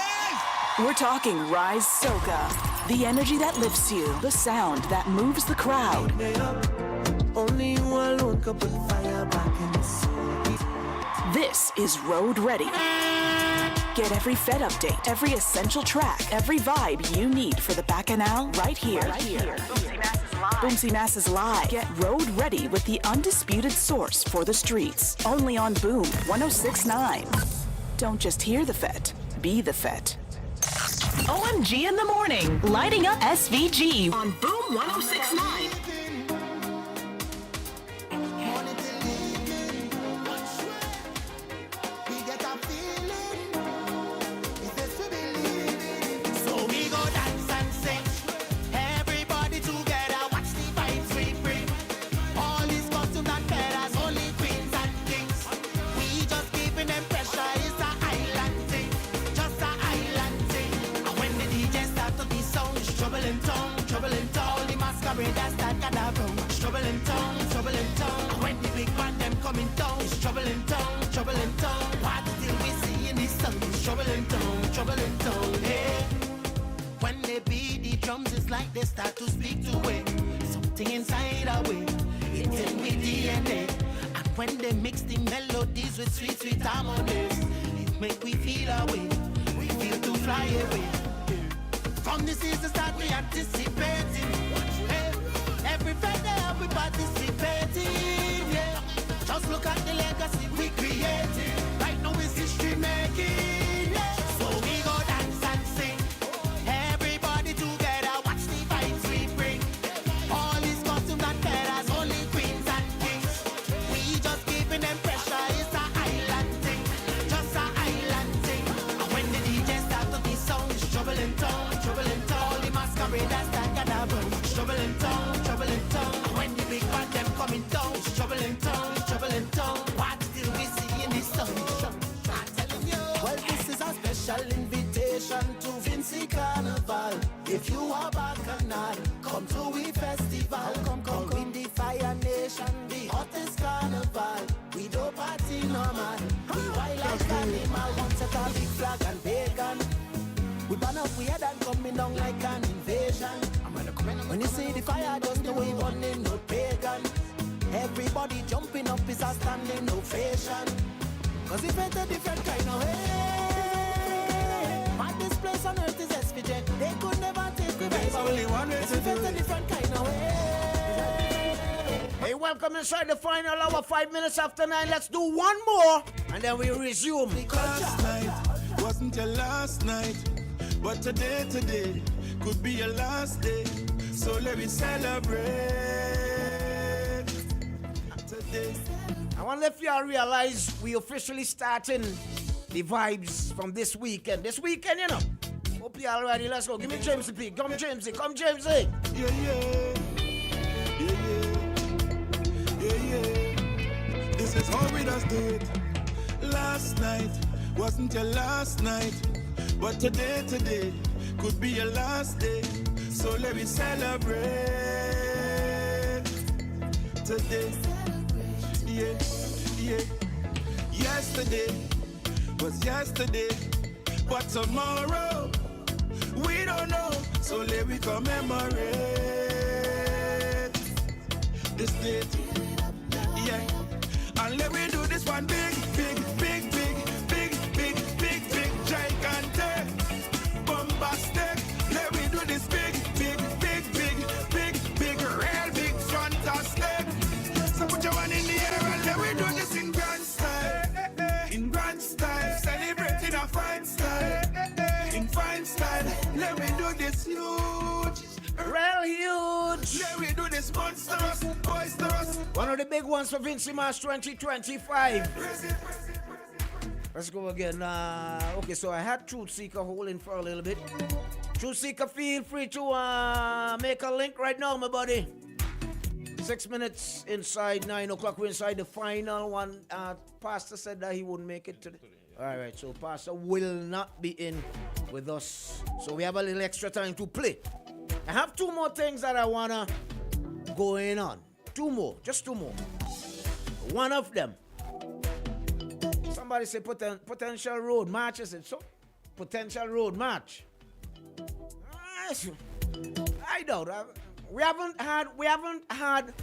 We're talking Rise Soca. The energy that lifts you. The sound that moves the crowd. Only you alone can put fire back in the soul. This is Road Ready. Get every Fed update, every essential track, every vibe you need for the Bacchanal right here. Boomsy Masses Live. Get Road Ready with the undisputed source for the streets. Only on Boom 1069. Don't just hear the Fet, be the Fet. OMG in the morning, lighting up SVG on Boom 1069. That's that trouble in town. When the big band them coming down, it's trouble in town. drums is like they start to speak to it. Something inside our way, it's in with DNA. And when they mix the melodies with sweet, sweet harmonies, it make we feel our way. We feel to fly away. From the season start we anticipating. Hey, every Friday we participating. Yeah, just look at the legacy we created. Right now it's history making. Yeah. So we go dance and sing. Everybody together, watch the vibes we bring. All these costumes and feathers, only queens and kings. We just giving them pressure. It's a island thing, just a island thing. And when the DJ starts to the sound, it's trouble in town. All the masqueraders that gather round. Trouble in town. And when the big band them coming down, it's trouble in town. What still we see in the sun? I'm telling you. Well, this is a special invitation to Vincy Carnival. If you are bacchanal, come to we festival. Come in the Fire Nation, the hottest carnival. We don't party normal. We wild like animal. One set a big flag and bacon. We burn up we head and coming down like an invasion. When you see the fire, just the way running, no pagan. Everybody jumping up is a standing ovation. Cause it ain't a different kind of way. But this place on earth is SVJ. They could never take me back. Only one way to do it. A different kind of way. Hey, welcome inside the final hour, 5 minutes after 9. Let's do one more and then we resume. Last night wasn't your last night, but today could be your last day. So let me celebrate today. I want to let y'all realize we officially starting the vibes from this weekend. This weekend, you know. Hope y'all ready. Let's go. Give me Jamesy P. Come Jamesy. Yeah. This is how we just do it. Last night wasn't your last night, but today could be your last day. So let me celebrate today. Yeah. Yesterday was yesterday, but tomorrow we don't know. So let me commemorate this date. Yeah, and let me do this one big, gigantic, bombastic. Let me do this big, real big, fantastic. So put your one in the air and let me do this in grand style. In grand style, celebrating a fine style. In fine style, let me do this huge. Real huge. Let me do this monstrous, boisterous. One of the big ones for Vincy Mass 2025. Let's go again. Okay, so I had Truth Seeker holding for a little bit. Truth Seeker, feel free to make a link right now, my buddy. 6 minutes inside 9 o'clock. We're inside the final one. Pastor said that he wouldn't make it today. All right, so Pastor will not be in with us. So we have a little extra time to play. I have two more things that I want to go in on. Just two more. One of them. Somebody say potential road march. Is it so? Potential road march. I doubt. We haven't had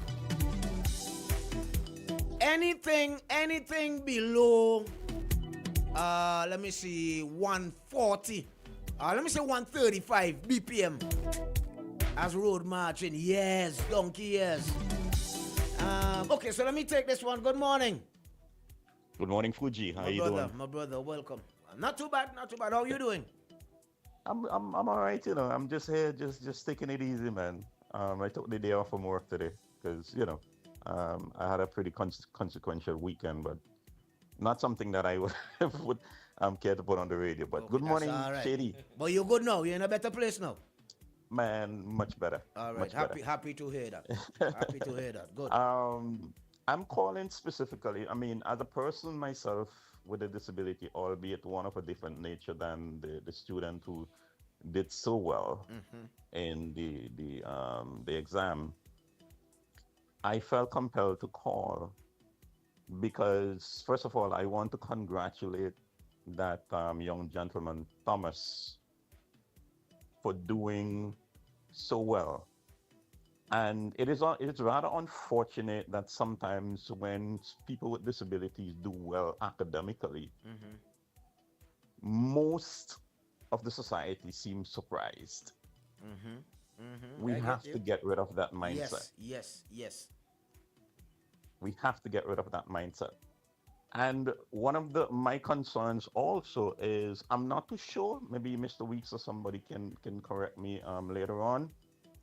anything below let me see 140. Let me say 135 BPM as road marching. Yes, donkey yes. Okay, so let me take this one. Good morning. Good morning, Fugi. How you doing? My brother, welcome. Not too bad. How you doing? I'm all right, you know. I'm just here, just taking it easy, man. I took the day off from work today because, you know, I had a pretty consequential weekend, but not something that I would care to put on the radio. But okay, good morning, right. Shady. But you're good now. You're in a better place now. Man, much better. All right. Happy to hear that. Happy to hear that. Good. I'm calling specifically, I mean, as a person myself with a disability, albeit one of a different nature than the student who did so well in the exam, I felt compelled to call because, first of all, I want to congratulate that young gentleman, Thomas, for doing so well. And it's rather unfortunate that sometimes when people with disabilities do well academically, most of the society seems surprised. We I get have you. to get rid of that mindset. Yes. We have to get rid of that mindset. And one of my concerns also is I'm not too sure. Maybe Mr. Weeks or somebody can correct me later on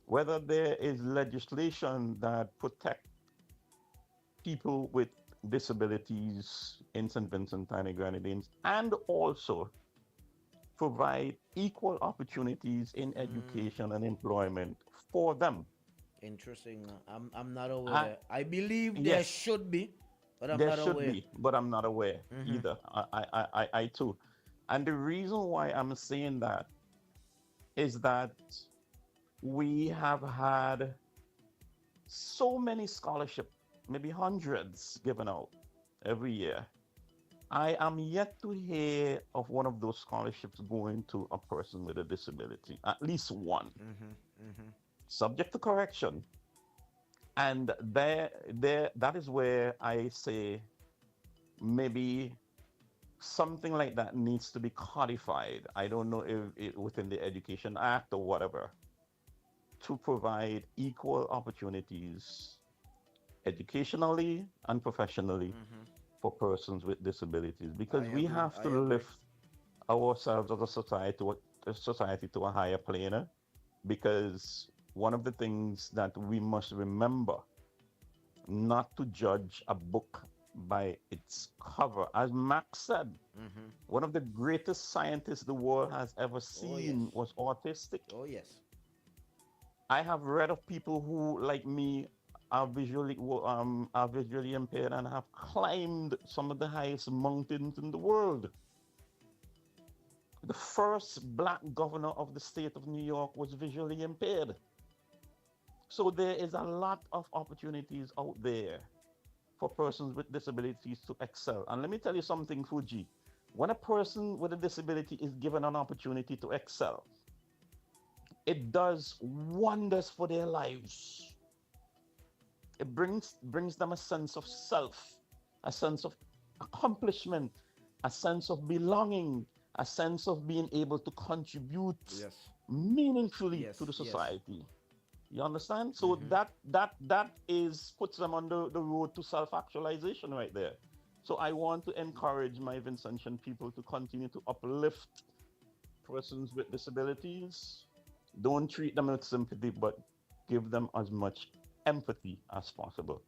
whether there is legislation that protect people with disabilities in St. Vincent and the Grenadines, and also provide equal opportunities in education and employment for them. Interesting. I'm not I, aware. I believe there yes, should be, but I'm there not should aware. be, but I'm not aware either. I too. And the reason why I'm saying that is that we have had so many scholarships, maybe hundreds given out every year. I am yet to hear of one of those scholarships going to a person with a disability, at least one, subject to correction. And that is where I say maybe something like that needs to be codified. I don't know if it within the Education Act or whatever, to provide equal opportunities educationally and professionally for persons with disabilities, because we have to lift ourselves as a society to a higher plane. Because one of the things that we must remember, not to judge a book by its cover. As Max said, one of the greatest scientists the world has ever seen was autistic. Oh yes. I have read of people who, like me, are visually impaired and have climbed some of the highest mountains in the world. The first black governor of the state of New York was visually impaired. So there is a lot of opportunities out there for persons with disabilities to excel. And let me tell you something, Fuji. When a person with a disability is given an opportunity to excel, it does wonders for their lives. It brings them a sense of self, a sense of accomplishment, a sense of belonging, a sense of being able to contribute meaningfully to the society. You understand? So that is puts them on the road to self-actualization right there. So I want to encourage my Vincentian people to continue to uplift persons with disabilities. Don't treat them with sympathy, but give them as much empathy as possible.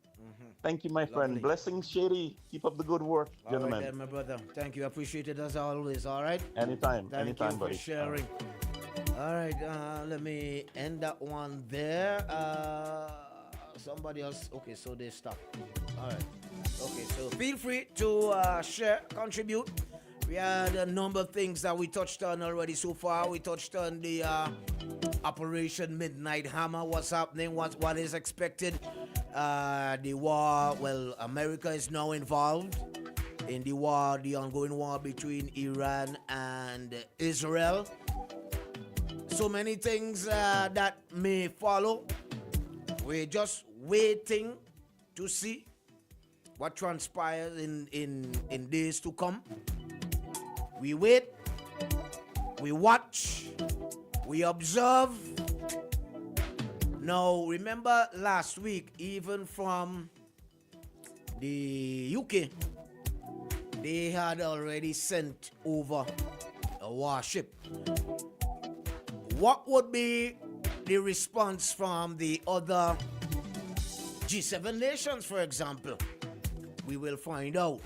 Thank you, my friend. Lovely. Blessings, Shady. Keep up the good work, All gentlemen. right then, my brother. Thank you. Appreciate it as always. All right. Anytime. Thank Anytime, you for buddy. sharing. All right. Let me end that one there. Somebody else. Okay, so they stop. All right. Okay, so feel free to share, contribute. We had a number of things that we touched on already so far. We touched on the Operation Midnight Hammer. What's happening? What is expected? The war. Well, America is now involved in the war, the ongoing war between Iran and Israel. So many things that may follow. We're just waiting to see what transpires in days to come. We wait, we watch, we observe. Now, remember last week, even from the UK, they had already sent over a warship. What would be the response from the other G7 nations, for example? We will find out.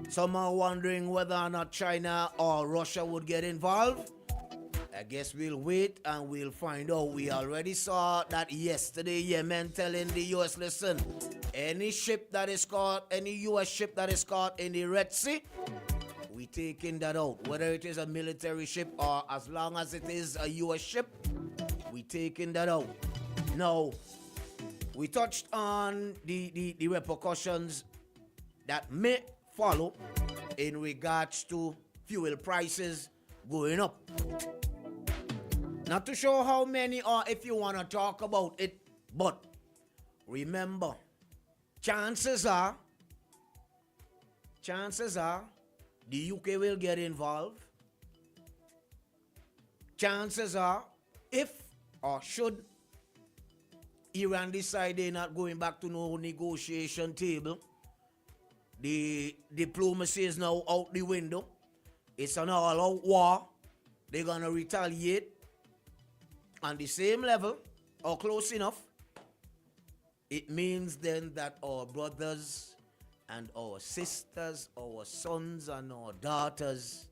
Some are wondering whether or not China or Russia would get involved. I guess we'll wait and we'll find out. We already saw that yesterday, Yemen telling the US, listen, any ship that is caught, any US ship that is caught in the Red Sea, we taking that out. Whether it is a military ship or as long as it is a US ship, we taking that out. Now, we touched on the repercussions that may follow in regards to fuel prices going up. Not to show how many or if you want to talk about it, but remember, chances are the UK will get involved. Chances are, if or should Iran decide they're not going back to no negotiation table, the diplomacy is now out the window. It's an all-out war. They're going to retaliate on the same level or close enough. It means then that our brothers and our sisters, our sons and our daughters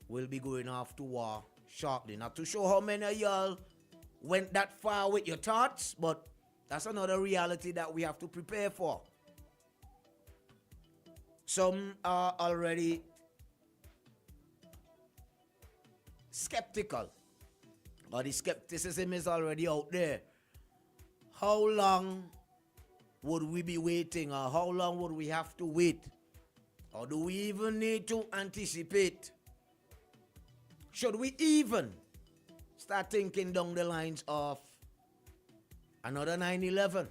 will be going off to war shortly. Not to show how many of y'all went that far with your thoughts, but that's another reality that we have to prepare for. Some are already skeptical, or the skepticism is already out there. How long would we be waiting, or how long would we have to wait? Or do we even need to anticipate? Should we even start thinking down the lines of another 9/11?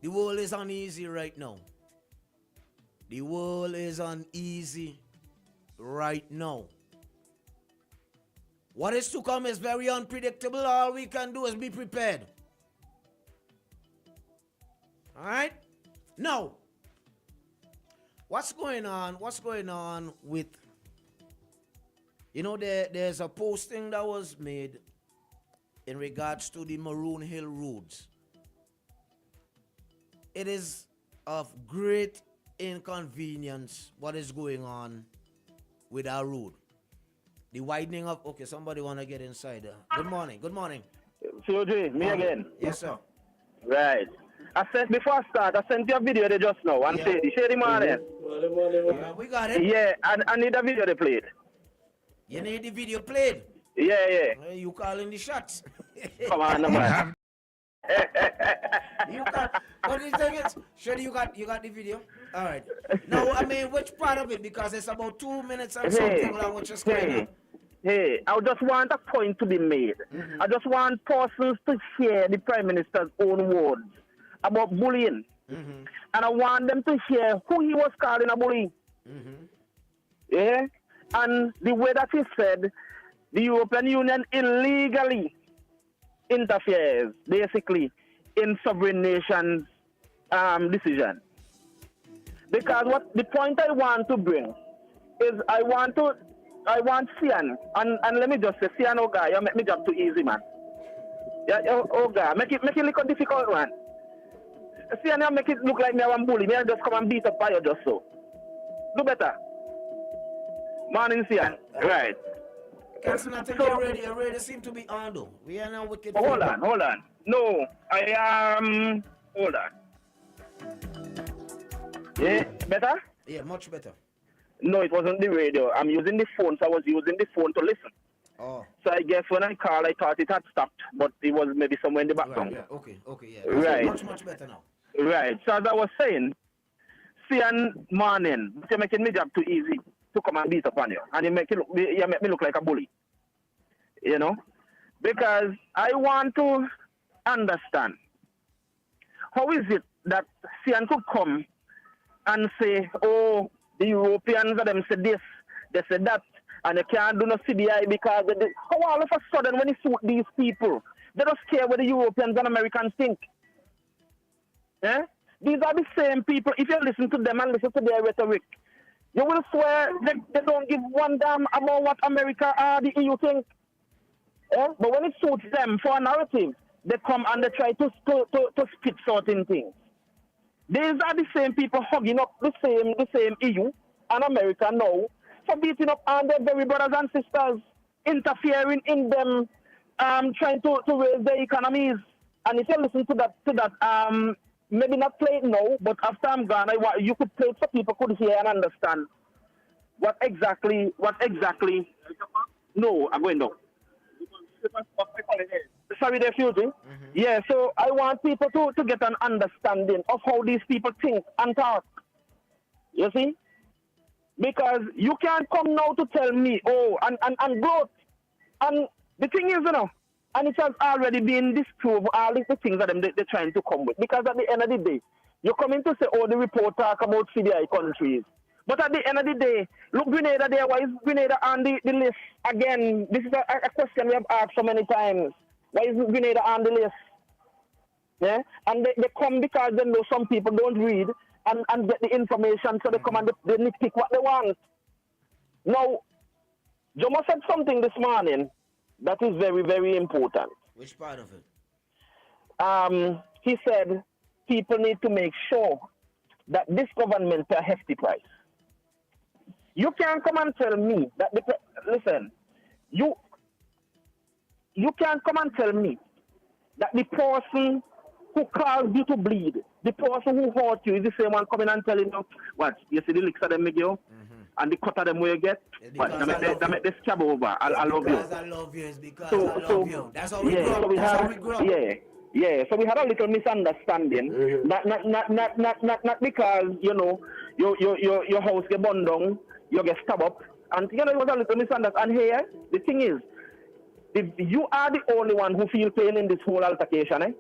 The world is uneasy right now. The world is uneasy right now. What is to come is very unpredictable. All we can do is be prepared. All right? Now, what's going on? What's going on with, there's a posting that was made in regards to the Maroon Hill roads. It is of great inconvenience what is going on with our road. The widening of, okay, somebody want to get inside. Good morning. Fugi, me again. Yes, sir. Right. Before I start, I sent you a video there just now. And Shady morning. Yeah, we got it. Yeah, and I need a video they played. You need the video played? Yeah. You calling the shots? Come on, man. But the thing is, Shady, you got the video? All right. Now, I mean, which part of it? Because it's about 2 minutes and something long, which is going on. Hey, I just want a point to be made. I just want persons to hear the Prime Minister's own words about bullying. And I want them to hear who he was calling a bully. Yeah? And the way that he said, the European Union illegally interferes, basically, in sovereign nations' decision. Because what the point I want to bring is I want Sian, and let me just say, Sian, oh guy, you make me job too easy, man. Yeah, oh guy, make it look a difficult one. Sian, you make it look like me I want bully. Me I just come and beat up by you just so. Do better. Morning, Sian. Right. Council, I think you already seem to be on though. We are now wicked. Hold on. No, I am. Hold on. Yeah, better? Yeah, much better. No, it wasn't the radio. I'm using the phone, so I was using the phone to listen. Oh. So I guess when I called, I thought it had stopped, but it was maybe somewhere in the background. Right, yeah. Okay, yeah. Right. Much better now. Right. So as I was saying, Sian morning, you're making me job too easy to come and beat up on you, and you make me look like a bully. You know, because I want to understand how is it that Sian could come and say, oh, the Europeans and them said this, they said that, and you can't do no CBI because of this. How all of a sudden when you suit these people, they don't care what the Europeans and Americans think. Eh? These are the same people, if you listen to them and listen to their rhetoric, you will swear they don't give one damn about what America or the EU think. Eh? But when it suits them for a narrative, they come and they try to spit certain things. These are the same people hugging up the same EU and America now for beating up on their very brothers and sisters, interfering in them, trying to raise their economies. And if you listen to that, maybe not play it now, but after I'm gone, you could play it so people could hear and understand what exactly. No, I'm going down. Sorry, they're Fugi. Yeah, so I want people to get an understanding of how these people think and talk. You see? Because you can't come now to tell me, and growth. And the thing is, and it has already been disproved, all these things that they're trying to come with. Because at the end of the day, you're coming to say, the report talk about CDI countries. But at the end of the day, look, Grenada there, why is Grenada on the list? Again, this is a question we have asked so many times. Why is Grenada on the list? Yeah? And they come because they know some people don't read and get the information, so they come and they nitpick what they want. Now, Jomo said something this morning that is very, very important. Which part of it? He said people need to make sure that this government pay a hefty price. You can't come and tell me that listen, you can't come and tell me that the person who caused you to bleed, the person who hurt you, is the same one coming and telling you, what, you see the licks of them, Miguel? And the cut of them where you get? But that make this scab over. I love you. Because I love you. It's because I love you. That's how we grow up. That's how we grow up. Yeah, so we had a little misunderstanding. Not because, your house get burned down, you get stabbed up. And, it was a little misunderstanding. And here, the thing is, you are the only one who feel pain in this whole altercation, eh?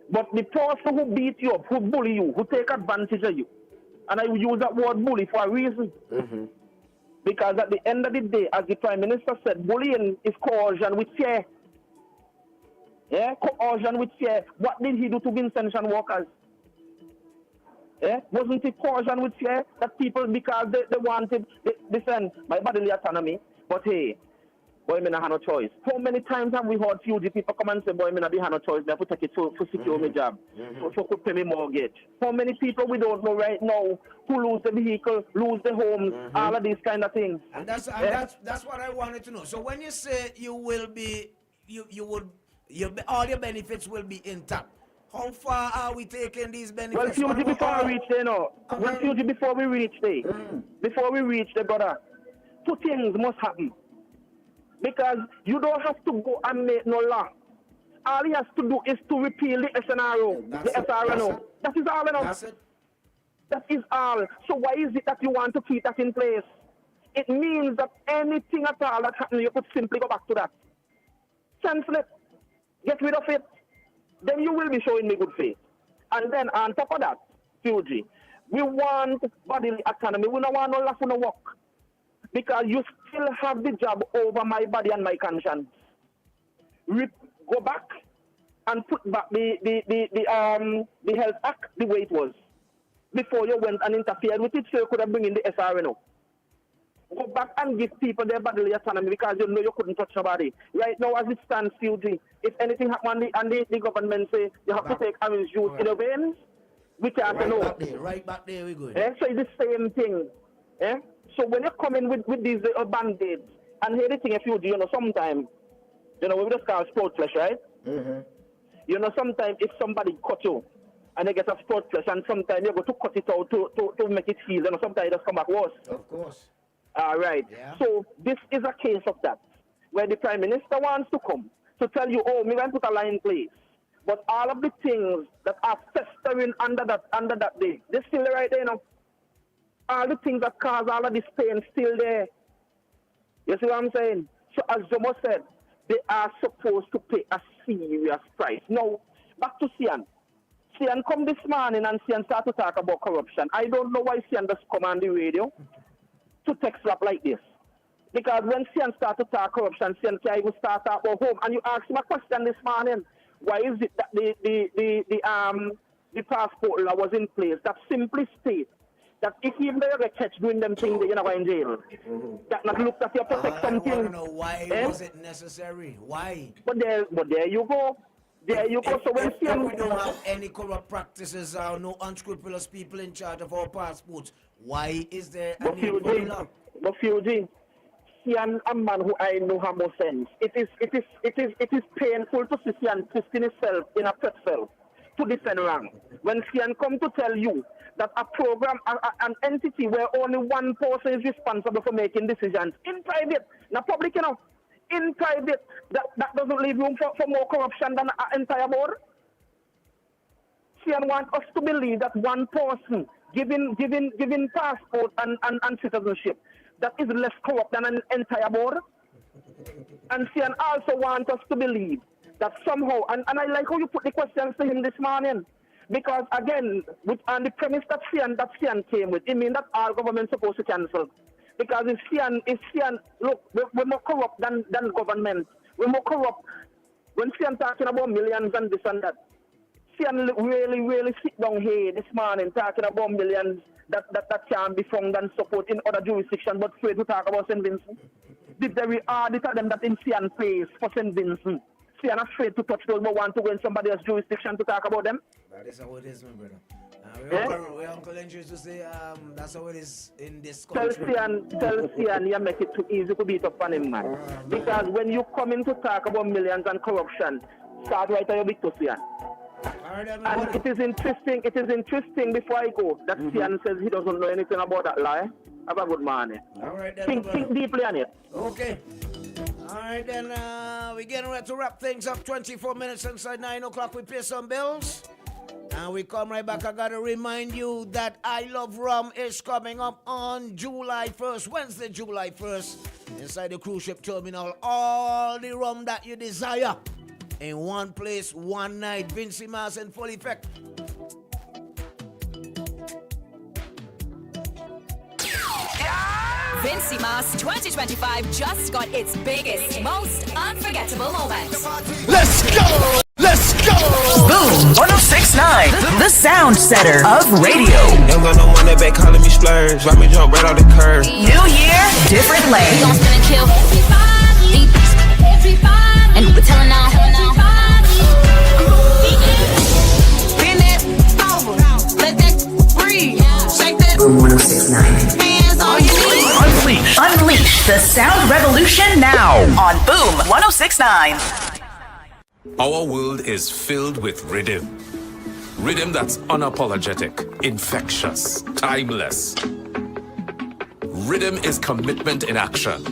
But the person who beat you up, who bully you, who take advantage of you, and I use that word bully for a reason. Because at the end of the day, as the Prime Minister said, bullying is coercion with fear. Yeah, coercion with fear. What did he do to Vincent and workers? Yeah, wasn't it coercion with fear that people, because they wanted, listen, my bodily autonomy, but hey, boy, I have no choice. How many times have we heard Fugi people come and say, boy, I have no choice, I have to take it to secure my job, so could pay me mortgage. How many people we don't know right now who lose the vehicle, lose the homes, all of these kind of things. And that's what I wanted to know. So when you say you will be, all your benefits will be intact, how far are we taking these benefits? Well, Fugi, before we reach there, Fugi, before we reach there, brother, two things must happen. Because you don't have to go and make no law. All he has to do is to repeal the SNRO, the SRNO. That is all enough. That is all. So why is it that you want to keep that in place? It means that anything at all that happens, you could simply go back to that. Cancel it. Get rid of it. Then you will be showing me good faith. And then on top of that, Fugi, we want bodily autonomy. We don't want no laugh, no walk. Because you still have the job over my body and my conscience. Go back and put back the Health Act the way it was before you went and interfered with it, so you could have bring in the SRNO. Go back and give people their bodily autonomy, because you know you couldn't touch nobody. Right now, as it stands, Fugi, if anything happens and the government say you have to take orange juice in the veins, we can't know. Right back there, we go. So it's the same thing. So when you come in with these little band-aids, and here the thing, if you do, sometimes, we just call sport flesh, right? Sometimes if somebody cut you, and they get a sport flesh, and sometimes you go to cut it out to make it heal, sometimes it just come back worse. Of course. All right. Yeah. So this is a case of that, where the Prime Minister wants to come to tell you, me going to put a line in place. But all of the things that are festering under that day, they're still right there, all the things that cause all of this pain still there. You see what I'm saying? So as Jomo said, they are supposed to pay a serious price. Now, back to Sian. Sian come this morning and Sian start to talk about corruption. I don't know why Sian just come on the radio to text rap like this. Because when Sian start to talk corruption, Sian can even start talk about home. And you ask him a question this morning. Why is it that the passport law was in place that simply states that if even they get catch doing them things, you're not going in jail. That not look at your protect something. I don't know why was it necessary? Why? But there you go. There you go. So when we don't have any corrupt practices or no unscrupulous people in charge of our passports, why is there a need for the law? But Fugi, Sian, a man who I know have more sense. It is painful to see Sian twisting himself in a pretzel to defend rank. When Sian come to tell you that a program, an entity where only one person is responsible for making decisions in private, not public, in private, that doesn't leave room for more corruption than an entire board. Sian want us to believe that one person giving passport and citizenship that is less corrupt than an entire board. And Sian also want us to believe that somehow, and I like how you put the questions to him this morning, because again, on the premise that Sian came with, it means that all government supposed to cancel. Because if Sian, look, we're more corrupt than government. We're more corrupt. When Sian talking about millions and this and that, Sian really sit down here this morning talking about millions that can be found and support in other jurisdictions, but afraid to talk about St. Vincent. The very audit of them that in Sian pays for St. Vincent. Sian afraid to touch those, but want to go in somebody else's jurisdiction to talk about them. That is how it is, my brother. We're Uncle Andrew to say that's how it is in this country. Tell Sian you make it too easy to beat up on him, man. Because when you come in to talk about millions and corruption, start right at your big to Sian. And it is interesting before I go that Sian says he doesn't know anything about that lie. Have a good morning. All right, then. Think deeply on it. Okay. All right, then we're getting ready to wrap things up. 24 minutes inside 9 o'clock. We pay some bills. And we come right back. I got to remind you that I Love Rum is coming up on July 1st, Wednesday, July 1st, inside the cruise ship terminal. All the rum that you desire in one place, one night. Vincy Mas in full effect. Vincy Mas 2025 just got its biggest, most unforgettable moment. Let's go! Let's go! Boom 1069, the sound setter of radio. Ain't got no money back calling me splurge. Let me jump right off the curb. New year, different lane. We gon' spin and kill. And we're telling now. Spin it over. Let that breathe. Shake that. Boom 1069. Hands on your knees. Unleash the sound revolution now on Boom 1069. Our world is filled with rhythm. Rhythm that's unapologetic, infectious, timeless. Rhythm is commitment in action.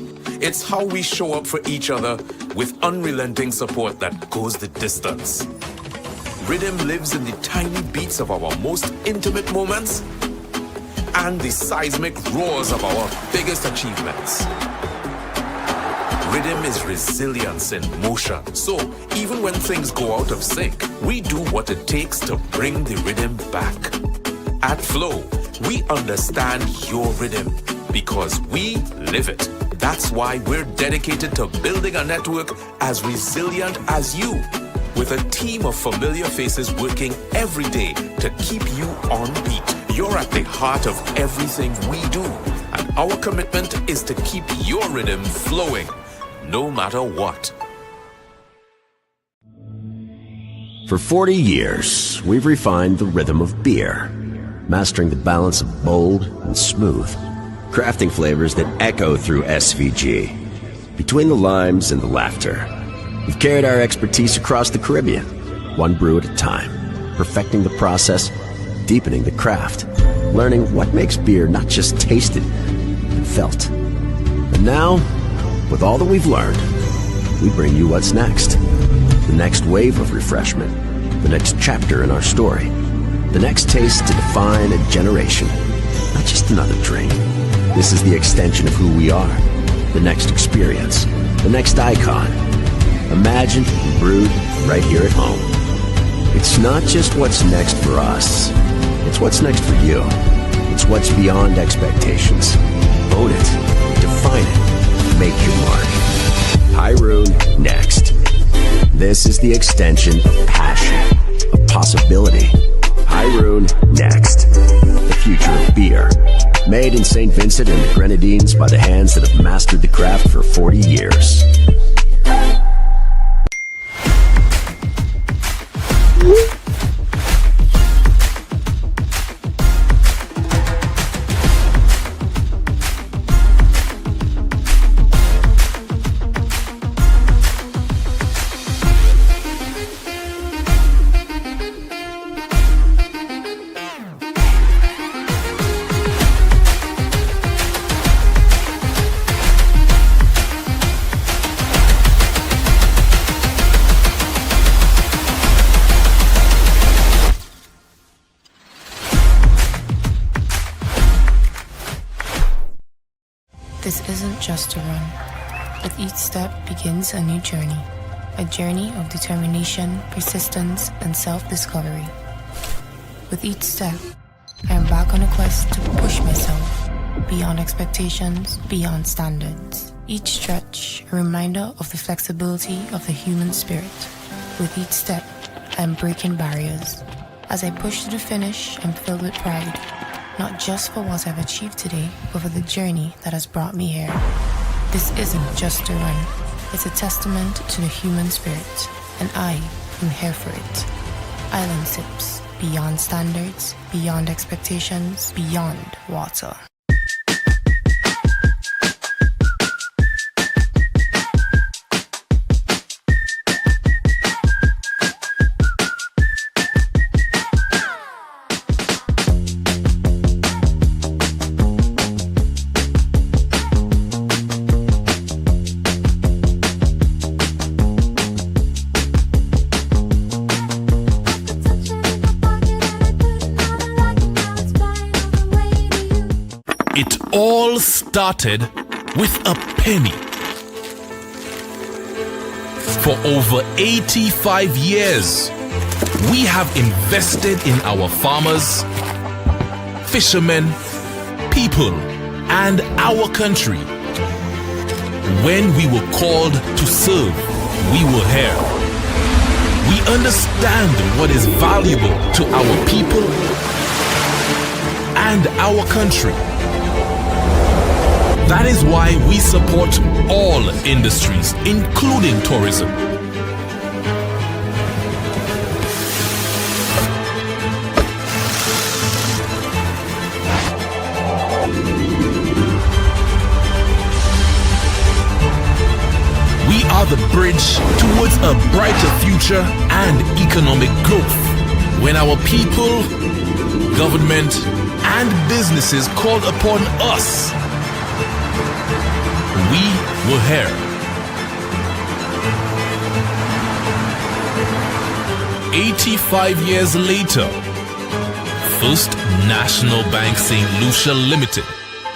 It's how we show up for each other with unrelenting support that goes the distance. Rhythm lives in the tiny beats of our most intimate moments and the seismic roars of our biggest achievements. Rhythm is resilience in motion. So even when things go out of sync, we do what it takes to bring the rhythm back. At Flow, we understand your rhythm because we live it. That's why we're dedicated to building a network as resilient as you, with a team of familiar faces working every day to keep you on beat. You're at the heart of everything we do, and our commitment is to keep your rhythm flowing, no matter what. For 40 years, we've refined the rhythm of beer, mastering the balance of bold and smooth, crafting flavors that echo through SVG. Between the limes and the laughter, we've carried our expertise across the Caribbean, one brew at a time, perfecting the process, deepening the craft, learning what makes beer not just tasted, but felt. And now, with all that we've learned, we bring you what's next. The next wave of refreshment, the next chapter in our story, the next taste to define a generation, not just another drink. This is the extension of who we are, the next experience, the next icon, imagined and brewed right here at home. It's not just what's next for us, it's what's next for you. It's what's beyond expectations. Own it, define it, make your mark. Pyroon next. This is the extension of passion, of possibility. Pyroon next. The future of beer. Made in St. Vincent and the Grenadines by the hands that have mastered the craft for 40 years. isn't just a run. With each step begins a new journey. A journey of determination, persistence, and self-discovery. With each step, I am back on a quest to push myself beyond expectations, beyond standards. Each stretch, a reminder of the flexibility of the human spirit. With each step, I am breaking barriers. As I push to the finish, I'm filled with pride. Not just for what I've achieved today, but for the journey that has brought me here. This isn't just a run. It's a testament to the human spirit, and I am here for it. Island Sips, beyond standards, beyond expectations, beyond water. It all started with a penny. For over 85 years, we have invested in our farmers, fishermen, people, and our country. When we were called to serve, we were here. We understand what is valuable to our people and our country. That is why we support all industries, including tourism. We are the bridge towards a brighter future and economic growth. When our people, government, and businesses called upon us, we were here. "85 years later, First National Bank St. Lucia Limited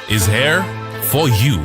is here for you.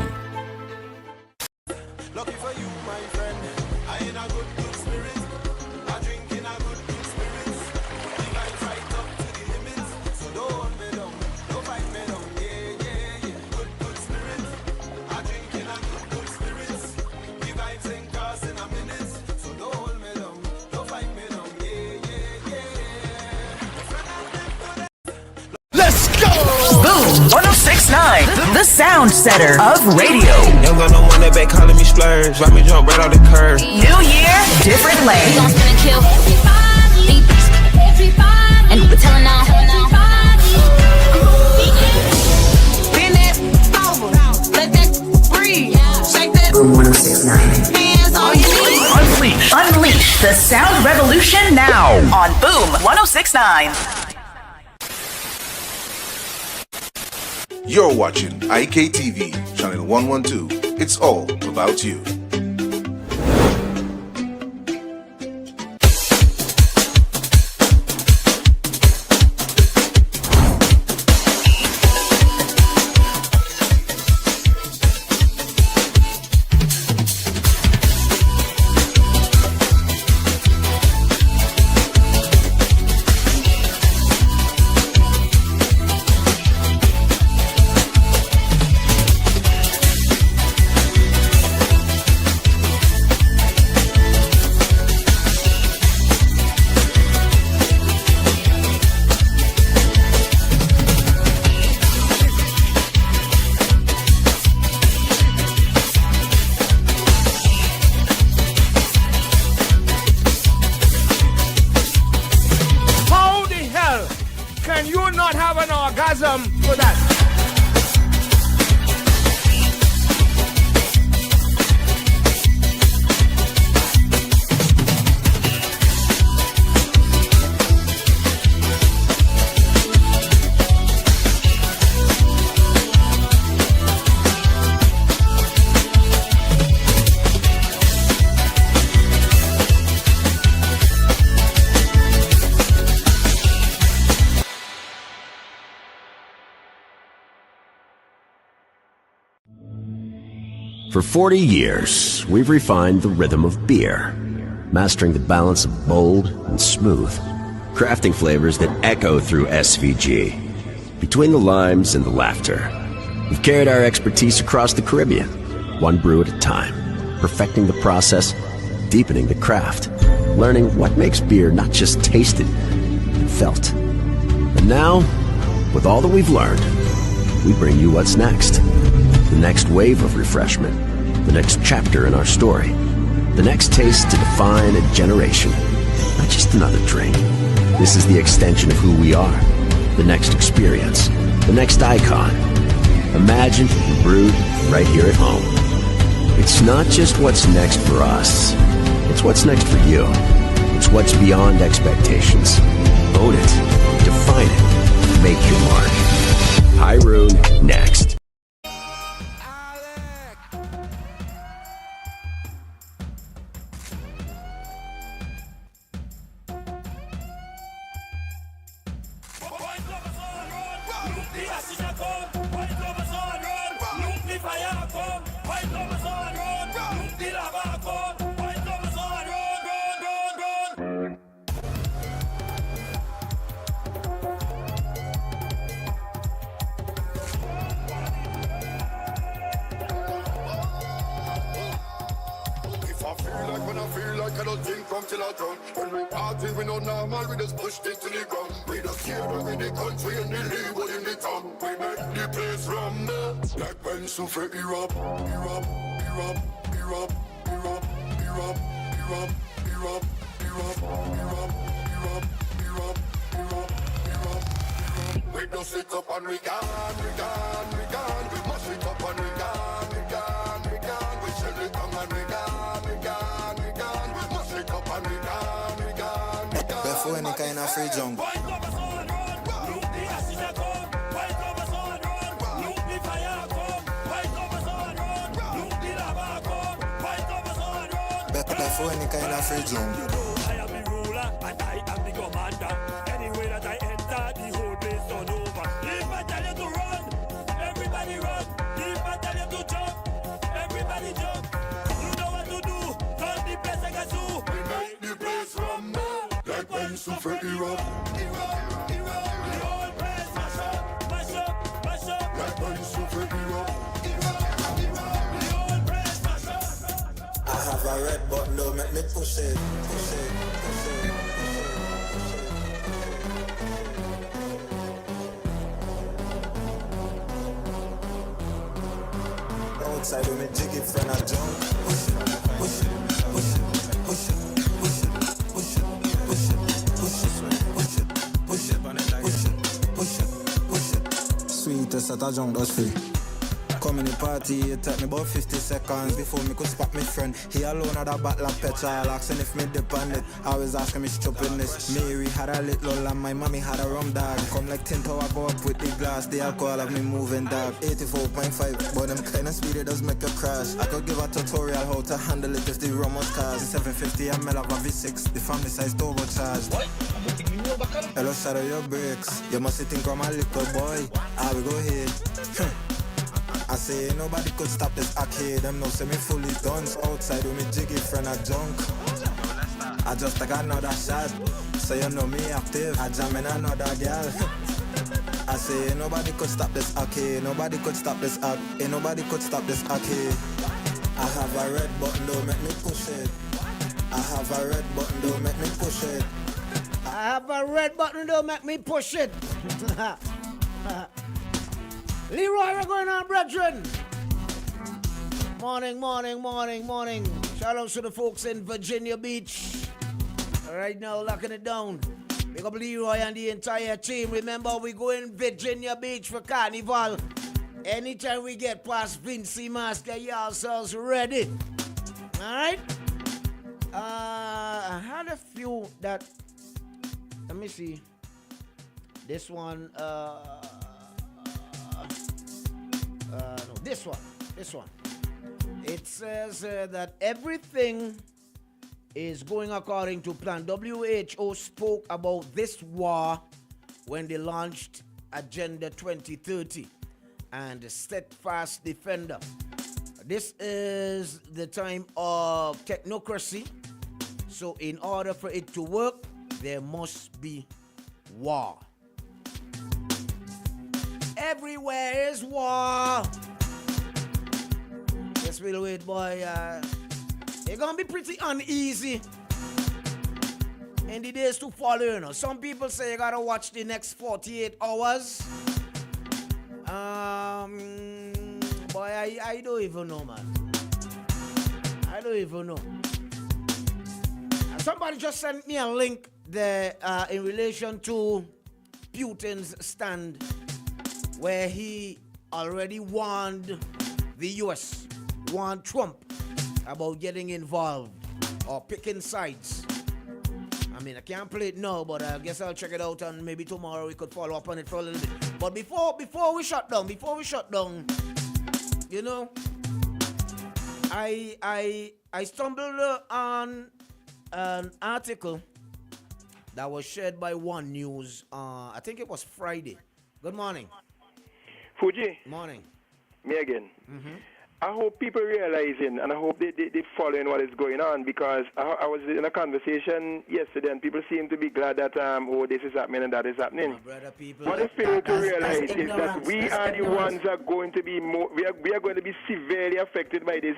Boom 1069, the sound setter of radio. Young got no one that back calling me splurge. Why me jump right off the curb? New year, different lane. We gon' spin and kill and we're telling all. Bend that over, let that breathe. Shake that. Boom 1069. Hands on your knees. Unleash the sound revolution now on Boom 1069. You're watching IKTV, Channel 112. It's all about you. Can you not have an orgasm for that? For 40 years, we've refined the rhythm of beer, mastering the balance of bold and smooth, crafting flavors that echo through SVG. Between the limes and the laughter, we've carried our expertise across the Caribbean, one brew at a time, perfecting the process, deepening the craft, learning what makes beer not just tasted, but felt. And now, with all that we've learned, we bring you what's next. The next wave of refreshment, the next chapter in our story, the next taste to define a generation, not just another drink. This is the extension of who we are, the next experience, the next icon, imagined and brewed right here at home. It's not just what's next for us, it's what's next for you. It's what's beyond expectations. Own it, define it, make your mark. High Rune, next. Before any kind of free jump. Before any kind of free jump. You know I am the ruler and I am the commander. Anyway that I enter, the whole place turn over. If I tell you to run, everybody run. If I tell you to jump, everybody jump. You know what to do, turn the place like a zoo. We make the place rumble, like when Super erupt. The whole place mash up, mash up, mash up. Like when Super erupt. I have a red button, don't make me push it, push it, push it, outside with me jiggy friend I jump. Push it, push it, push it, push it, push it, push it, push it, push it, push it, push it, push it, push it, push it. Sweetest that I jump that's free. Come in the party, it took me about 50 seconds before me could spot me friend. He alone had a bottle of petrol, asking if me dip on it. I was asking me stupidness. Mary had a little and my mommy had a rum dog. Come like 10 tower go up with the glass, the alcohol of me moving dog. 84.5, but them kinda speed it does make a crash. I could give a tutorial how to handle it if the rum was cars. 750 ml of a V6, the family size turbocharged. Hello, shadow your brakes. You must think I'm a little boy. I will go ahead. I say nobody could stop this arcade. Them no say me fully done. Outside with me jiggy friend a junk. I just take another shot. So you know me active. I jam in another girl. I say nobody could stop this arcade. Nobody could stop this arc. Ain't nobody could stop this arcade. I have a red button, don't make me push it. I have a red button, don't make me push it. I have a red button, don't make me push it. Leroy, we're going on, brethren. Morning, morning, morning, morning. Shout out to the folks in Virginia Beach. Right now, locking it down. Big up Leroy and the entire team. Remember, we go in Virginia Beach for Carnival. Anytime we get past Vincy Mask, get yourselves ready. Alright? I had a few that... Let me see. This one... no, this one. It says that everything is going according to plan. WHO spoke about this war when they launched Agenda 2030 and the steadfast defender. This is the time of technocracy. So in order for it to work, there must be war. Everywhere is war. Yes, we'll wait, boy. It's gonna be pretty uneasy in the days to follow, you know. Some people say you gotta watch the next 48 hours. Boy, I don't even know, man. I don't even know. Somebody just sent me a link there in relation to Putin's stand, where he already warned the US, warned Trump about getting involved or picking sides. I mean, I can't play it now, but I guess I'll check it out and maybe tomorrow we could follow up on it for a little bit. But before we shut down, you know, I stumbled on an article that was shared by One News. I think it was Friday. Good morning. Fugi. Morning. Me again. I hope people realizing and I hope they following what is going on, because I was in a conversation yesterday and people seem to be glad that this is happening and that is happening. What they fail to realize is that we are the ones that are going to be more. We are going to be severely affected by this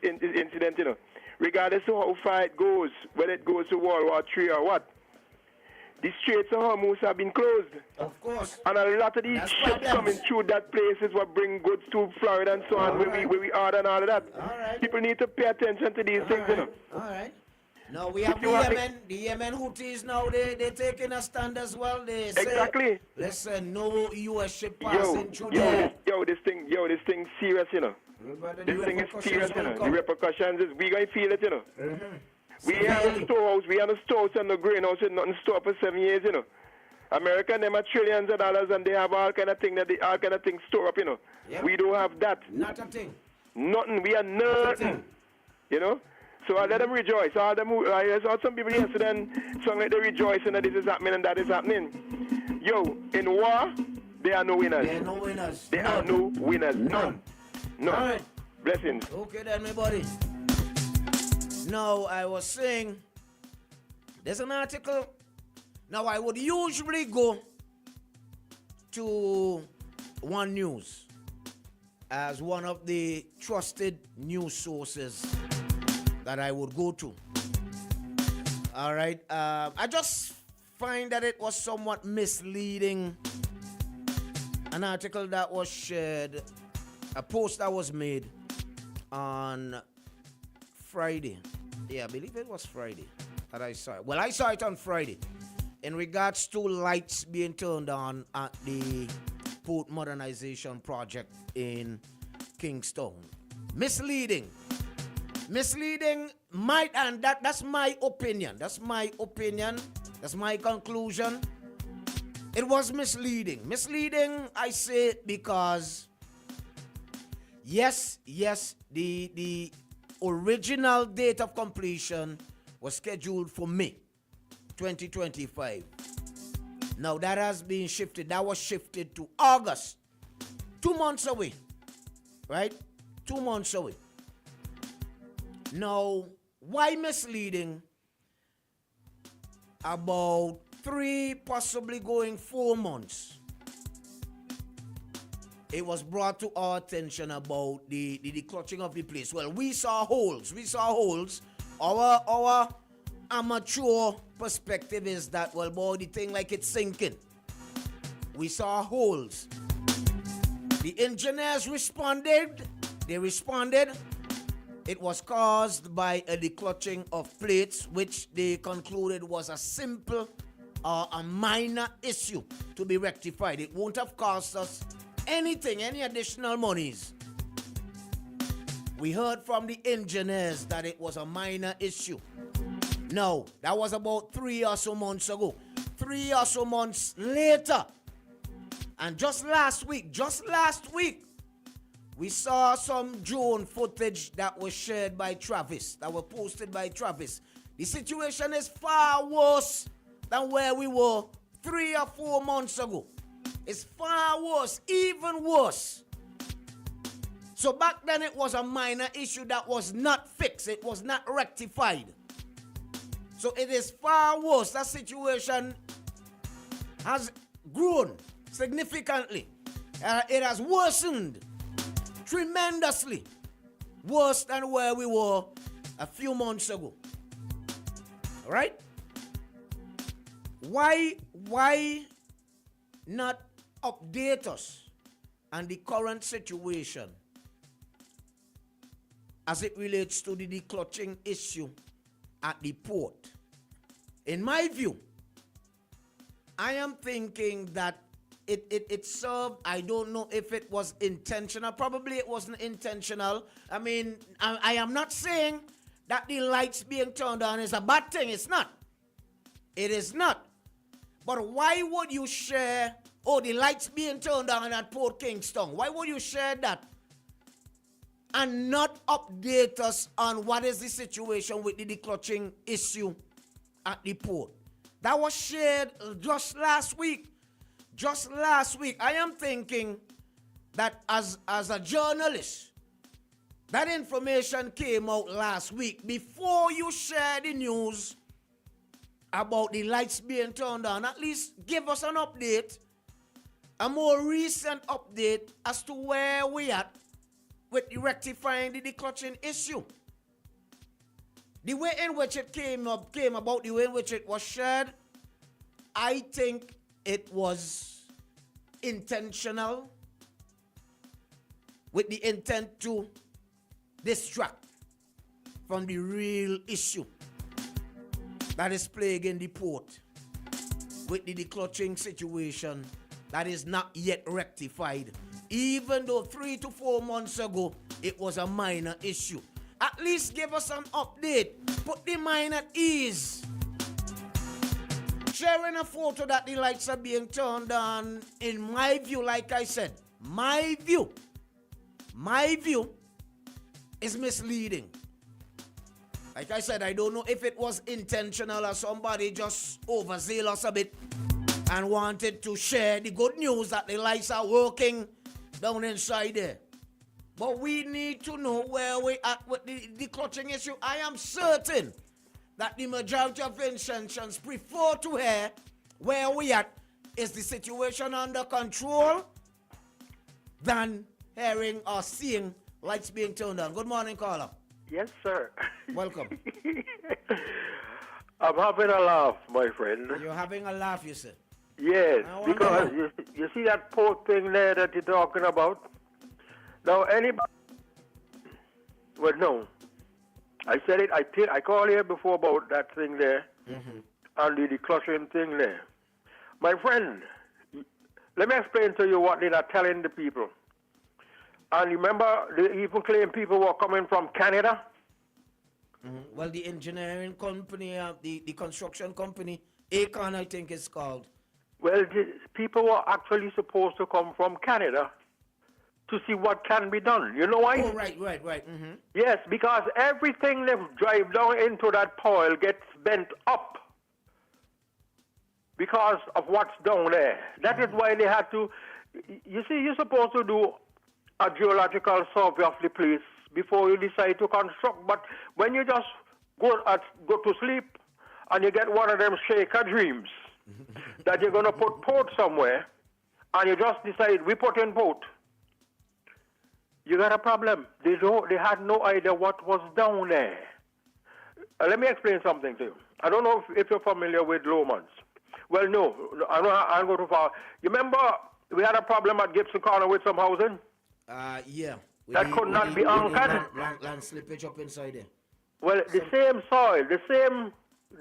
incident. You know, regardless of how far it goes, whether it goes to World War III or what. The Straits of Hormuz have been closed. Of course. And a lot of these ships coming through that place is what bring goods to Florida and so on, where we are and all of that. People need to pay attention to these things, you know. All right. Now we have the Yemen Houthis now, they're taking a stand as well. They say, exactly. Listen, no US ship passing through there. This thing serious, you know. This thing is serious, you know. The repercussions is, we going to feel it, you know. We have a storehouse and a greenhouse and nothing store for 7 years, you know. America, them are trillions of dollars and they have all kind of things store up, you know. Yep. We don't have that. Not a thing. Nothing. We are nothing. You know. So I let them rejoice. I saw some people yesterday and song like they rejoicing that this is happening and that is happening. Yo, in war, there are no winners. There are no winners. There are no winners. None. All right. Blessings. Okay then, my buddy. Now, I was saying, there's an article. Now, I would usually go to One News as one of the trusted news sources that I would go to. All right. I just find that it was somewhat misleading. An article that was shared, a post that was made on Friday. Yeah, I believe it was Friday that I saw it. Well, I saw it on Friday in regards to lights being turned on at the port modernization project in Kingstown. Misleading might, and that's my opinion. That's my conclusion. It was misleading. Misleading, I say, because yes, the original date of completion was scheduled for May 2025. Now that has been shifted. That was shifted to August. 2 months away. Right? 2 months away. Now, why misleading? About 3, possibly going 4 months, it was brought to our attention about the clutching of the place. Well, we saw holes. Our amateur perspective is that, well, boy, the thing like it's sinking. We saw holes. The engineers responded. They responded. It was caused by a declutching of plates, which they concluded was a simple or a minor issue to be rectified. It won't have cost us anything, any additional monies. We heard from the engineers that it was a minor issue. No, that was about 3 or so months ago. 3 or so months later, and just last week, we saw some drone footage that was shared by Travis, that were posted by Travis. The situation is far worse than where we were 3 or 4 months ago. It's far worse, even worse. So back then it was a minor issue that was not fixed. It was not rectified. So it is far worse. That situation has grown significantly. It has worsened tremendously. Worse than where we were a few months ago. All right? Why not update us on the current situation as it relates to the declutching issue at the port? In my view, I am thinking that it served, I don't know if it was intentional. Probably it wasn't intentional. I mean, I am not saying that the lights being turned on is a bad thing. It's not. It is not. But why would you share, the lights being turned on at Port Kingston? Why would you share that and not update us on what is the situation with the declutching issue at the port? That was shared just last week. Just last week. I am thinking that as a journalist, that information came out last week. Before you share the news about the lights being turned on, at least give us an update, a more recent update as to where we at with rectifying the declutching issue. The way in which it came about, the way in which it was shared, I think it was intentional, with the intent to distract from the real issue that is plaguing the port, with the declutching situation that is not yet rectified, even though 3 to 4 months ago it was a minor issue. At least give us an update. Put the mind at ease. Sharing a photo that the lights are being turned on, in my view, like I said, my view is misleading. Like I said, I don't know if it was intentional or somebody just overzealous a bit and wanted to share the good news that the lights are working down inside there. But we need to know where we at with the declutching issue. I am certain that the majority of intentions prefer to hear where we at, is the situation under control, than hearing or seeing lights being turned on. Good morning, caller. Yes, sir. Welcome. I'm having a laugh, my friend. You're having a laugh, you said? Yes, because you see that port thing there that you're talking about? Now, anybody... Well, no. I said it, I called here before about that thing there, and the decluttering thing there. My friend, let me explain to you what they are telling the people. And remember, they even claim people were coming from Canada. Well, the engineering company, the construction company, Acorn, I think it's called. Well, people were actually supposed to come from Canada to see what can be done. You know why? Oh, right. Yes, because everything they drive down into that pile gets bent up because of what's down there. That is why they had to... You see, you're supposed to do a geological survey of the place before you decide to construct. But when you just go to sleep and you get one of them shaker dreams that you're going to put port somewhere, and you just decide, we put in port, you got a problem. They had no idea what was down there. Let me explain something to you. I don't know if you're familiar with Lomans. Well, no, I'll go too far. You remember we had a problem at Gibson Corner with some housing? Yeah. That could not be anchored. Land slippage up inside there. Well, the same soil,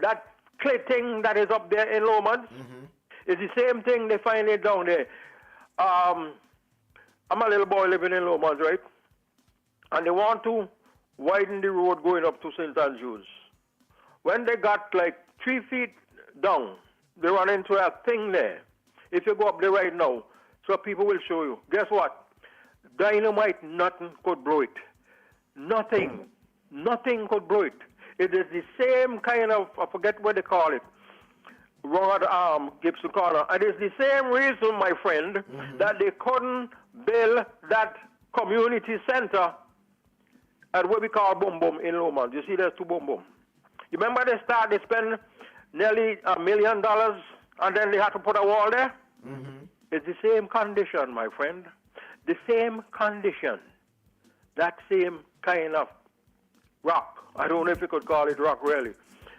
that clay thing that is up there in Lomans, is the same thing they find it down there. I'm a little boy living in Lomans, right? And they want to widen the road going up to St. Andrews. When they got like 3 feet down, they run into a thing there. If you go up there right now, so people will show you. Guess what? Dynamite, nothing could blow it. Nothing could blow it. It is the same kind of, I forget what they call it, rod arm, Gibson Corner. And it's the same reason, my friend, that they couldn't build that community center at what we call Boom Boom in Lomond. You see there's 2 Boom Boom. You remember they spent nearly $1 million and then they had to put a wall there? Mm-hmm. It's the same condition, my friend. The same condition. That same kind of rock. I don't know if you could call it rock really,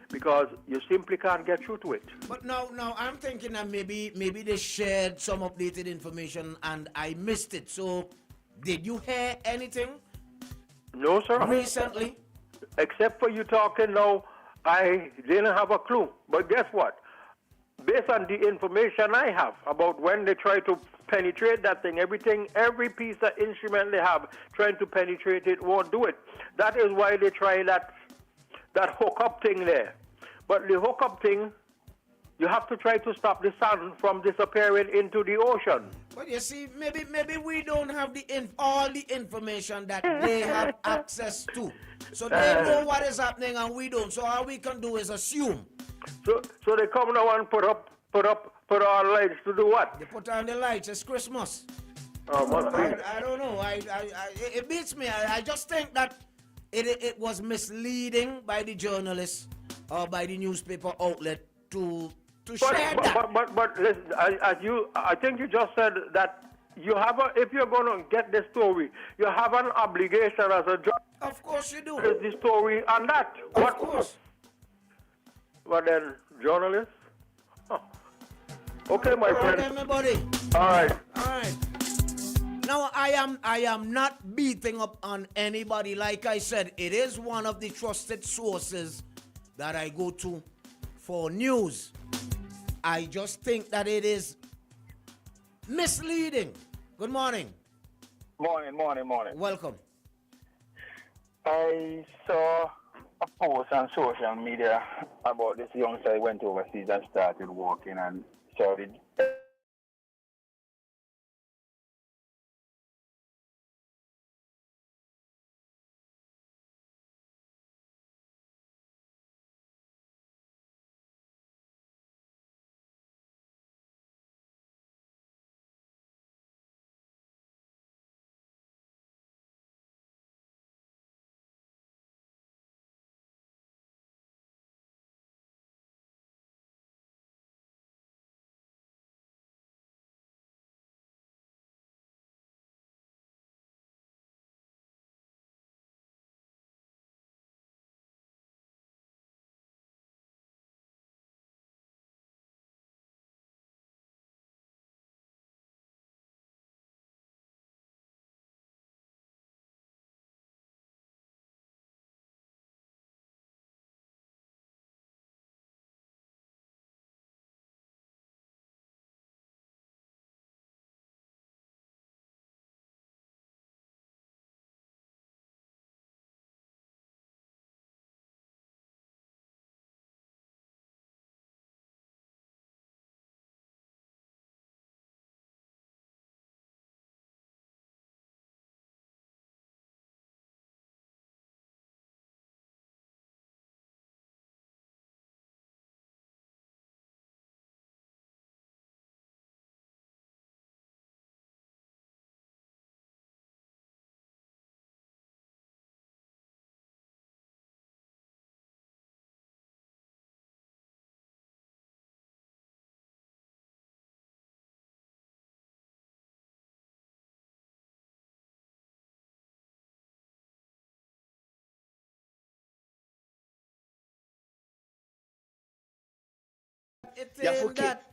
because you simply can't get through to it. But now I'm thinking that maybe they shared some updated information and I missed it. So did you hear anything? No, sir. Recently? Except for you talking now, I didn't have a clue. But guess what? Based on the information I have about when they try to penetrate that thing, every piece of instrument they have trying to penetrate it won't do it. That is why they try that hook-up thing there. But the hook-up thing, you have to try to stop the sun from disappearing into the ocean. But you see, maybe we don't have all the information that they have access to. So they know what is happening and we don't. So all we can do is assume. So they come now and put on lights to do what? They put on the lights. It's Christmas. Oh, must be. I don't know. It beats me. I just think that it was misleading by the journalists or by the newspaper outlet to share that. But listen, I think you just said that you have if you're going to get the story, you have an obligation as a journalist. Of course you do. The story and that. Of course. But then, journalists? Huh. Okay, my friend. Okay, my buddy. All right. All right. Now, I am not beating up on anybody. Like I said, it is one of the trusted sources that I go to for news. I just think that it is misleading. Good morning. Morning. Welcome. I saw a post on social media about this youngster who went overseas and started walking and started.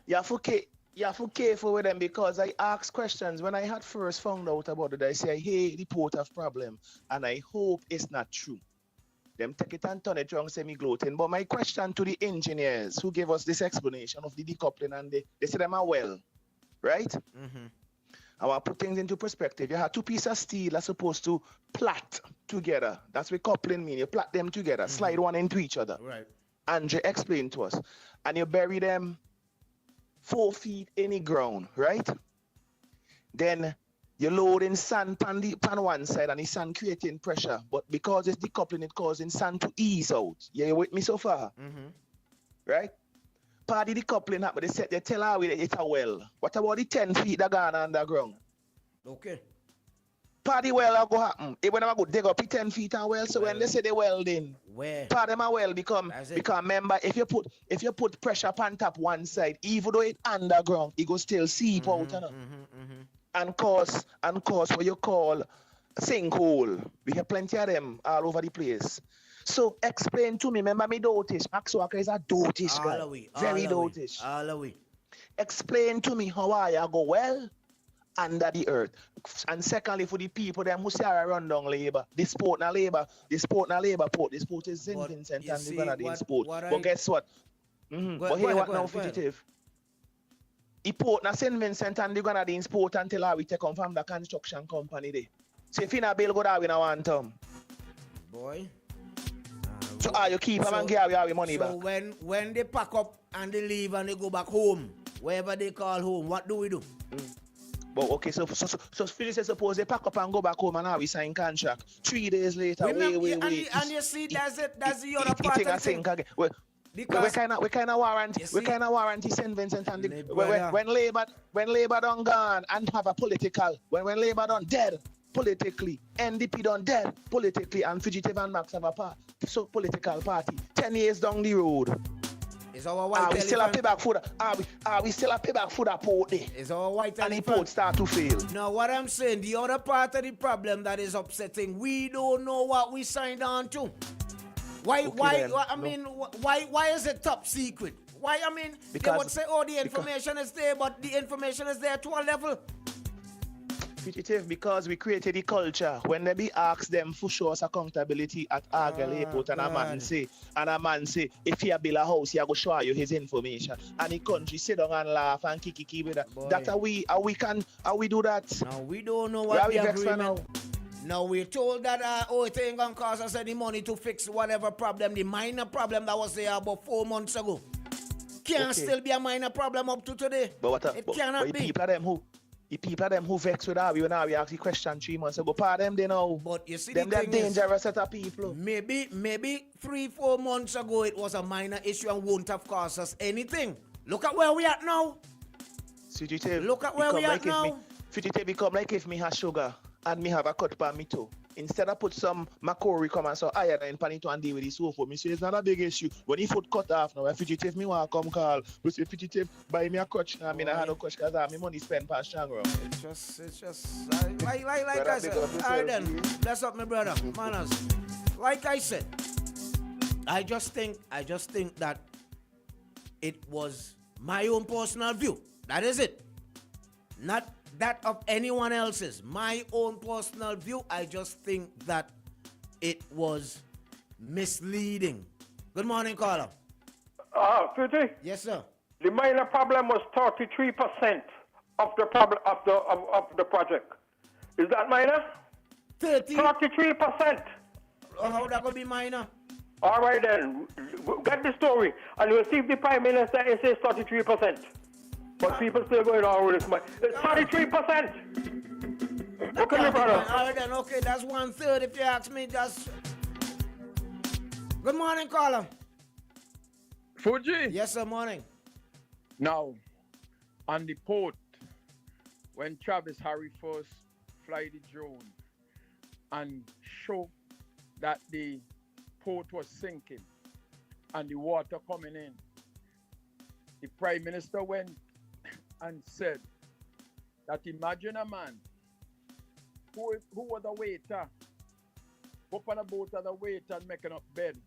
You have to careful with them because I ask questions. When I had first found out about it, I say, hey, report of problem. And I hope it's not true. Them take it and turn it wrong, say me gloating. But my question to the engineers who gave us this explanation of the decoupling, and they say them are well, right? Mm-hmm. I want to put things into perspective. You have 2 pieces of steel are supposed to plait together. That's what coupling means. You plait them together, slide one into each other. Right. Andre explained to us. And you bury them 4 feet in the ground, right? Then you load in sand on one side and the sand creating pressure. But because it's decoupling, it causing sand to ease out. You with me so far? Mm-hmm. Right? Part of the decoupling happen, they tell her it's a well. What about the 10 feet that gone underground? Okay. Party well I go happen. When I go dig up 10 feet and well, so when they say they welding, where part them are well because remember if you put pressure upon top one side, even though it underground, it go still seep out and cause what you call sinkhole. We have plenty of them all over the place. So explain to me, remember me dotish. Max Walker is a dotish guy. Very dotish. All the way. Explain to me how I go well under the earth. And secondly, for the people them who say I run down labor, the sport na labor port. The sport is St. Vincent and the Grenadine sport. But guess what? But here what now, fugitive? The port na St. Vincent and the Grenadine sport until we take on from the construction company there. So if you not bill go that we now want them. Boy. So you keep them and give your money back. So when they pack up and they leave and they go back home, wherever they call home, what do we do? But okay, so suppose they pack up and go back home and now we sign contract. 3 days later, wait. And you see, that's the other part of the thing. We kind of warranty St. Vincent and when Labour done gone and have a political, when Labour done dead politically, NDP done dead politically, and Fugitive and Max have a political party. 10 years down the road. Is our white we still a payback for the we still a payback for the port there? Is our white and the port start to fail? Now what I'm saying, the other part of the problem that is upsetting, we don't know what we signed on to. Why is it top secret? Why, I mean, they would say, oh, the information is there, but the information is there to a level. Fugitive, because we created the culture. When they be asked them for show us accountability at Argyle Airport, and a man say, if you build a house, he go show you his information. And the country sit down and laugh and kiki with that. Boy. That how we do that? No, we don't know what the agreement. Now we're told that it ain't gonna cost us any money to fix whatever problem, the minor problem that was there about 4 months ago. Can't still be a minor problem up to today. It cannot be. The people who vex with we when we ask the question 3 months ago, part them they know. But you see, them they're dangerous set of people. Maybe 3-4 months ago it was a minor issue and won't have cost us anything. Look at where we at now. Fugitive. Look at where we at now. Fugitive become like if me have sugar and me have a cut by me too. Instead of put some Macquarie come and so iodine pan it and deal with this so for me say it's not a big issue. When he foot cut off now, if Fugitive me want to come call, but if Fugitive buy me a crutch now, I mean I have no crutch because I have my money spent past strong round. It's just like I said. Alright then, bless up my brother, manners. Like I said, I just think that it was my own personal view. That is it. Not that of anyone else's. My own personal view, I just think that it was misleading. Good morning, caller. Fuji? Yes, sir. The minor problem was 33% of the problem of the project. Is that minor? 33%. How that could be minor? All right then, get the story, and you'll see if the Prime Minister says 33%. But people still going on with this money. It's 33%. Okay, my brother. All right then, okay, that's 1/3 if you ask me. Just. Good morning, caller. Fuji? Yes, sir, morning. Now, on the port, when Travis Harry first fly the drone and show that the port was sinking and the water coming in, the Prime Minister went and said that imagine a man who was a waiter, go up on a boat as a waiter and making up bed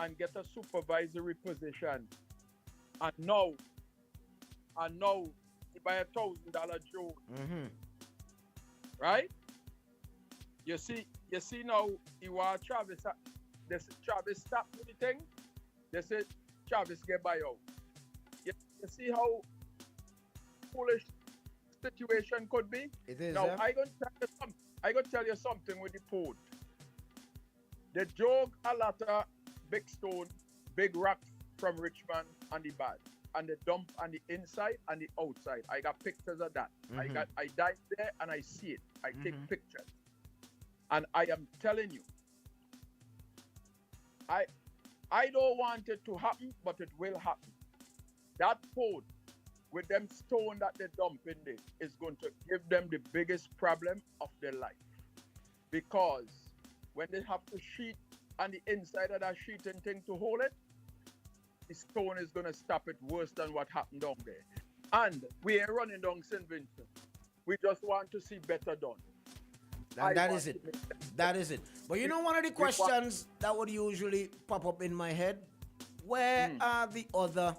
and get a supervisory position, and now he buy $1,000 drone. Right? You see now you want Travis. They say Travis stop with the thing. They say Travis get buy out. You see how foolish situation could be. It is. Now I gonna tell you something with the port. They drove a lot of big stone, big rocks from Richmond and the bad, and they dump on the inside and the outside. I got pictures of that. I dive there and I see it. I take pictures, and I am telling you, I don't want it to happen, but it will happen. That port with them stone that they dump in there is going to give them the biggest problem of their life. because when they have to sheet on the inside of that sheeting thing to hold it, the stone is going to stop it worse than what happened down there. And we ain't running down St. Vincent. We just want to see better done. And that is it. That is it. But you know, one of the questions that would usually pop up in my head, where are the other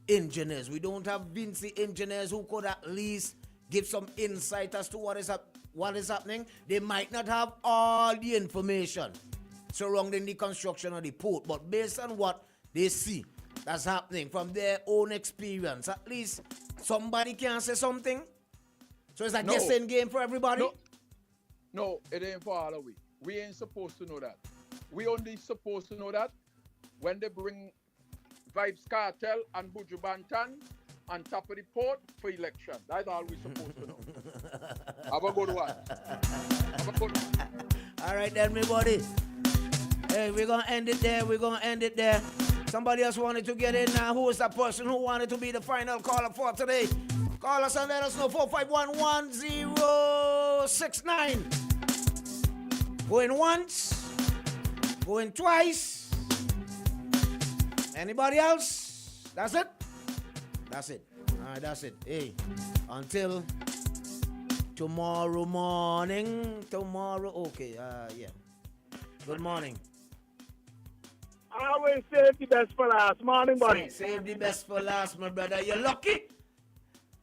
engineers? We don't have Vinci engineers who could at least give some insight as to what is happening. They might not have all the information surrounding the construction of the port, but based on what they see that's happening from their own experience, at least somebody can say something. So it's a guessing game for everybody? No, it ain't for all of we. We ain't supposed to know that. We only supposed to know that when they bring Vibes Cartel and Buju Banton on top of the port for election. That's all we supposed to know. Have a good one. Have a good one. All right then, my buddy. Hey, we're going to end it there. Somebody else wanted to get in now. Who is that person who wanted to be the final caller for today? Call us and let us know. 451-1069. Going once. Going twice. Anybody else? That's it? That's it. All right, that's it. Hey, until tomorrow morning. Okay, yeah. Good morning. I always save the best for last. Morning, buddy. Save the best for last, my brother. You're lucky.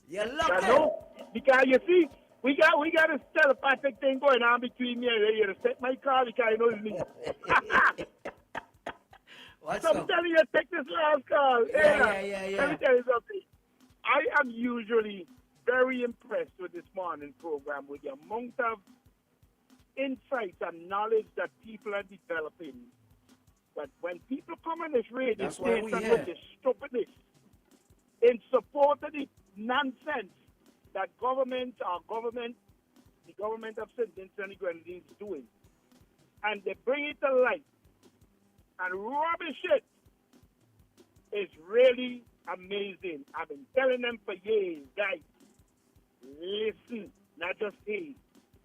You're lucky. I know. Because you see, we got this telepathic thing going on between me and you. You set my car because you know it's me. So I'm telling you, take this last call. Yeah. Let me tell you something. I am usually very impressed with this morning program, with the amount of insights and knowledge that people are developing. But when people come on this radio station with this stupidness in support of the nonsense that the government of St. Vincent and the Grenadines is doing, and they bring it to light and rubbish it, is really amazing. I've been telling them for years, guys, listen, not just hey.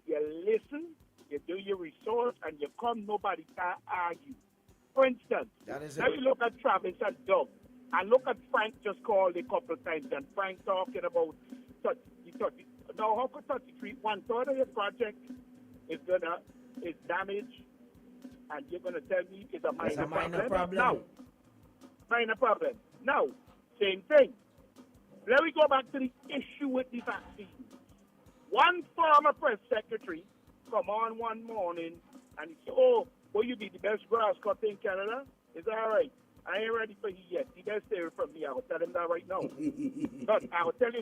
You listen, you do your research, and you come, nobody can argue. For instance, now you look at Travis and Doug, and look at Frank just called a couple of times, and Frank talking about 30. Now, how could 33, 1/3 of your project is damaged, and you're going to tell me it's a minor problem? No. Minor problem. Now, same thing. Let me go back to the issue with the vaccine. One former press secretary come on one morning and he said, will you be the best grass cutter in Canada? Is that all right? I ain't ready for you yet. He does stay from me. I will tell him that right now. But I will tell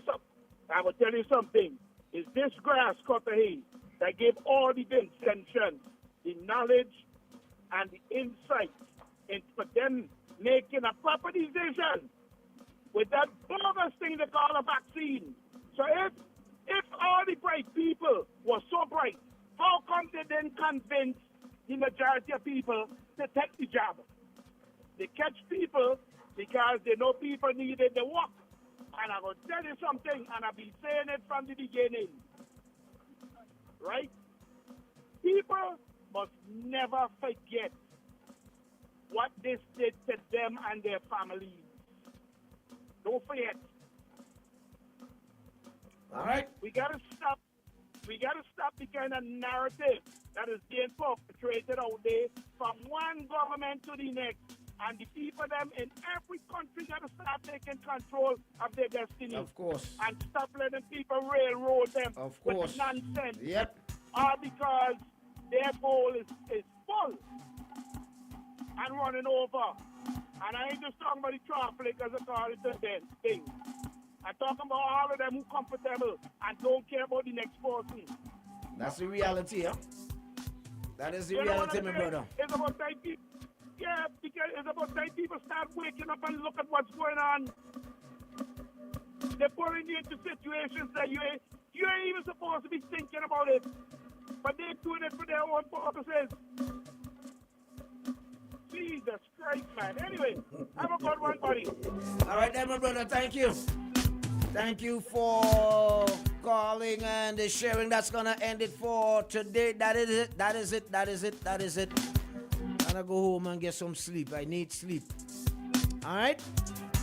you something. Is this grass cutter here that gave all the intentions, the knowledge, and the insight for them making a proper decision with that bogus thing they call a vaccine. So if all the bright people were so bright, how come they didn't convince the majority of people to take the job? They catch people because they know people needed the work. And I will tell you something, and I've been saying it from the beginning. Right? People must never forget what this did to them and their families. Don't forget. All right. We gotta stop the kind of narrative that is being perpetrated out there from one government to the next. And the people them in every country gotta start taking control of their destiny. Of course. And stop letting people railroad them with nonsense. Yep. All because their goal is full and running over. And I ain't just talking about the traffic as I call it a thing. I'm talking about all of them who comfortable and don't care about the next person. That's the reality, huh? That is the reality, my brother. It's about time people, because it's about time people start waking up and look at what's going on. They're putting you into situations that you ain't even supposed to be thinking about it. But they're doing it for their own purposes. Jesus Christ, man. Anyway, have a good one, buddy. All right, then, my brother. Thank you. Thank you for calling and the sharing. That's gonna end it for today. That is it. That is it. That is it. That is it. Gonna go home and get some sleep. I need sleep. All right.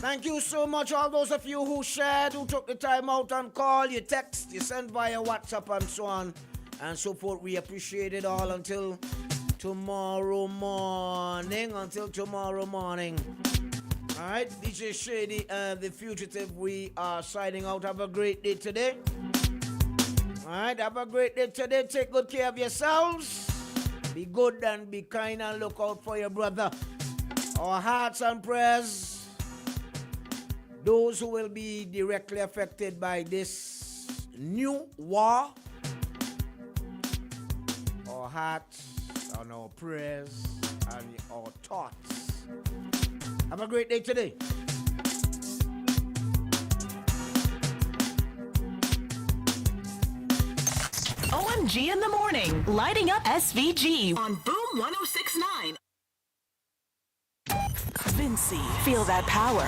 Thank you so much, all those of you who shared, who took the time out and call, you text, you send via WhatsApp and so on and so forth. We appreciate it all until tomorrow morning. Until tomorrow morning. All right, DJ Shady and The Fugitive, we are signing out. Have a great day today. All right, have a great day today. Take good care of yourselves. Be good and be kind and look out for your brother. Our hearts and prayers. Those who will be directly affected by this new war. Our hearts and our prayers and our thoughts. Have a great day today. OMG in the morning, lighting up SVG on Boom 1069. Vinci, feel that power.